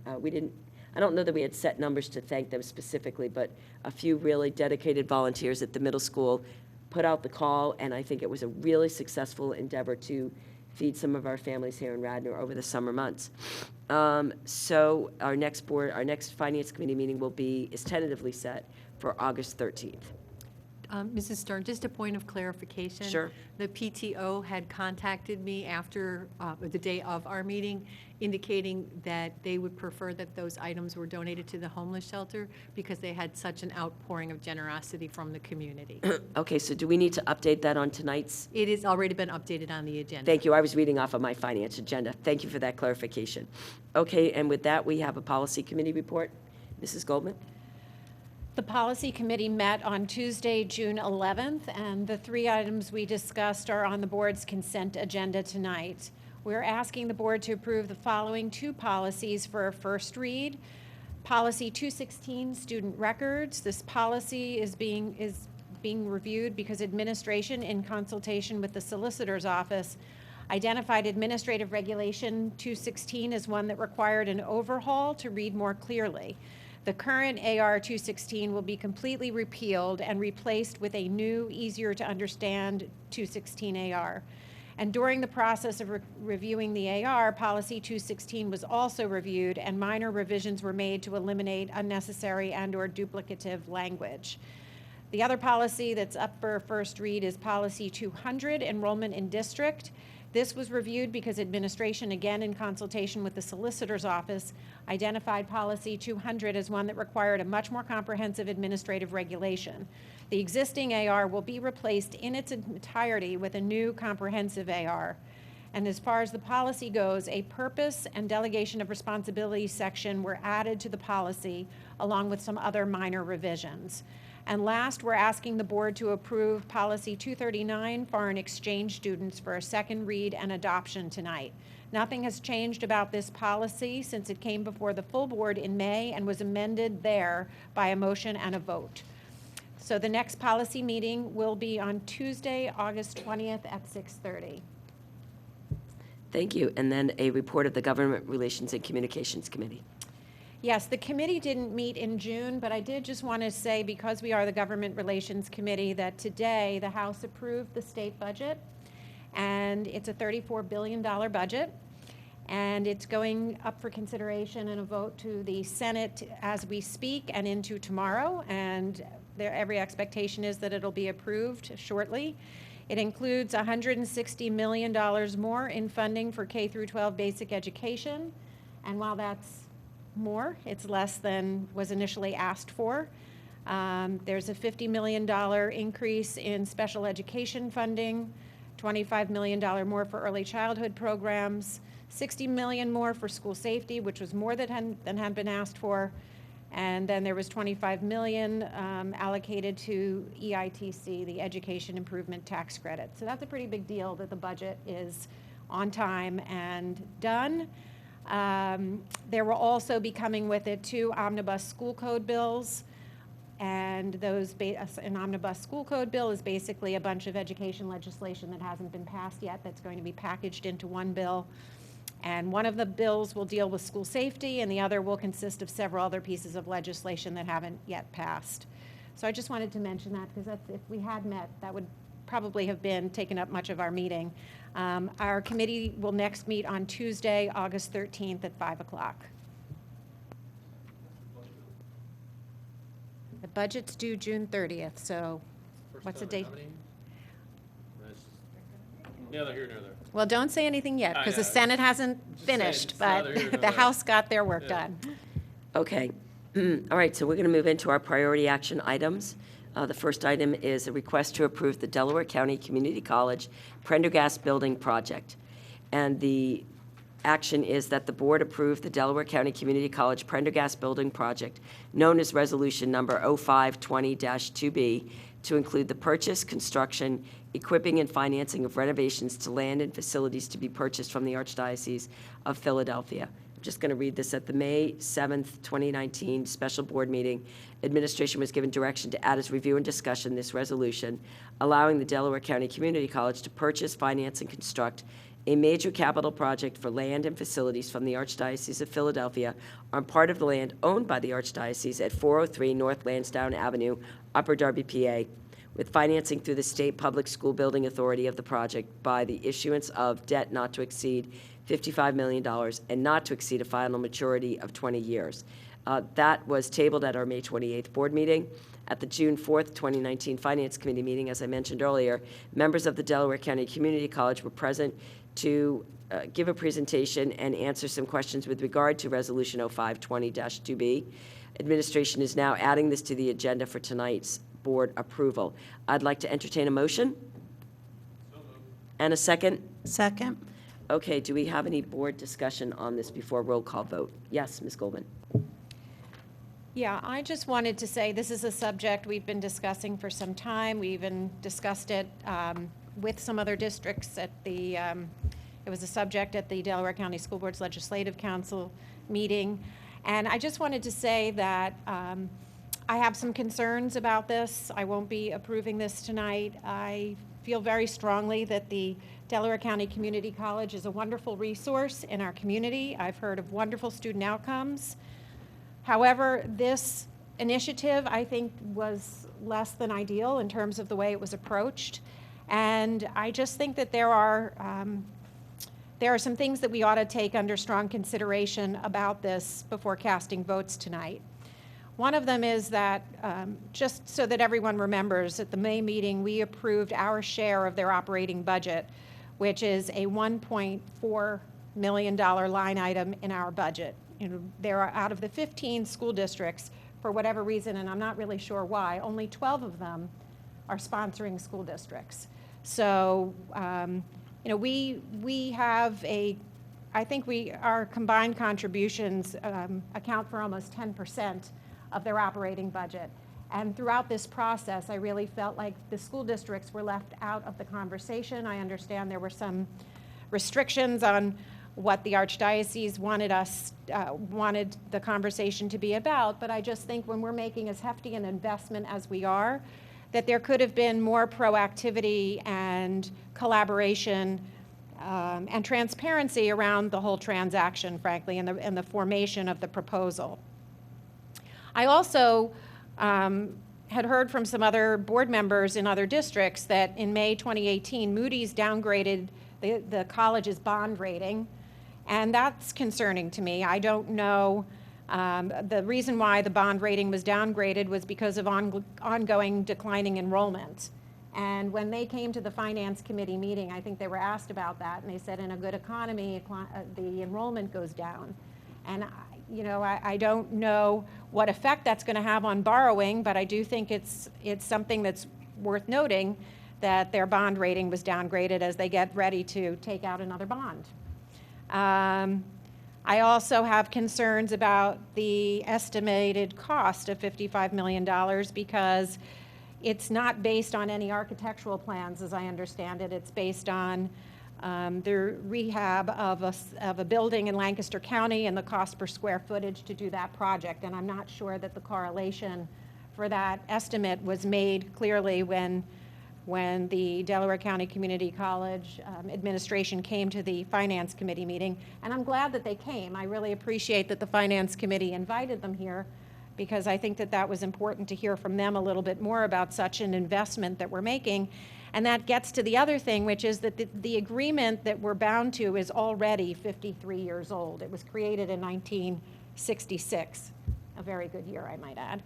I don't know that we had set numbers to thank them specifically, but a few really dedicated volunteers at the middle school put out the call, and I think it was a really successful endeavor to feed some of our families here in Radnor over the summer months. So our next Finance Committee meeting is tentatively set for August 13th. Mrs. Stern, just a point of clarification. Sure. The PTO had contacted me after the day of our meeting, indicating that they would prefer that those items were donated to the homeless shelter because they had such an outpouring of generosity from the community. Okay, so do we need to update that on tonight's? It has already been updated on the agenda. Thank you. I was reading off of my finance agenda. Thank you for that clarification. Okay, and with that, we have a policy committee report. Mrs. Goldman? The Policy Committee met on Tuesday, June 11th, and the 3 items we discussed are on the board's consent agenda tonight. We're asking the board to approve the following 2 policies for a first read. Policy 216, Student Records. This policy is being reviewed because administration, in consultation with the Solicitor's Office, identified Administrative Regulation 216 as one that required an overhaul to read more clearly. The current AR 216 will be completely repealed and replaced with a new, easier to understand 216 AR. And during the process of reviewing the AR, Policy 216 was also reviewed, and minor revisions were made to eliminate unnecessary and/or duplicative language. The other policy that's up for first read is Policy 200, Enrollment in District. This was reviewed because administration, again in consultation with the Solicitor's Office, identified Policy 200 as one that required a much more comprehensive administrative regulation. The existing AR will be replaced in its entirety with a new comprehensive AR. And as far as the policy goes, a purpose and delegation of responsibility section were added to the policy along with some other minor revisions. And last, we're asking the board to approve Policy 239, foreign exchange students, for a second read and adoption tonight. Nothing has changed about this policy since it came before the full board in May and was amended there by a motion and a vote. So the next policy meeting will be on Tuesday, August 20th at 6:30. Thank you. And then a report of the Government Relations and Communications Committee. Yes, the committee didn't meet in June, but I did just want to say, because we are the Government Relations Committee, that today the House approved the state budget, and it's a $34 billion budget, and it's going up for consideration and a vote to the Senate as we speak and into tomorrow, and every expectation is that it'll be approved shortly. It includes $160 million more in funding for K through 12 basic education, and while that's more, it's less than was initially asked for. There's a $50 million increase in special education funding, $25 million more for early childhood programs, $60 million more for school safety, which was more than had been asked for, and then there was $25 million allocated to EITC, the Education Improvement Tax Credit. So that's a pretty big deal that the budget is on time and done. There will also be coming with it 2 omnibus school code bills, and an omnibus school code bill is basically a bunch of education legislation that hasn't been passed yet that's going to be packaged into one bill. And one of the bills will deal with school safety, and the other will consist of several other pieces of legislation that haven't yet passed. So I just wanted to mention that, because if we had met, that would probably have been taken up much of our meeting. Our committee will next meet on Tuesday, August 13th at 5 o'clock. The budget's due June 30th, so what's the date? Neither here nor there. Well, don't say anything yet, because the Senate hasn't finished, it's but neither here nor the there. House got their work done. Okay. All right, so we're going to move into our priority action items. The first item is a request to approve the Delaware County Community College Prendergast Building Project. And the action is that the board approve the Delaware County Community College Prendergast Building Project, known as Resolution Number 0520-2B, to include the purchase, construction, equipping, and financing of renovations to land and facilities to be purchased from the Archdiocese of Philadelphia. I'm just going to read this. At the May 7th, 2019 special board meeting, administration was given direction to add as review and discussion this resolution, allowing the Delaware County Community College to purchase, finance, and construct a major capital project for land and facilities from the Archdiocese of Philadelphia on part of the land owned by the Archdiocese at 403 North Lansdowne Avenue, Upper Darby, PA, with financing through the State Public School Building Authority of the project by the issuance of debt not to exceed $55 million and not to exceed a final maturity of 20 years. That was tabled at our May 28th board meeting. At the June 4th, 2019 Finance Committee meeting, as I mentioned earlier, members of the Delaware County Community College were present to give a presentation and answer some questions with regard to Resolution 0520-2B. Administration is now adding this to the agenda for tonight's board approval. I'd like to entertain a motion. And a second? Second. Okay, do we have any board discussion on this before roll call vote? Yes, Ms. Goldman. Yeah, I just wanted to say this is a subject we've been discussing for some time. We even discussed it with some other districts at the, it was a subject at the Delaware County School Board's Legislative Council meeting. And I just wanted to say that I have some concerns about this. I won't be approving this tonight. I feel very strongly that the Delaware County Community College is a wonderful resource in our community. I've heard of wonderful student outcomes. However, this initiative, I think, was less than ideal in terms of the way it was approached. And I just think that there are some things that we ought to take under strong consideration about this before casting votes tonight. One of them is that, just so that everyone remembers, at the May meeting, we approved our share of their operating budget, which is a $1.4 million line item in our budget. You know, there are, out of the 15 school districts, for whatever reason, and I'm not really sure why, only 12 of them are sponsoring school districts. So, you know, we have I think our combined contributions account for almost 10% of their operating budget. And throughout this process, I really felt like the school districts were left out of the conversation. I understand there were some restrictions on what the Archdiocese wanted the conversation to be about, but I just think when we're making as hefty an investment as we are, that there could have been more proactivity and collaboration and transparency around the whole transaction, frankly, and the formation of the proposal. I also had heard from some other board members in other districts that in May 2018, Moody's downgraded the college's bond rating, and that's concerning to me. I don't know. The reason why the bond rating was downgraded was because of ongoing declining enrollment. And when they came to the Finance Committee meeting, I think they were asked about that, and they said in a good economy, the enrollment goes down. And I don't know what effect that's going to have on borrowing, but I do think it's something that's worth noting that their bond rating was downgraded as they get ready to take out another bond. I also have concerns about the estimated cost of $55 million because it's not based on any architectural plans, as I understand it. It's based on the rehab of a building in Lancaster County and the cost per square footage to do that project. And I'm not sure that the correlation for that estimate was made clearly when the Delaware County Community College administration came to the Finance Committee meeting. And I'm glad that they came. I really appreciate that the Finance Committee invited them here because I think that that was important to hear from them a little bit more about such an investment that we're making. And that gets to the other thing, which is that the agreement that we're bound to is already 53 years old. It was created in 1966, a very good year, I might add.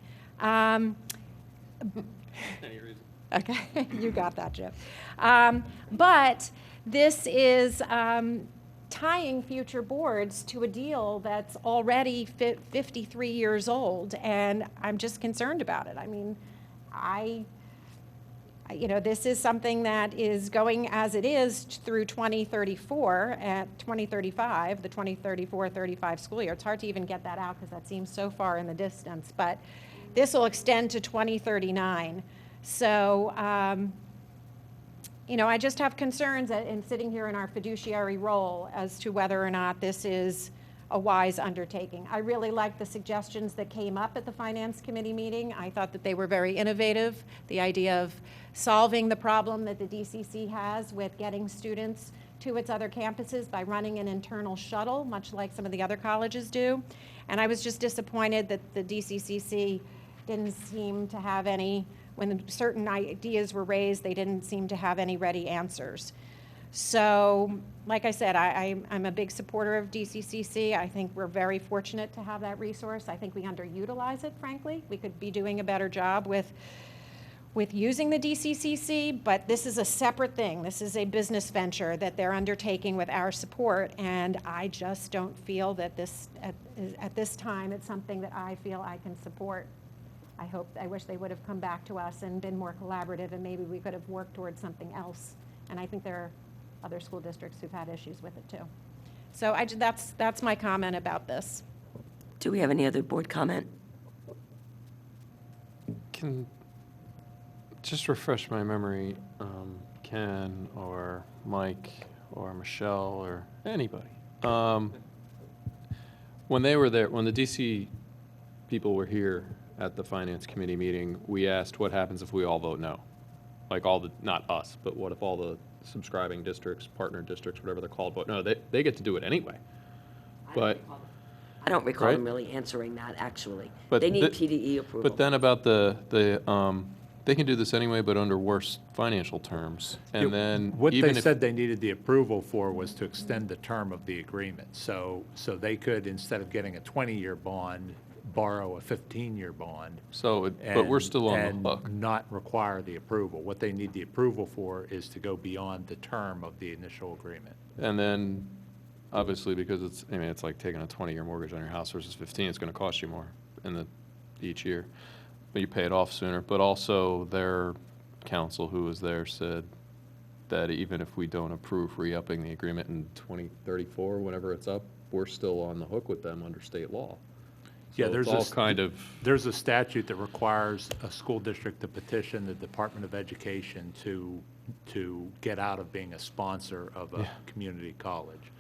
Any reason? Okay, you got that, Jeff. But this is tying future boards to a deal that's already 53 years old, and I'm just concerned about it. I mean, this is something that is going as it is through 2034 and 2035, the 2034-35 school year. It's hard to even get that out because that seems so far in the distance, but this will extend to 2039. So, I just have concerns in sitting here in our fiduciary role as to whether or not this is a wise undertaking. I really like the suggestions that came up at the Finance Committee meeting. I thought that they were very innovative. The idea of solving the problem that the DCC has with getting students to its other campuses by running an internal shuttle, much like some of the other colleges do. And I was just disappointed that the DCCC didn't seem to have any, when certain ideas were raised, they didn't seem to have any ready answers. So, like I said, I'm a big supporter of DCCC. I think we're very fortunate to have that resource. I think we underutilize it, frankly. We could be doing a better job with using the DCCC, but this is a separate thing. This is a business venture that they're undertaking with our support, and I just don't feel that this, at this time, it's something that I feel I can support. I wish they would have come back to us and been more collaborative, and maybe we could have worked towards something else. And I think there are other school districts who've had issues with it too. So that's my comment about this. Do we have any other board comment? Can just refresh my memory, Ken or Mike or Michelle or anybody. When they were there, when the DC people were here at the Finance Committee meeting, we asked what happens if we all vote no? Like all the, not us, but what if all the subscribing districts, partner districts, whatever they're called, vote no? They get to do it anyway. But I don't recall right? them really answering that, actually. But they need PDE approval. But then about they can do this anyway, but under worse financial terms. And then What even they if, said they needed the approval for was to extend the term of the agreement. So they could, instead of getting a 20-year bond, borrow a 15-year bond. So, but we're still on and the hook. not require the approval. What they need the approval for is to go beyond the term of the initial agreement. And then, obviously, because it's like taking a 20-year mortgage on your house versus 15, it's going to cost you more each year. But you pay it off sooner. But also, their counsel who was there said that even if we don't approve re-upping the agreement in 2034, whenever it's up, we're still on the hook with them under state law. Yeah, So there's it's all kind of, there's a statute that requires a school district to petition the Department of Education to get out of being a sponsor of a community college.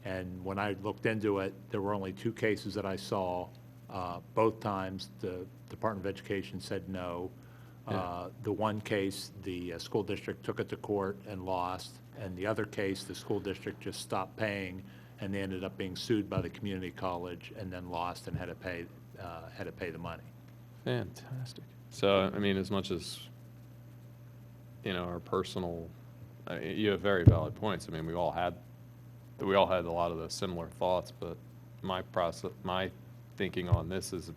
And when I looked into it, there were only 2 cases that I saw. Both times, the Department of Education said no. The one case, the school district took it to court and lost, and the other case, the school district just stopped paying, and they ended up being sued by the community college and then lost and had to pay the money. fantastic. So, I mean, as much as, you know, our personal, I mean, you have very valid points. I mean, we all had a lot of the similar thoughts, but my thinking on this is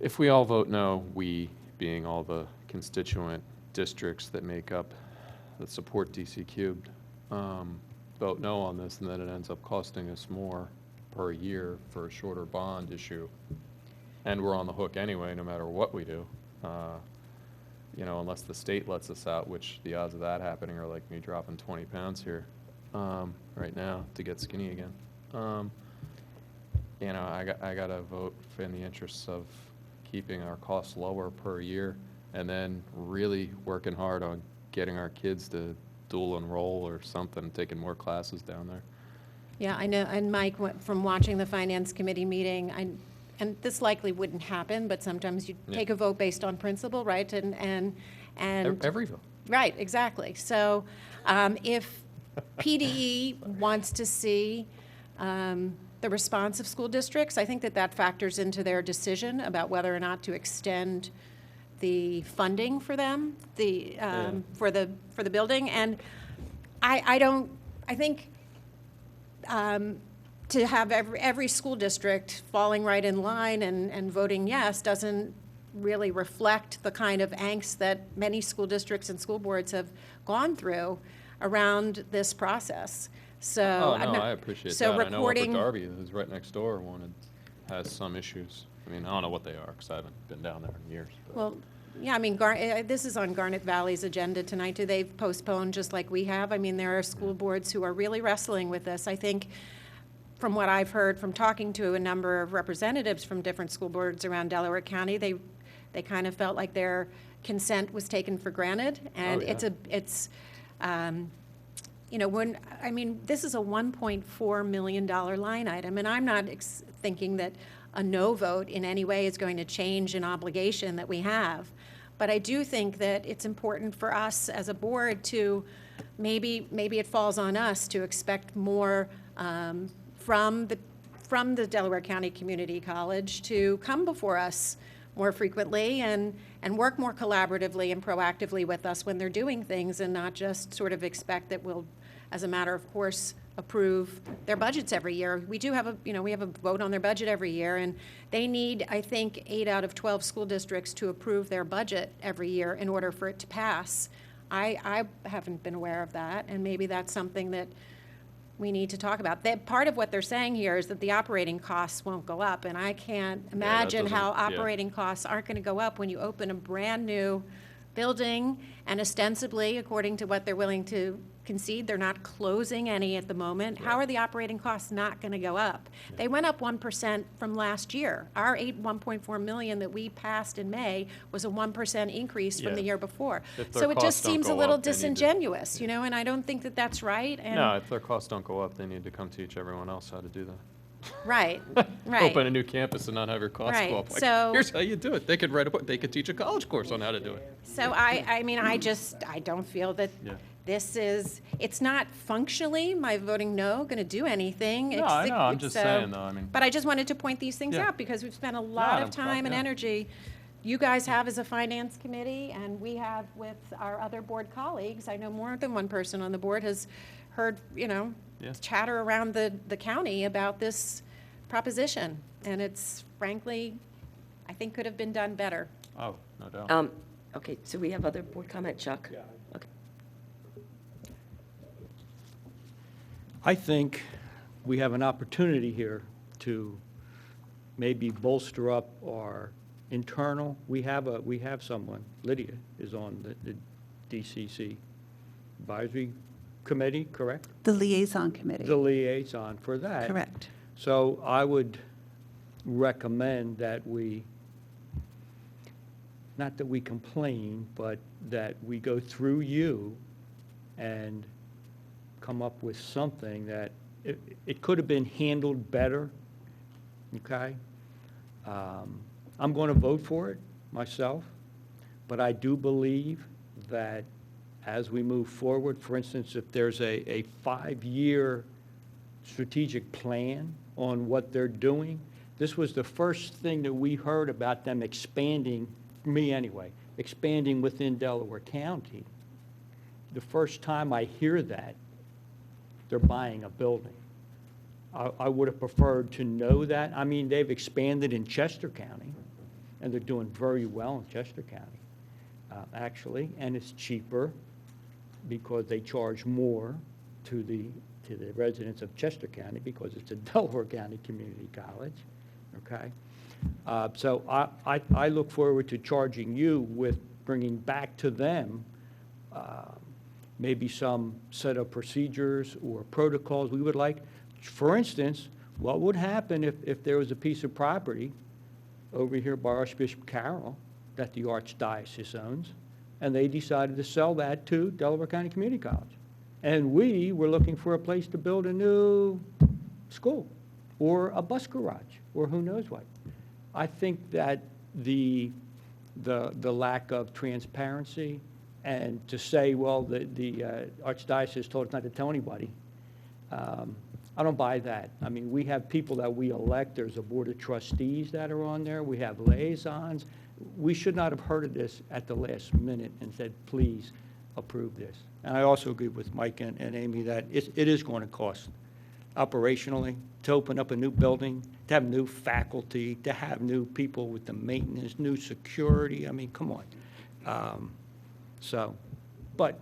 if we all vote no, we being all the constituent districts that support DC cubed, vote no on this, and then it ends up costing us more per year for a shorter bond issue. And we're on the hook anyway, no matter what we do. You know, unless the state lets us out, which the odds of that happening are like me dropping 20 pounds here right now to get skinny again. You know, I got to vote in the interests of keeping our costs lower per year, and then really working hard on getting our kids to dual enroll or something, taking more classes down there. Yeah, I know, and Mike, from watching the Finance Committee meeting, and this likely wouldn't happen, but sometimes you take a vote based on principle, right? And Every vote. Right, exactly. So if PDE wants to see the response of school districts, I think that factors into their decision about whether or not to extend the funding for them, for the building. And I think to have every school district falling right in line and voting yes doesn't really reflect the kind of angst that many school districts and school boards have gone through around this process. So I appreciate so that. I know Upper reporting, Darby, who's right next door, has some issues. I mean, I don't know what they are because I haven't been down there in years. But. well, yeah, I mean, this is on Garnet Valley's agenda tonight. Do they've postponed just like we have? I mean, there are school boards who are really wrestling with this. I think from what I've heard from talking to a number of representatives from different school boards around Delaware County, they kind of felt like their consent was taken for granted. And it's you know, this is a $1.4 million line item, and I'm not thinking that a no vote in any way is going to change an obligation that we have. But I do think that it's important for us as a board to, maybe it falls on us to expect more from the Delaware County Community College to come before us more frequently and work more collaboratively and proactively with us when they're doing things, and not just sort of expect that we'll, as a matter of course, approve their budgets every year. We do have we have a vote on their budget every year, and they need, I think, 8 out of 12 school districts to approve their budget every year in order for it to pass. I haven't been aware of that, and maybe that's something that we need to talk about. Part of what they're saying here is that the operating costs won't go up, and I can't imagine how operating costs aren't going to go up when you open a brand-new building, and ostensibly, according to what they're willing to concede, they're not closing any at the moment. How are the operating costs not going to go up? They went up 1% from last year. Our $1.4 million that we passed in May was a 1% increase from the year before. So it just seems a little disingenuous, you know, and I don't think that that's right. And no, if their costs don't go up, they need to come teach everyone else how to do that. Right, right. Open a new campus and not have your costs go up. Like, so here's how you do it. They could they could teach a college course on how to do it. So I mean, I don't feel that it's not functionally, my voting no, going to do anything. No, I know, I'm just saying though, I mean. But I just wanted to point these things out because we've spent a lot of time and energy. You guys have as a finance committee, and we have with our other board colleagues. I know more than one person on the board has heard, chatter around the county about this proposition. And it's frankly, I think could have been done better. Oh, no doubt. Okay, so we have other board comment, Chuck? Yeah. Okay. I think we have an opportunity here to maybe bolster up our internal. We have someone. Lydia is on the DCC advisory committee, correct? The liaison committee. The liaison for that. Correct. So I would recommend that we, not that we complain, but that we go through you and come up with something that, it could have been handled better, okay? I'm going to vote for it myself, but I do believe that as we move forward, for instance, if there's a 5-year strategic plan on what they're doing, this was the first thing that we heard about them expanding, me anyway, expanding within Delaware County. The first time I hear that, they're buying a building. I would have preferred to know that. I mean, they've expanded in Chester County, and they're doing very well in Chester County, actually, and it's cheaper because they charge more to the residents of Chester County because it's a Delaware County Community College, okay? So I look forward to charging you with bringing back to them maybe some set of procedures or protocols we would like. For instance, what would happen if there was a piece of property over here by Archbishop Carroll that the Archdiocese owns, and they decided to sell that to Delaware County Community College? And we were looking for a place to build a new school or a bus garage or who knows what. I think that the lack of transparency and to say, well, the Archdiocese told us not to tell anybody, I don't buy that. I mean, we have people that we elect. There's a board of trustees that are on there. We have liaisons. We should not have heard of this at the last minute and said, please approve this. And I also agree with Mike and Amy that it is going to cost operationally to open up a new building, to have new faculty, to have new people with the maintenance, new security. I mean, come on. But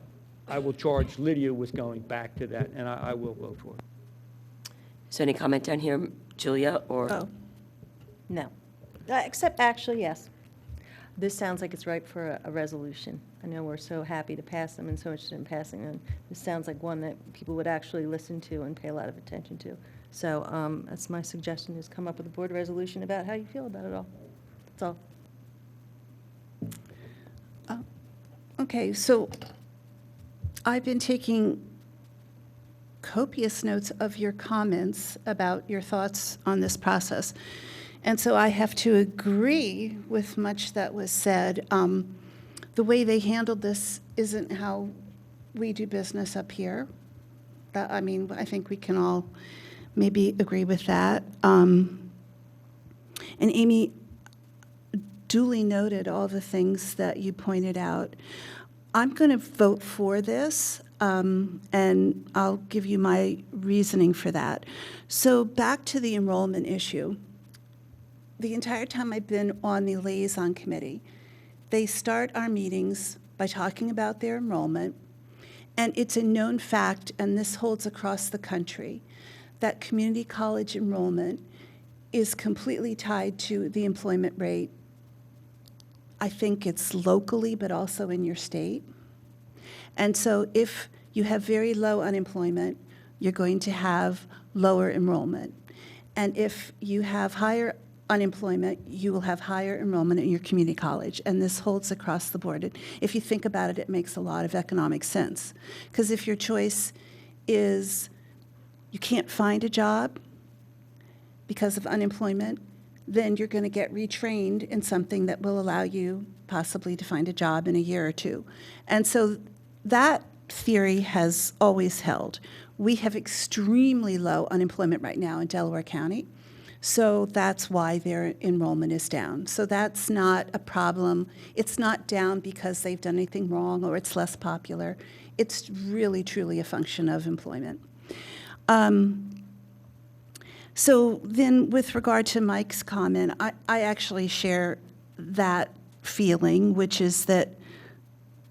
I will charge Lydia with going back to that, and I will vote for it. Is there any comment down here, Julia, or? Oh, no. Except, actually, yes. This sounds like it's ripe for a resolution. I know we're so happy to pass them and so interested in passing them. This sounds like one that people would actually listen to and pay a lot of attention to. So that's my suggestion, is come up with a board resolution about how you feel about it all. That's all. Okay, so I've been taking copious notes of your comments about your thoughts on this process. And so I have to agree with much that was said. The way they handled this isn't how we do business up here. I mean, I think we can all maybe agree with that. And Amy duly noted all the things that you pointed out. I'm going to vote for this, and I'll give you my reasoning for that. So back to the enrollment issue. The entire time I've been on the liaison committee, they start our meetings by talking about their enrollment, and it's a known fact, and this holds across the country, that community college enrollment is completely tied to the employment rate. I think it's locally, but also in your state. And so if you have very low unemployment, you're going to have lower enrollment. And if you have higher unemployment, you will have higher enrollment in your community college. And this holds across the board. If you think about it, it makes a lot of economic sense. Because if your choice is you can't find a job because of unemployment, then you're going to get retrained in something that will allow you possibly to find a job in a year or two. And so that theory has always held. We have extremely low unemployment right now in Delaware County, so that's why their enrollment is down. So that's not a problem. It's not down because they've done anything wrong or it's less popular. It's really, truly a function of employment. So then with regard to Mike's comment, I actually share that feeling, which is that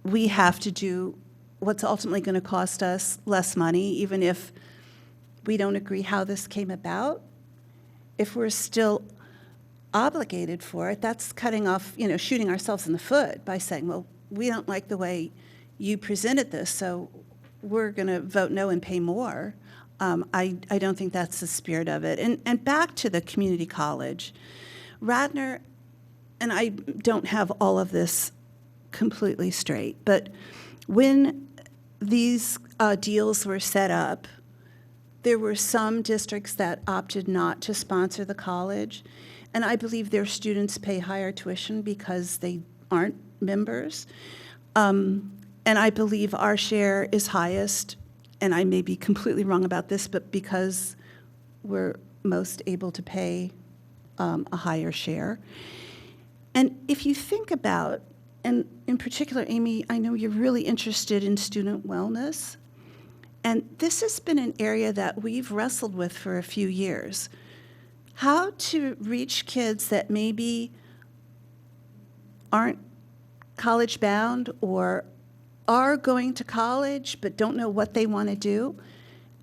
we have to do what's ultimately going to cost us less money, even if we don't agree how this came about. If we're still obligated for it, that's cutting off, shooting ourselves in the foot by saying, well, we don't like the way you presented this, so we're going to vote no and pay more. I don't think that's the spirit of it. And back to the community college, Radnor, and I don't have all of this completely straight, but when these deals were set up, there were some districts that opted not to sponsor the college, and I believe their students pay higher tuition because they aren't members. And I believe our share is highest, and I may be completely wrong about this, but because we're most able to pay a higher share. And if you think about, and in particular, Amy, I know you're really interested in student wellness, and this has been an area that we've wrestled with for a few years. How to reach kids that maybe aren't college bound or are going to college but don't know what they want to do.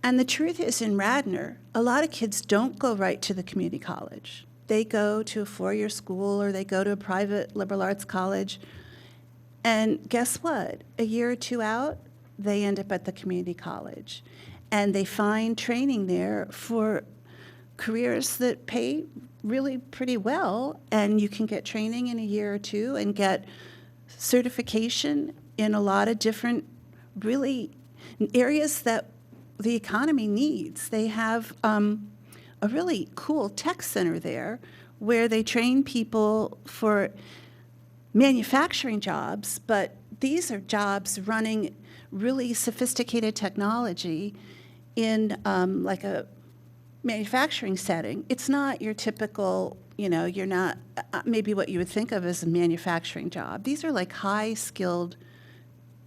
And the truth is, in Radnor, a lot of kids don't go right to the community college. They go to a four-year school or they go to a private liberal arts college. And guess what? A year or two out, they end up at the community college. And they find training there for careers that pay really pretty well. And you can get training in a year or two and get certification in a lot of different really areas that the economy needs. They have a really cool tech center there where they train people for manufacturing jobs, but these are jobs running really sophisticated technology in like a manufacturing setting. It's not your typical, you're not maybe what you would think of as a manufacturing job. These are like high-skilled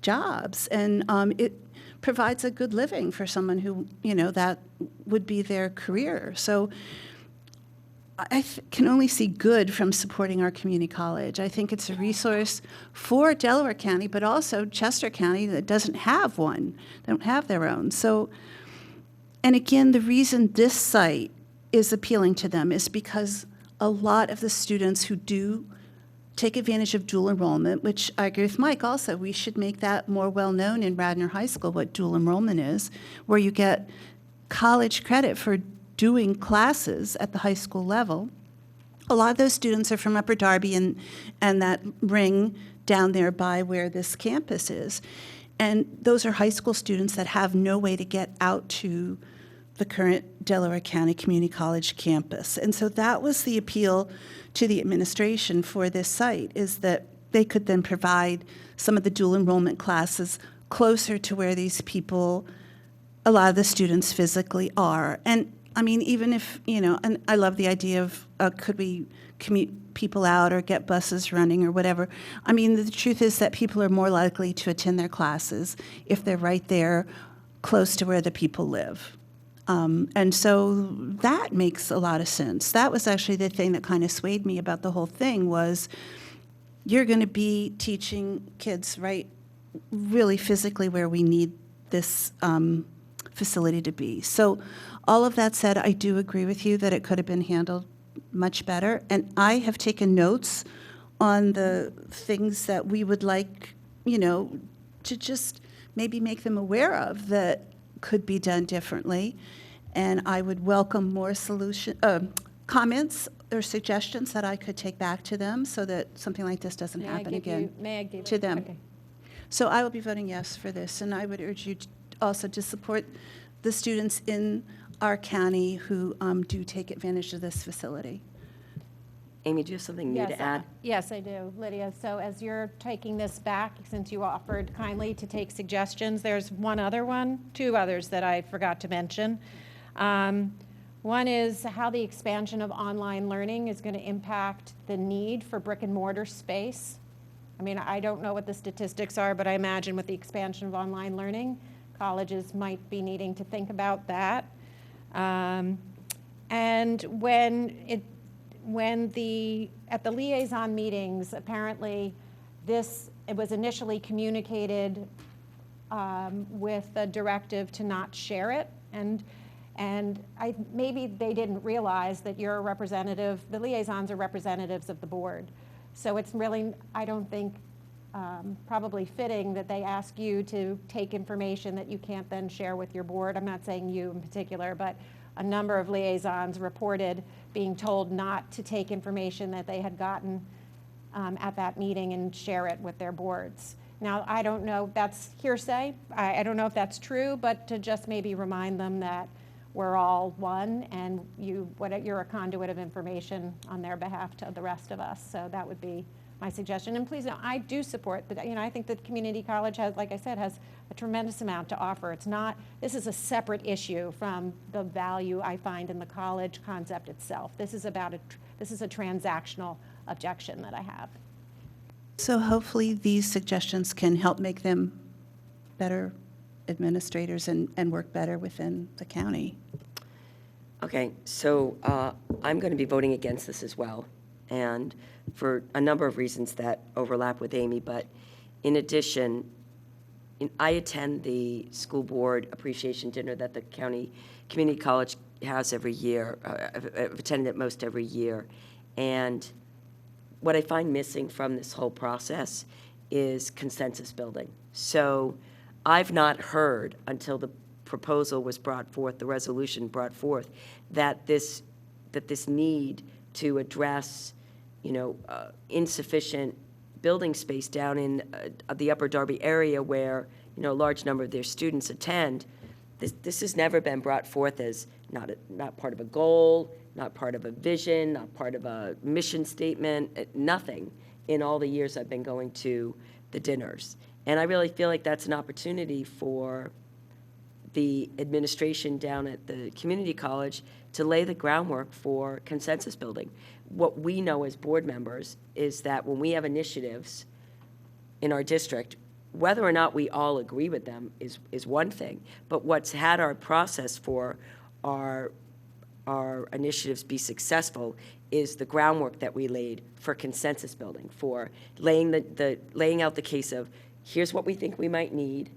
jobs, and it provides a good living for someone who, that would be their career. So I can only see good from supporting our community college. I think it's a resource for Delaware County, but also Chester County that doesn't have one, don't have their own. So, and again, the reason this site is appealing to them is because a lot of the students who do take advantage of dual enrollment, which I agree with Mike also, we should make that more well-known in Radnor High School, what dual enrollment is, where you get college credit for doing classes at the high school level. A lot of those students are from Upper Darby and that ring down there by where this campus is. And those are high school students that have no way to get out to the current Delaware County Community College campus. And so that was the appeal to the administration for this site, is that they could then provide some of the dual enrollment classes closer to where these people, a lot of the students physically are. And I mean, even if, and I love the idea of could we commute people out or get buses running or whatever. I mean, the truth is that people are more likely to attend their classes if they're right there close to where the people live. And so that makes a lot of sense. That was actually the thing that kind of swayed me about the whole thing was you're going to be teaching kids right really physically where we need this facility to be. So all of that said, I do agree with you that it could have been handled much better. And I have taken notes on the things that we would like, to just maybe make them aware of that could be done differently. And I would welcome more comments or suggestions that I could take back to them so that something like this doesn't happen again to them. Okay. So I will be voting yes for this, and I would urge you also to support the students in our county who do take advantage of this facility. Amy, do you have something new to add? Yes, I do, Lydia. So as you're taking this back, since you offered kindly to take suggestions, there's two others that I forgot to mention. One is how the expansion of online learning is going to impact the need for brick and mortar space. I mean, I don't know what the statistics are, but I imagine with the expansion of online learning, colleges might be needing to think about that. And at the liaison meetings, apparently it was initially communicated with a directive to not share it, and maybe they didn't realize that you're a representative, the liaisons are representatives of the board. So it's really, I don't think probably fitting that they ask you to take information that you can't then share with your board. I'm not saying you in particular, but a number of liaisons reported being told not to take information that they had gotten at that meeting and share it with their boards. Now, I don't know, that's hearsay. I don't know if that's true, but to just maybe remind them that we're all one and you're a conduit of information on their behalf to the rest of us. So that would be my suggestion. And please know, I do support, but I think that community college has, like I said, has a tremendous amount to offer. It's not, this is a separate issue from the value I find in the college concept itself. This is about this is a transactional objection that I have. So hopefully these suggestions can help make them better administrators and work better within the county. Okay, so I'm going to be voting against this as well, and for a number of reasons that overlap with Amy, but in addition, I attend the school board appreciation dinner that the county community college has every year. I've attended it most every year, and what I find missing from this whole process is consensus building. So I've not heard until the proposal was brought forth, the resolution brought forth, that this need to address, insufficient building space down in the Upper Darby area where, a large number of their students attend. This has never been brought forth as not part of a goal, not part of a vision, not part of a mission statement, nothing in all the years I've been going to the dinners. And I really feel like that's an opportunity for the administration down at the community college to lay the groundwork for consensus building. What we know as board members is that when we have initiatives in our district, whether or not we all agree with them is one thing, but what's had our process for our initiatives be successful is the groundwork that we laid for consensus building, for laying out the case of here's what we think we might need,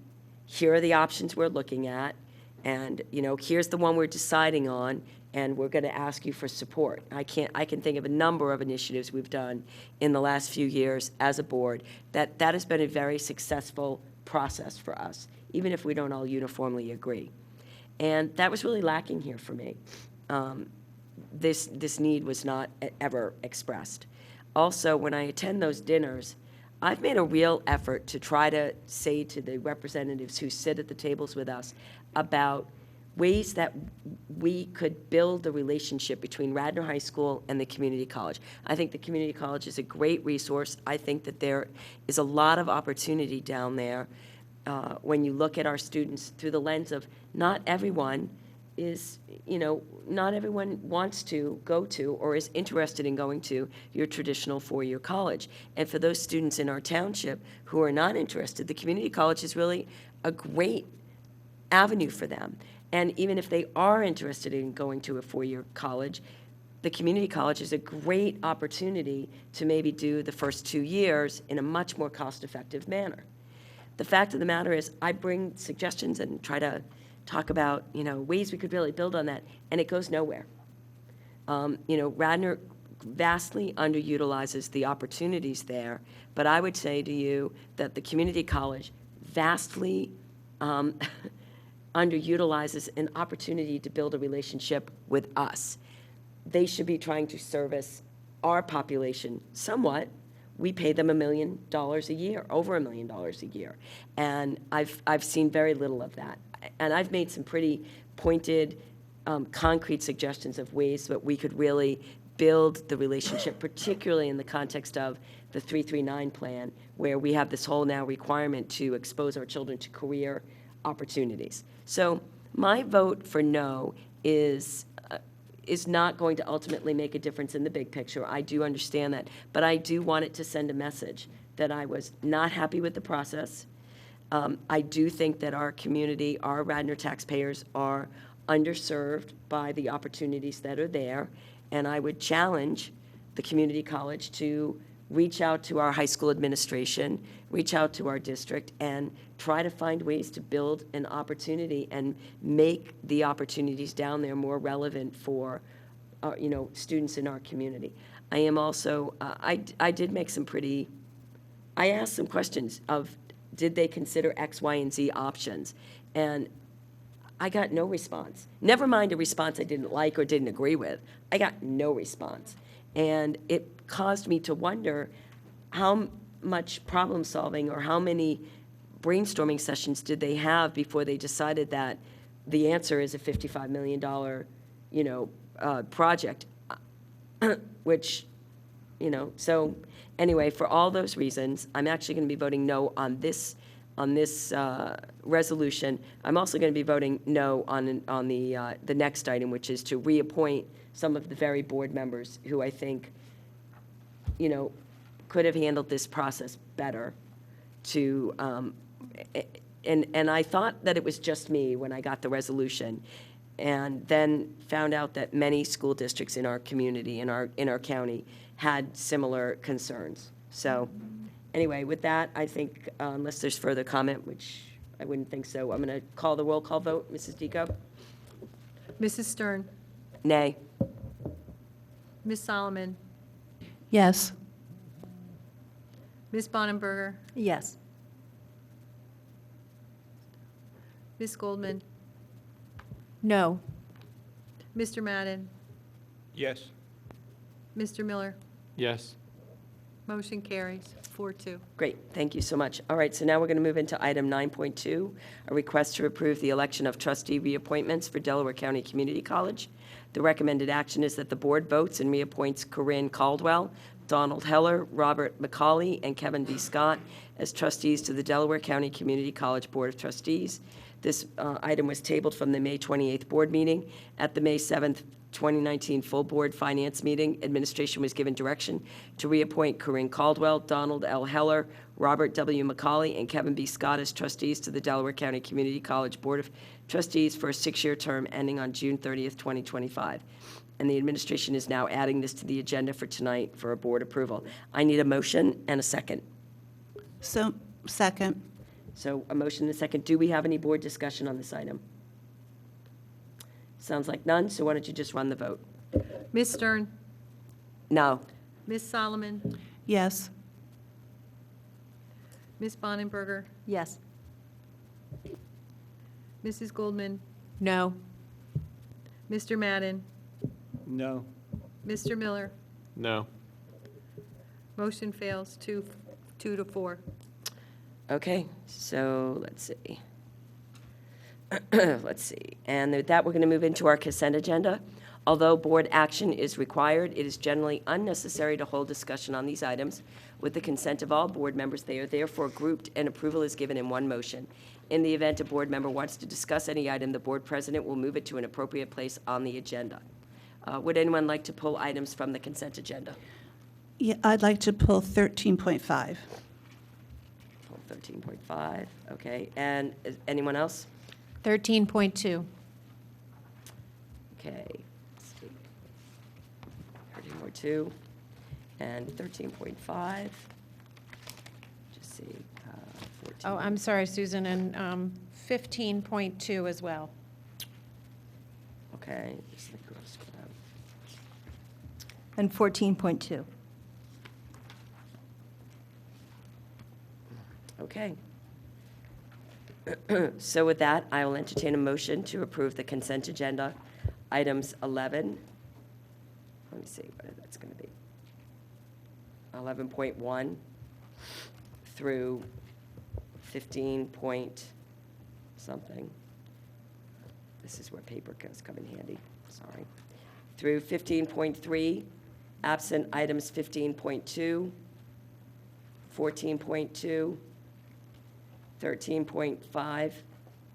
here are the options we're looking at, and here's the one we're deciding on, and we're going to ask you for support. I can think of a number of initiatives we've done in the last few years as a board that has been a very successful process for us, even if we don't all uniformly agree. And that was really lacking here for me. This need was not ever expressed. Also, when I attend those dinners, I've made a real effort to try to say to the representatives who sit at the tables with us about ways that we could build the relationship between Radnor High School and the community college. I think the community college is a great resource. I think that there is a lot of opportunity down there when you look at our students through the lens of not everyone wants to go to or is interested in going to your traditional four-year college. And for those students in our township who are not interested, the community college is really a great avenue for them. And even if they are interested in going to a four-year college, the community college is a great opportunity to maybe do the first 2 years in a much more cost-effective manner. The fact of the matter is I bring suggestions and try to talk about, ways we could really build on that, and it goes nowhere. Radnor vastly underutilizes the opportunities there, but I would say to you that the community college vastly underutilizes an opportunity to build a relationship with us. They should be trying to service our population somewhat. We pay them $1 million a year, over $1 million a year, and I've seen very little of that. And I've made some pretty pointed, concrete suggestions of ways that we could really build the relationship, particularly in the context of the 339 plan, where we have this whole now requirement to expose our children to career opportunities. So my vote for no is not going to ultimately make a difference in the big picture. I do understand that, but I do want it to send a message that I was not happy with the process. I do think that our community, our Radnor taxpayers, are underserved by the opportunities that are there, and I would challenge the community college to reach out to our high school administration, reach out to our district, and try to find ways to build an opportunity and make the opportunities down there more relevant for students in our community. I am also, I did make some pretty I asked some questions of, did they consider X, Y, and Z options? And I got no response. Never mind a response I didn't like or didn't agree with. I got no response. And it caused me to wonder how much problem solving or how many brainstorming sessions did they have before they decided that the answer is a $55 million, project, which, so anyway, for all those reasons, I'm actually going to be voting no on this resolution. I'm also going to be voting no on the next item, which is to reappoint some of the very board members who I think, could have handled this process better to, and I thought that it was just me when I got the resolution, and then found out that many school districts in our community, in our county, had similar concerns. So anyway, with that, I think unless there's further comment, which I wouldn't think so, I'm going to call the roll call vote. Mrs. Deco? Mrs. Stern? Nay. Ms. Solomon? Yes. Ms. Bonenberger? Yes. Ms. Goldman? No. Mr. Madden? Yes. Mr. Miller? Yes. Motion carries 4-2. Great, thank you so much. All right, so now we're going to move into item 9.2, a request to approve the election of trustee reappointments for Delaware County Community College. The recommended action is that the board votes and reappoints Corinne Caldwell, Donald Heller, Robert McCauley, and Kevin B. Scott as trustees to the Delaware County Community College Board of Trustees. This item was tabled from the May 28th board meeting. At the May 7th, 2019 full board finance meeting, administration was given direction to reappoint Corinne Caldwell, Donald L. Heller, Robert W. McCauley, and Kevin B. Scott as trustees to the Delaware County Community College Board of Trustees for a 6-year term ending on June 30th, 2025. And the administration is now adding this to the agenda for tonight for a board approval. I need a motion and a second. So, second. So a motion and a second. Do we have any board discussion on this item? Sounds like none, so why don't you just run the vote? Ms. Stern? No. Ms. Solomon? Yes. Ms. Bonenberger? Yes. Mrs. Goldman? No. Mr. Madden? No. Mr. Miller? No. Motion fails 2 to 4. Okay, so let's see. Let's see. And with that, we're going to move into our consent agenda. Although board action is required, it is generally unnecessary to hold discussion on these items. With the consent of all board members, they are therefore grouped and approval is given in one motion. In the event a board member wants to discuss any item, the board president will move it to an appropriate place on the agenda. Would anyone like to pull items from the consent agenda? Yeah, I'd like to pull 13.5. Pull 13.5, okay. And anyone else? 13.2. Okay, let's see. 13.2 and 13.5. Just see, 14. Oh, I'm sorry, Susan, and 15.2 as well. Okay, just let me go scroll down. And 14.2. Okay. So with that, I will entertain a motion to approve the consent agenda, items 11, let me see what that's going to be, 11.1 through 15 point something. This is where paper goes come in handy, sorry. Through 15.3, absent items 15.2, 14.2, 13.5,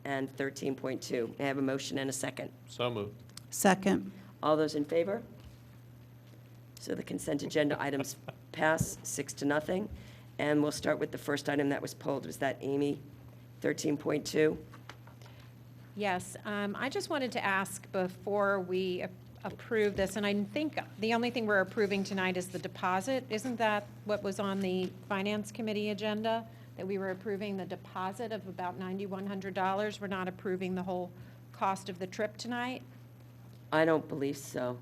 and 13.2. May I have a motion and a second? So moved. Second. All those in favor? So the consent agenda items pass 6-0. And we'll start with the first item that was pulled. Was that Amy, 13.2? Yes, I just wanted to ask before we approve this, and I think the only thing we're approving tonight is the deposit. Isn't that what was on the Finance Committee agenda? That we were approving the deposit of about $9,100. We're not approving the whole cost of the trip tonight? I don't believe so.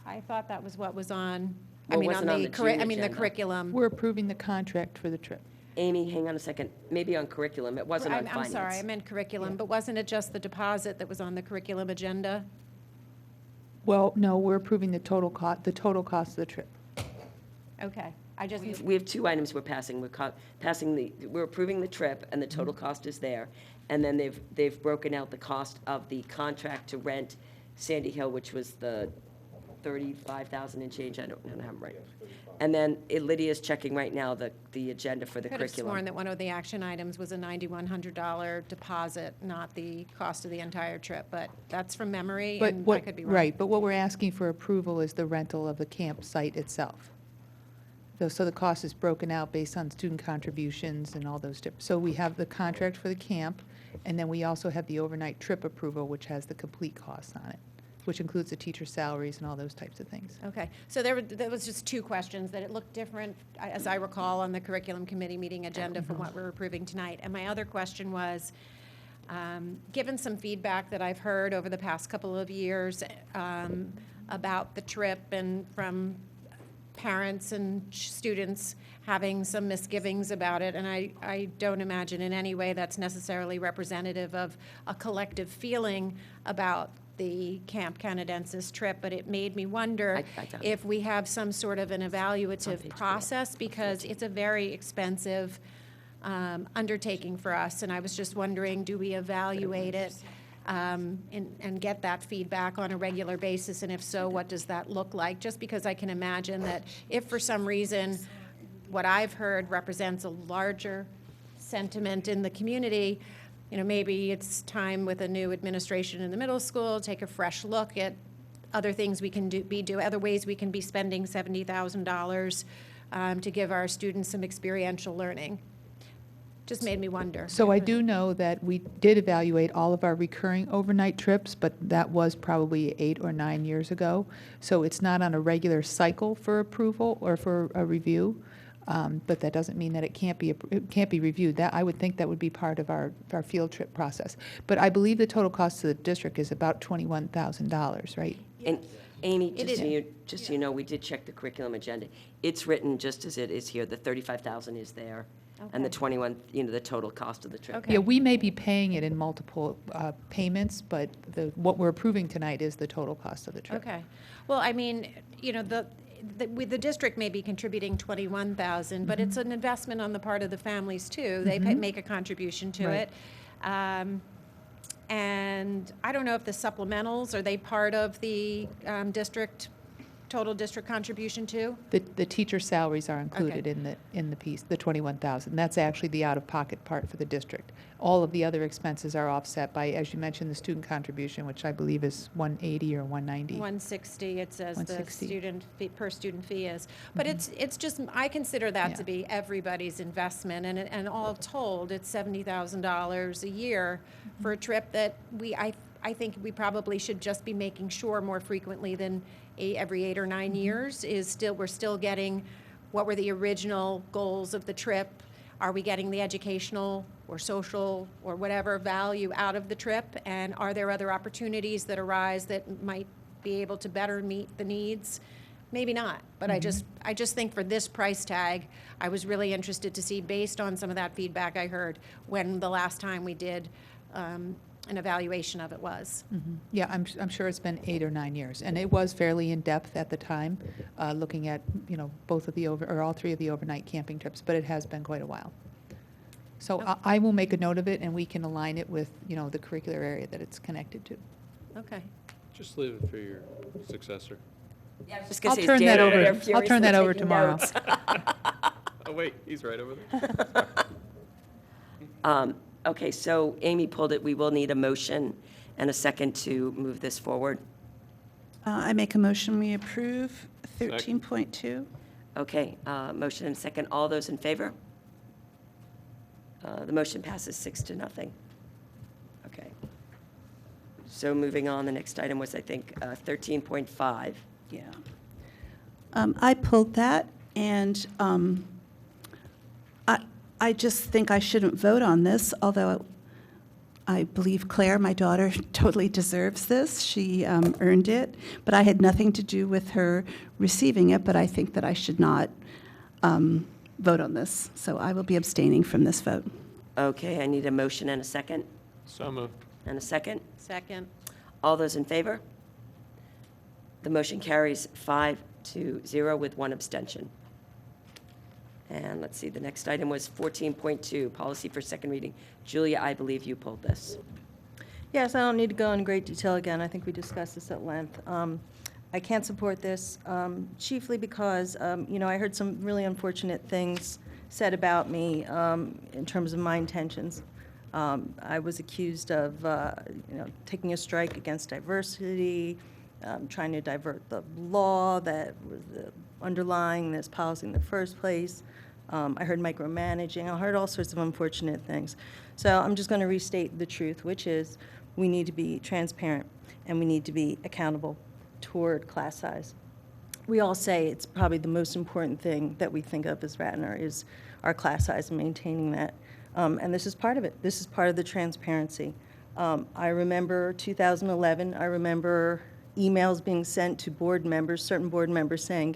I thought that was what was on, Well, it wasn't on the June the agenda. curriculum. We're approving the contract for the trip. Amy, hang on a second, maybe on curriculum, it wasn't on finance. I'm sorry, I meant curriculum, but wasn't it just the deposit that was on the curriculum agenda? Well, no, we're approving the total cost of the trip. Okay, I just, We have two items we're passing. We're approving the trip, and the total cost is there. And then they've broken out the cost of the contract to rent Sandy Hill, which was the 35,000 and change, I don't know how I'm right. And then Lydia's checking right now the agenda for the could have sworn curriculum. that one of the action items was a $9,100 deposit, not the cost of the entire trip, but that's from memory, But and I what, could be wrong. right, but what we're asking for approval is the rental of the campsite itself. So the cost is broken out based on student contributions and all those different. So we have the contract for the camp, and then we also have the overnight trip approval, which has the complete costs on it, which includes the teacher salaries and all those types of things. Okay, so there was just two questions, that it looked different, as I recall, on the curriculum committee meeting agenda from what we're approving tonight. And my other question was, given some feedback that I've heard over the past couple of years about the trip and from parents and students having some misgivings about it, and I don't imagine in any way that's necessarily representative of a collective feeling about the Camp Canadensis trip, but it made me wonder if we have some sort of an evaluative process, because it's a very expensive undertaking for us, and I was just wondering, do we evaluate it and get that feedback on a regular basis, and if so, what does that look like? Just because I can imagine that if for some reason what I've heard represents a larger sentiment in the community, you know, maybe it's time with a new administration in the middle school, take a fresh look at other things we can do other ways we can be spending $70,000 to give our students some experiential learning. Just made me wonder. So I do know that we did evaluate all of our recurring overnight trips, but that was probably 8 or 9 years ago. So it's not on a regular cycle for approval or for a review, but that doesn't mean that it can't be reviewed. That I would think that would be part of our field trip process. But I believe the total cost to the district is about $21,000, right? And Amy, just so you know, we did check the curriculum agenda. It's written just as it is here. The 35,000 is there, and the 21, the total cost of the trip. Yeah, we may be paying it in multiple payments, but what we're approving tonight is the total cost of the trip. Okay. Well, I mean, the district may be contributing $21,000, but it's an investment on the part of the families too. They make a contribution to it. And I don't know if the supplementals, are they part of the total district contribution too? The teacher salaries are included in the piece, the $21,000. That's actually the out-of-pocket part for the district. All of the other expenses are offset by, as you mentioned, the student contribution, which I believe is $180 or $190. $160, it says the $160. student fee, per student fee is. But it's just, I consider that to be everybody's investment, and all told, it's $70,000 a year for a trip that I think we probably should just be making sure more frequently than every 8 or 9 years we're still getting what were the original goals of the trip. Are we getting the educational or social or whatever value out of the trip? And are there other opportunities that arise that might be able to better meet the needs? Maybe not, but I just think for this price tag, I was really interested to see, based on some of that feedback I heard, when the last time we did an evaluation of it was. Yeah, I'm sure it's been 8 or 9 years, and it was fairly in-depth at the time, looking at, both of all 3 of the overnight camping trips, but it has been quite a while. So I will make a note of it, and we can align it with, the curricular area that it's connected to. Okay. Just leave it for your successor. Yeah, I was just I'll gonna say, turn Dan that over there over. I'll furiously turn that over taking tomorrow. notes. Oh, wait, he's right over there. Okay, so Amy pulled it. We will need a motion and a second to move this forward. I make a motion, we approve 13.2. Okay, motion and second. All those in favor? The motion passes 6-0. Okay. So moving on, the next item was, I think, 13.5. Yeah. I pulled that, and I just think I shouldn't vote on this, although I believe Claire, my daughter, totally deserves this. She earned it, but I had nothing to do with her receiving it, but I think that I should not vote on this. So I will be abstaining from this vote. Okay, I need a motion and a second. So moved. And a second. Second. All those in favor? The motion carries 5-0 with one abstention. And let's see, the next item was 14.2, policy for second reading. Julia, I believe you pulled this. Yes, I don't need to go in great detail again. I think we discussed this at length. I can't support this chiefly because, I heard some really unfortunate things said about me in terms of my intentions. I was accused of, taking a strike against diversity, trying to divert the law that was underlying this policy in the first place. I heard micromanaging. I heard all sorts of unfortunate things. So I'm just going to restate the truth, which is we need to be transparent and we need to be accountable toward class size. We all say it's probably the most important thing that we think of as Radnor is our class size and maintaining that. And this is part of it. This is part of the transparency. I remember 2011, I remember emails being sent to board members, certain board members saying,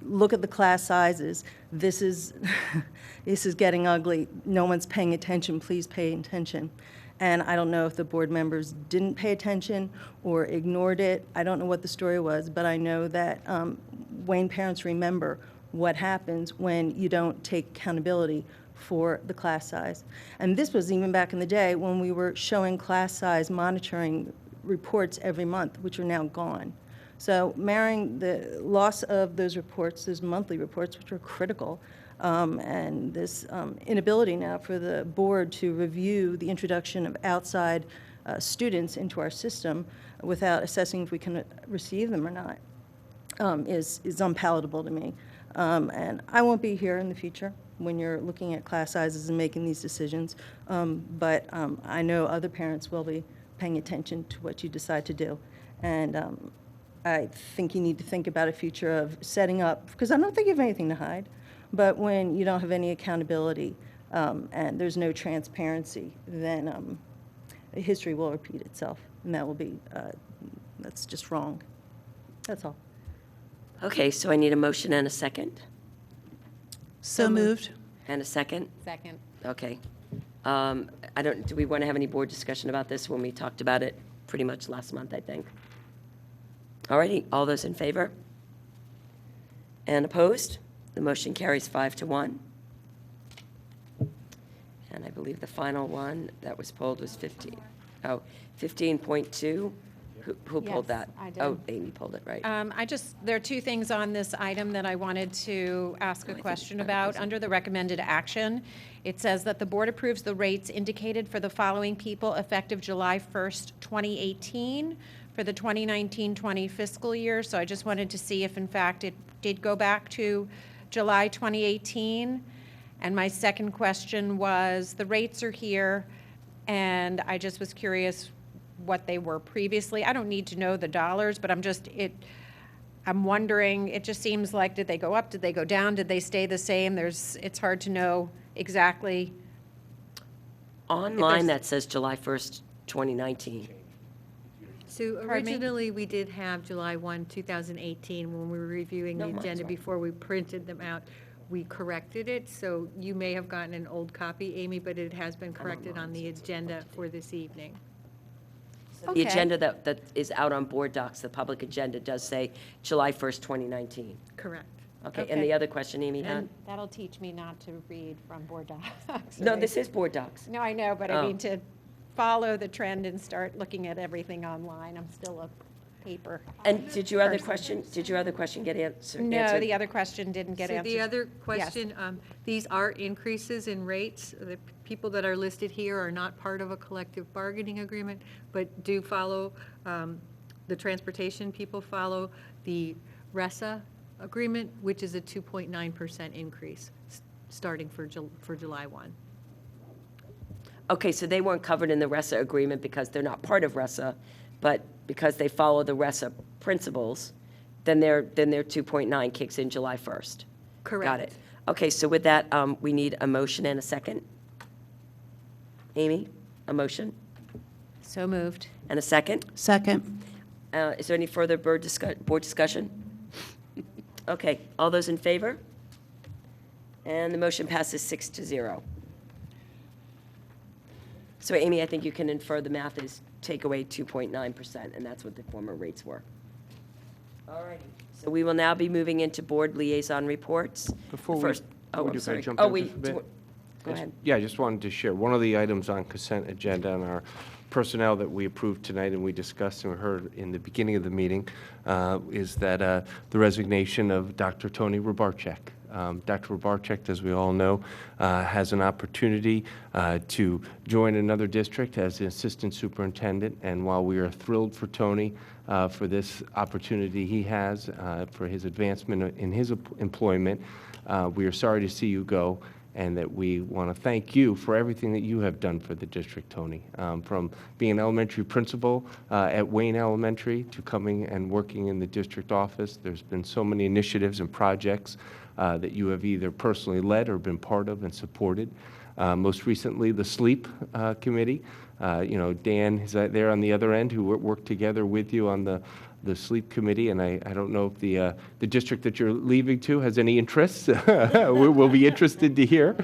look at the class sizes. This is, this is getting ugly. No one's paying attention. Please pay attention. And I don't know if the board members didn't pay attention or ignored it. I don't know what the story was, but I know that Wayne parents remember what happens when you don't take accountability for the class size. And this was even back in the day when we were showing class size monitoring reports every month, which are now gone. So marrying the loss of those reports, those monthly reports, which are critical, and this inability now for the board to review the introduction of outside students into our system without assessing if we can receive them or not is unpalatable to me. And I won't be here in the future when you're looking at class sizes and making these decisions, but I know other parents will be paying attention to what you decide to do. And I think you need to think about a future of setting up, because I don't think you have anything to hide, but when you don't have any accountability and there's no transparency, then history will repeat itself, and that will be, that's just wrong. That's all. Okay, so I need a motion and a second. So moved. And a second? Second. Okay. Do we want to have any board discussion about this when we talked about it pretty much last month, I think? All righty, all those in favor? And opposed? The motion carries 5-1. And I believe the final one that was pulled was 15.2. Who pulled Yes, that? I did. Oh, Amy pulled it, right. There are two things on this item that I wanted to ask a question about. Under the recommended action, it says that the board approves the rates indicated for the following people effective July 1st, 2018 for the 2019-20 fiscal year. So I just wanted to see if in fact it did go back to July 2018. And my second question was, the rates are here, and I just was curious what they were previously. I don't need to know the dollars, but I'm wondering, it just seems like, did they go up, did they go down, did they stay the same? It's hard to know exactly. Online, that says July 1st, 2019. So Pardon me? originally, we did have July 1, 2018, when we were reviewing the No, mine's agenda right. before we printed them out. We corrected it, so you may have gotten an old copy, Amy, but it has been corrected on the agenda for this evening. The Okay. agenda that is out on board docs, the public agenda, does say July 1st, 2019. Correct. Okay, and Okay. the other question Amy had? And that'll teach me not to read from board docs. No, right? this is board docs. No, I know, but Oh. I mean to follow the trend and start looking at everything online. I'm still a paper. And did your other person. question get answered? No, the other question didn't get So answered. the other Yes. question, these are increases in rates. The people that are listed here are not part of a collective bargaining agreement, but do follow, the transportation people follow the RESA agreement, which is a 2.9% increase, starting for July 1. Okay, so they weren't covered in the RESA agreement because they're not part of RESA, but because they follow the RESA principles, then their 2.9 kicks in July 1st. Correct. Got it. Okay, so with that, we need a motion and a second. Amy, a motion? So moved. And a second? Second. Is there any further board discussion? Okay, all those in favor? And the motion passes 6-0. So Amy, I think you can infer the math is take away 2.9%, and that's what the former rates were. All righty. So we will now be moving into board liaison reports. Before First, we I'm do, sorry. can I jump Oh, in we, just a bit? go ahead. Yeah, I just wanted to share, one of the items on consent agenda on our personnel that we approved tonight and we discussed and we heard in the beginning of the meeting is that the resignation of Dr. Tony Robarczyk. Dr. Robarczyk, as we all know, has an opportunity to join another district as an assistant superintendent, and while we are thrilled for Tony for this opportunity he has for his advancement in his employment, we are sorry to see you go, and that we want to thank you for everything that you have done for the district, Tony. From being an elementary principal at Wayne Elementary to coming and working in the district office, there's been so many initiatives and projects that you have either personally led or been part of and supported. Most recently, the sleep committee. Dan is there on the other end who worked together with you on the sleep committee, and I don't know if the district that you're leaving to has any interests. We'll be interested to hear.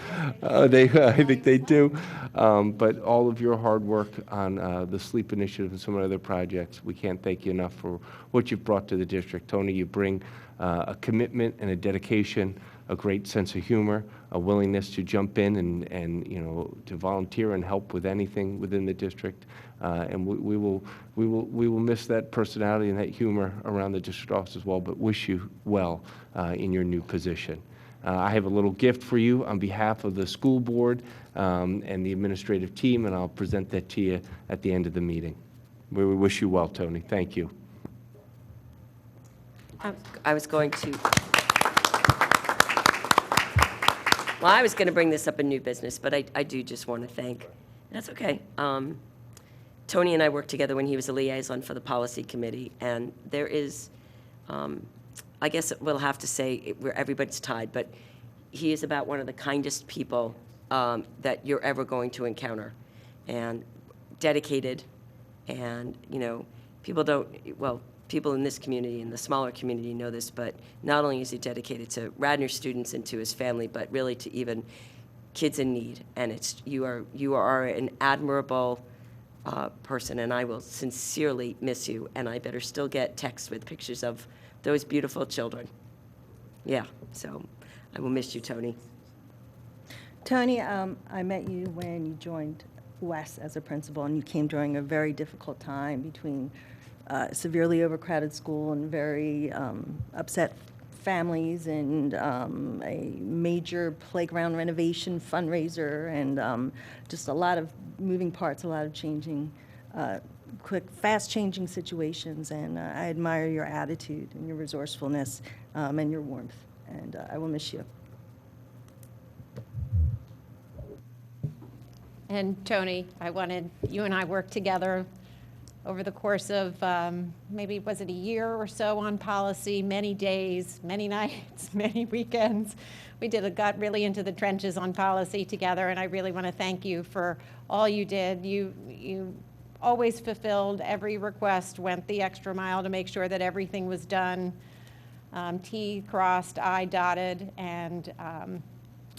I think they do. But all of your hard work on the sleep initiative and some other projects, we can't thank you enough for what you've brought to the district. Tony, you bring a commitment and a dedication, a great sense of humor, a willingness to jump in and to volunteer and help with anything within the district. And we will miss that personality and that humor around the district office as well, but wish you well in your new position. I have a little gift for you on behalf of the school board and the administrative team, and I'll present that to you at the end of the meeting. We wish you well, Tony. Thank you. I was going to. Well, I was going to bring this up in new business, but I do just want to thank. That's okay. Tony and I worked together when he was a liaison for the policy committee, and there is, I guess we'll have to say where everybody's tied, but he is about one of the kindest people that you're ever going to encounter, and dedicated, and people don't, well, people in this community, in the smaller community, know this, but not only is he dedicated to Radnor students and to his family, but really to even kids in need. And you are an admirable person, and I will sincerely miss you. And I better still get texts with pictures of those beautiful children. Yeah, so I will miss you, Tony. Tony, I met you when you joined Wes as a principal, and you came during a very difficult time between severely overcrowded school and very upset families, and a major playground renovation fundraiser, and just a lot of moving parts, a lot of changing, fast-changing situations. And I admire your attitude and your resourcefulness and your warmth, and I will miss you. And Tony, you and I worked together over the course of maybe, was it a year or so on policy, many days, many nights, many weekends. We got really into the trenches on policy together, and I really want to thank you for all you did. You always fulfilled every request, went the extra mile to make sure that everything was done, T crossed, I dotted, and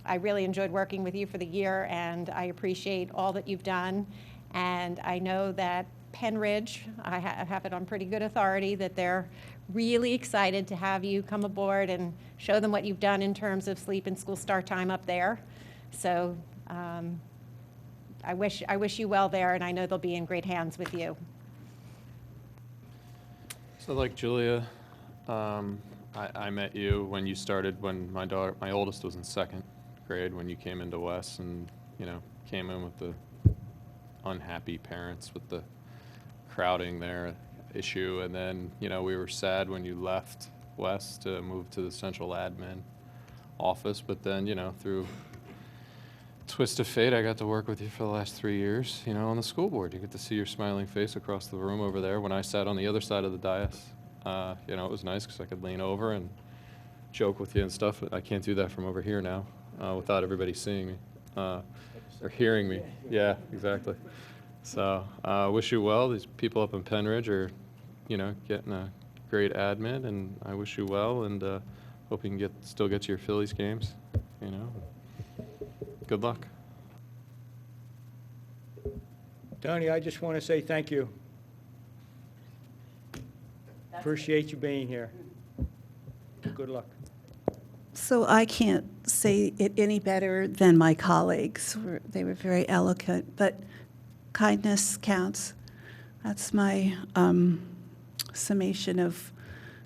I really enjoyed working with you for the year, and I appreciate all that you've done. And I know that Penridge, I have it on pretty good authority, that they're really excited to have you come aboard and show them what you've done in terms of sleep and school start time up there. So I wish you well there, and I know they'll be in great hands with you. So like Julia, I met you when you started, when my oldest was in second grade, when you came into Wes, and came in with the unhappy parents with the crowding there issue, and then we were sad when you left Wes to move to the central admin office, but then through twist of fate, I got to work with you for the last 3 years on the school board. You get to see your smiling face across the room over there. When I sat on the other side of the dais, it was nice because I could lean over and joke with you and stuff. I can't do that from over here now without everybody seeing me or hearing me. Yeah, exactly. So wish you well. These people up in Penridge are, getting a great admin, and I wish you well, and Hope you can still get to your Phillies games, you know. Good luck. Tony, I just want to say thank you. Appreciate you being here. Good luck. So I can't say it any better than my colleagues. They were very eloquent, but kindness counts. That's my summation of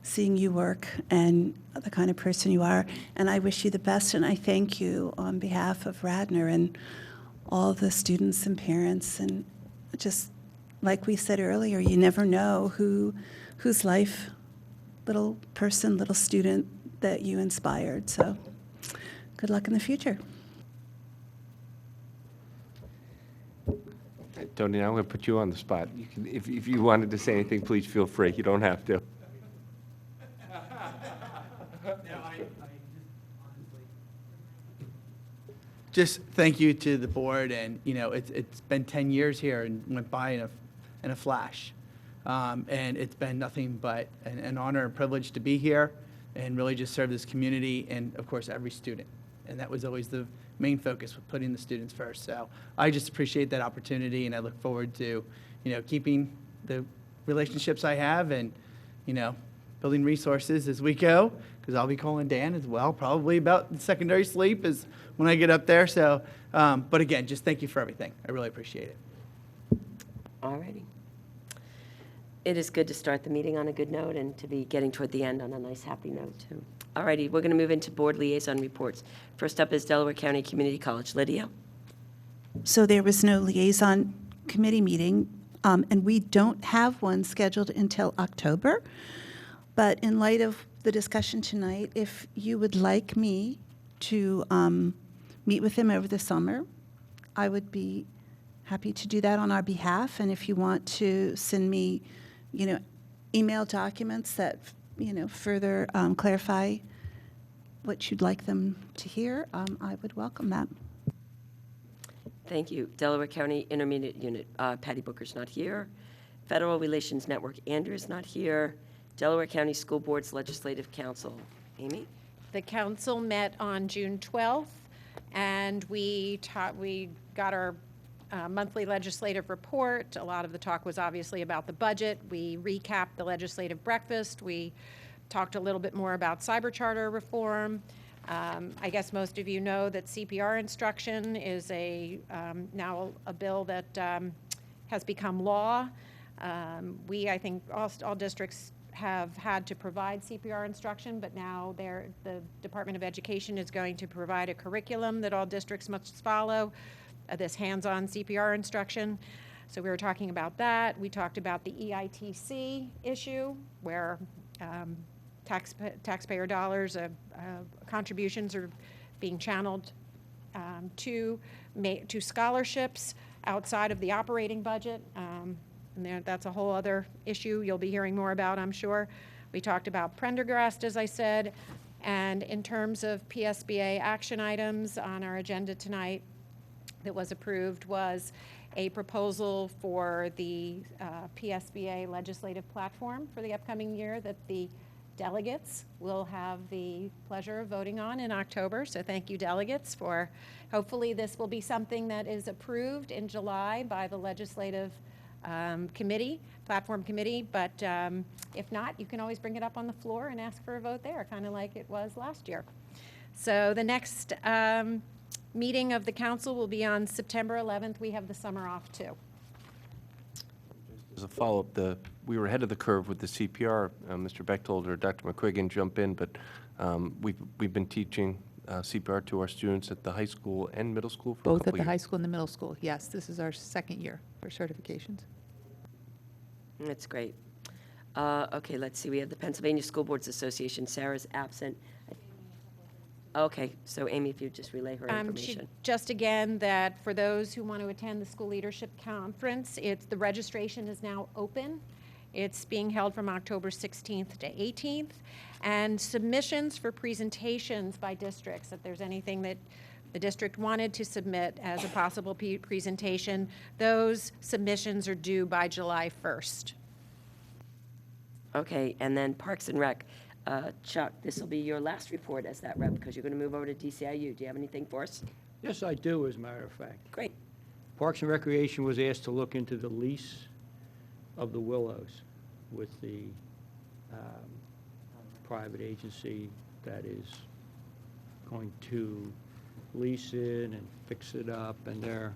seeing you work and the kind of person you are. And I wish you the best, and I thank you on behalf of Radnor and all the students and parents. And just like we said earlier, you never know whose life, little person, little student that you inspired. So good luck in the future. Tony, now I'm going to put you on the spot. You can, if you wanted to say anything, please feel free. You don't have to. Just thank you to the board, and you know it's been 10 years here and went by in a flash, and it's been nothing but an honor and privilege to be here and really just serve this community and of course every student, and that was always the main focus, with putting the students first. So I just appreciate that opportunity, and I look forward to keeping the relationships I have and building resources as we go, because I'll be calling Dan as well, probably about the secondary sleep is when I get up there. So, but again, just thank you for everything. I really appreciate it. All righty. It is good to start the meeting on a good note and to be getting toward the end on a nice, happy note, too. All righty, we're going to move into board liaison reports. First up is Delaware County Community College. Lydia? So there was no liaison committee meeting, and we don't have one scheduled until October. But in light of the discussion tonight, if you would like me to meet with him over the summer, I would be happy to do that on our behalf. And if you want to send me, email documents that, further clarify what you'd like them to hear, I would welcome that. Thank you. Delaware County Intermediate Unit, Patty Booker's not here. Federal Relations Network, Andrew's not here. Delaware County School Board's Legislative Council. Amy? The council met on June 12th, and we got our monthly legislative report. A lot of the talk was obviously about the budget. We recapped the legislative breakfast. We talked a little bit more about cyber charter reform. I guess most of you know that CPR instruction is now a bill that has become law. I think all districts have had to provide CPR instruction, but now the Department of Education is going to provide a curriculum that all districts must follow, this hands-on CPR instruction. So we were talking about that. We talked about the EITC issue, where taxpayer dollars, contributions are being channeled to scholarships outside of the operating budget. And that's a whole other issue you'll be hearing more about, I'm sure. We talked about Prendergast, as I said, and in terms of PSBA action items on our agenda tonight that was approved was a proposal for the PSBA legislative platform for the upcoming year that the delegates will have the pleasure of voting on in October. So thank you, delegates, for hopefully this will be something that is approved in July by the legislative platform committee, but if not, you can always bring it up on the floor and ask for a vote there, kind of like it was last year. So the next meeting of the council will be on September 11th. We have the summer off, too. As a follow-up, we were ahead of the curve with the CPR. Mr. Bechtold or Dr. McQuiggan jump in, but we've been teaching CPR to our students at the high school and middle school for Both a couple at the years. high school and the middle school, yes. This is our second year for certifications. That's great. Okay, let's see. We have the Pennsylvania School Boards Association. Sarah's absent. Okay, so Amy, if you just relay her information. Just again, that for those who want to attend the School Leadership Conference, the registration is now open. It's being held from October 16th to 18th. And submissions for presentations by districts, if there's anything that the district wanted to submit as a possible presentation, those submissions are due by July 1st. Okay, and then Parks and Rec. Chuck, this will be your last report as that rep, because you're going to move over to DCIU. Do you have anything for us? Yes, I do, as a matter of fact. Great. Parks and Recreation was asked to look into the lease of the Willows with the private agency that is going to lease it and fix it up, and they're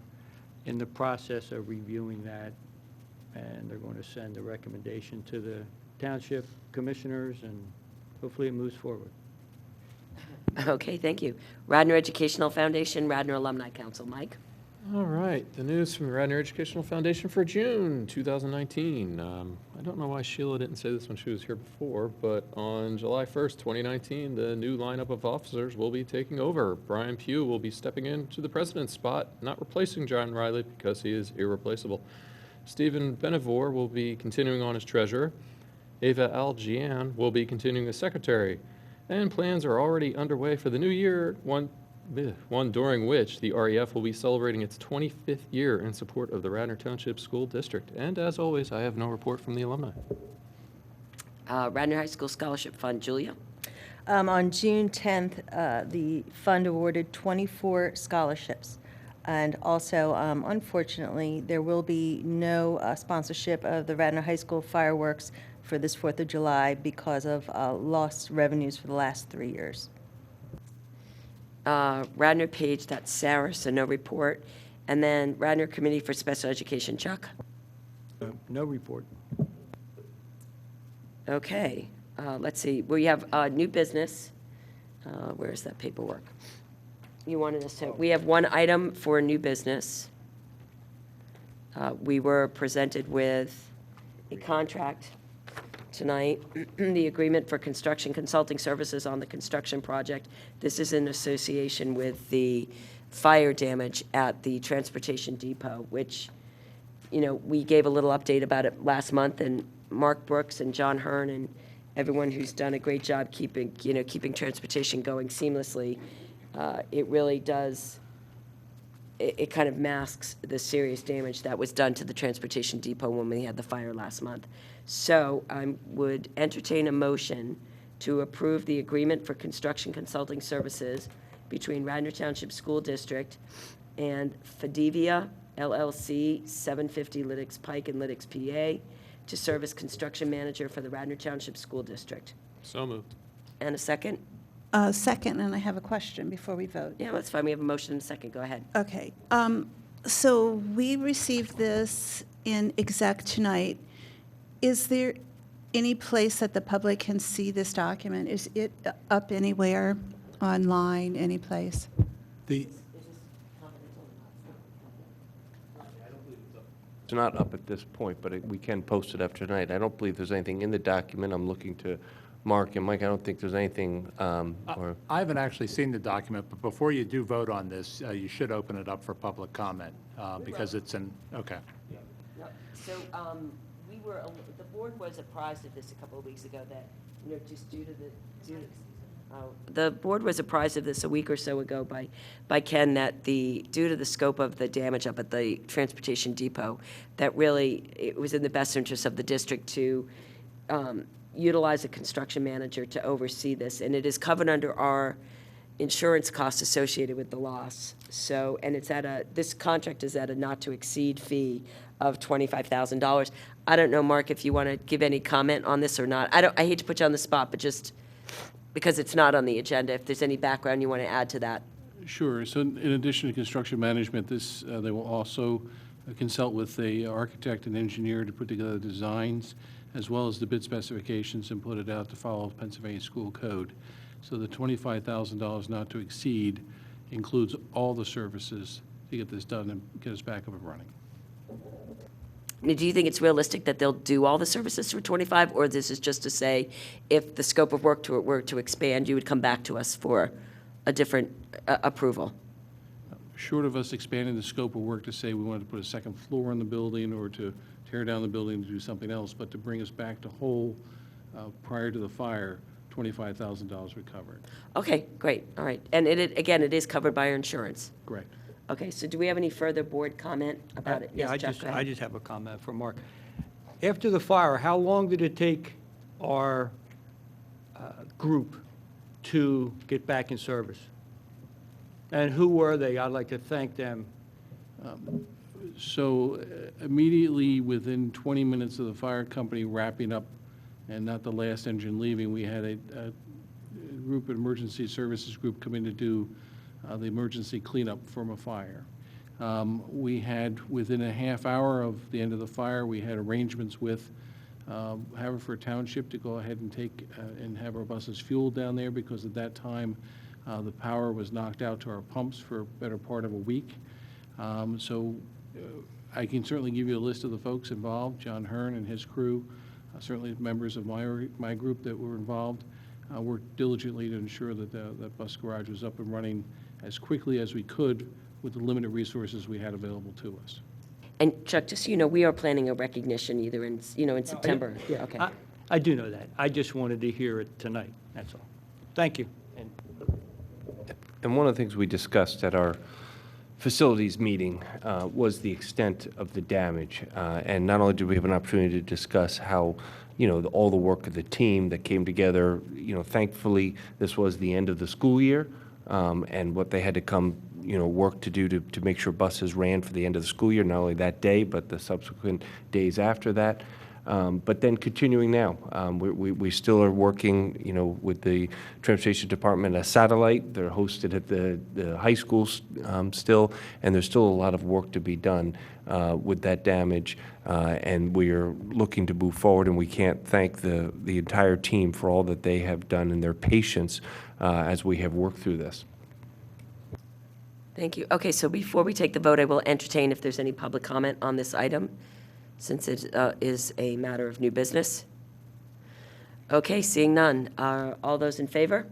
in the process of reviewing that, and they're going to send a recommendation to the township commissioners, and hopefully it moves forward. Okay, thank you. Radnor Educational Foundation, Radnor Alumni Council. Mike? All right, the news from the Radnor Educational Foundation for June 2019. I don't know why Sheila didn't say this when she was here before, but on July 1st, 2019, the new lineup of officers will be taking over. Brian Pugh will be stepping into the president's spot, not replacing John Riley because he is irreplaceable. Stephen Benevore will be continuing on as treasurer. Ava Algian will be continuing as secretary. And plans are already underway for the new year, one during which the REF will be celebrating its 25th year in support of the Radnor Township School District. And as always, I have no report from the alumni. Radnor High School Scholarship Fund. Julia? On June 10th, the fund awarded 24 scholarships. And also, unfortunately, there will be no sponsorship of the Radnor High School fireworks for this 4th of July because of lost revenues for the last 3 years. Radnor Page, that's Sarah, so no report. And then Radnor Committee for Special Education. Chuck? No report. Okay, let's see. We have new business. Where's that paperwork? You wanted us to, we have one item for new business. We were presented with a contract tonight, the agreement for construction consulting services on the construction project. This is in association with the fire damage at the transportation depot, which, you know, we gave a little update about it last month, and Mark Brooks and John Hearn and everyone who's done a great job keeping transportation going seamlessly. It really does, it kind of masks the serious damage that was done to the transportation depot when we had the fire last month. So I would entertain a motion to approve the agreement for construction consulting services between Radnor Township School District and Fadivia LLC, 750 Lyddix Pike in Lyddix, PA, to serve as construction manager for the Radnor Township School District. So moved. And a second? Second, and I have a question before we vote. Yeah, that's fine. We have a motion and a second. Go ahead. Okay. So we received this in exec tonight. Is there any place that the public can see this document? Is it up anywhere, online, any place? It's not up at this point, but we can post it after tonight. I don't believe there's anything in the document. I'm looking to Mark and Mike. I don't think there's anything, or I haven't actually seen the document, but before you do vote on this, you should open it up for public comment, because it's okay. So the board was apprised of this a couple of weeks ago that, you know, just the board was apprised of this a week or so ago by Ken, that due to the scope of the damage up at the transportation depot, that really it was in the best interest of the district to utilize a construction manager to oversee this, and it is covered under our insurance costs associated with the loss. So, and this contract is at a not-to-exceed fee of $25,000. I don't know, Mark, if you want to give any comment on this or not. I hate to put you on the spot, but just because it's not on the agenda, if there's any background you want to add to that. Sure. So in addition to construction management, they will also consult with the architect and engineer to put together designs, as well as the bid specifications, and put it out to follow Pennsylvania school code. So the $25,000 not to exceed includes all the services to get this done and get us back up and running. Do you think it's realistic that they'll do all the services for 25, or this is just to say, if the scope of work were to expand, you would come back to us for a different approval? Short of us expanding the scope of work to say we wanted to put a second floor in the building or to tear down the building to do something else, but to bring us back to whole prior to the fire, $25,000 recovered. Okay, great, all right. And again, it is covered by our insurance? Correct. Okay, so do we have any further board comment about it? Yeah, Yes, Chuck, go ahead. I just have a comment for Mark. After the fire, how long did it take our group to get back in service. And who were they? I'd like to thank them. So immediately within 20 minutes of the fire company wrapping up and not the last engine leaving, we had a group, an emergency services group, come in to do the emergency cleanup from a fire. We had, within a half hour of the end of the fire, we had arrangements with Haverford Township to go ahead and take and have our buses fueled down there, because at that time the power was knocked out to our pumps for a better part of a week. I can certainly give you a list of the folks involved. John Hearn and his crew, certainly members of my group that were involved, worked diligently to ensure that that bus garage was up and running as quickly as we could with the limited resources we had available to us. And Chuck, just so you know, we are planning a recognition either in, in September. Yeah, Okay. I do know that. I just wanted to hear it tonight, that's all. Thank you. And one of the things we discussed at our facilities meeting was the extent of the damage. And not only did we have an opportunity to discuss how, all the work of the team that came together, thankfully, this was the end of the school year, and what they had to come, work to do to make sure buses ran for the end of the school year, not only that day, but the subsequent days after that. But then continuing now, we still are working, with the Transportation Department as satellite. They're hosted at the high schools still, and there's still a lot of work to be done with that damage. And we are looking to move forward, and we can't thank the entire team for all that they have done and their patience as we have worked through this. Thank you. Okay, so before we take the vote, I will entertain if there's any public comment on this item, since it is a matter of new business. Okay, seeing none. All those in favor?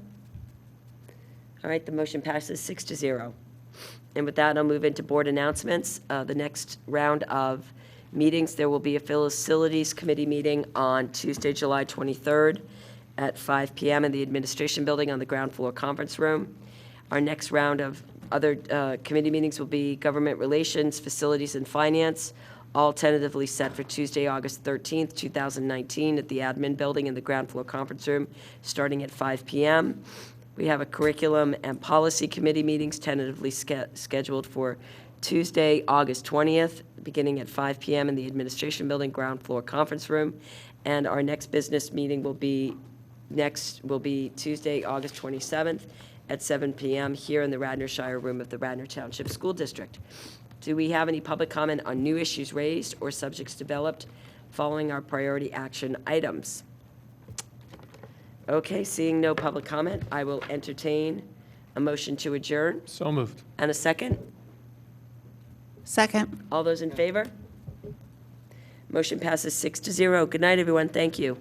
All right, the motion passes 6-0. And with that, I'll move into board announcements. The next round of meetings, there will be a Facilities Committee meeting on Tuesday, July 23rd at 5 p.m. in the Administration Building on the ground floor conference room. Our next round of other committee meetings will be Government Relations, Facilities, and Finance, all tentatively set for Tuesday, August 13th, 2019 at the Admin Building in the ground floor conference room, starting at 5 p.m. We have a Curriculum and Policy Committee meetings tentatively scheduled for Tuesday, August 20th, beginning at 5 p.m. in the Administration Building ground floor conference room. And our next business meeting will be Tuesday, August 27th at 7 p.m. here in the Radnor Shire room of the Radnor Township School District. Do we have any public comment on new issues raised or subjects developed following our priority action items? Okay, seeing no public comment, I will entertain a motion to adjourn. So moved. And a second? Second. All those in favor? Motion passes 6-0. Good night, everyone. Thank you.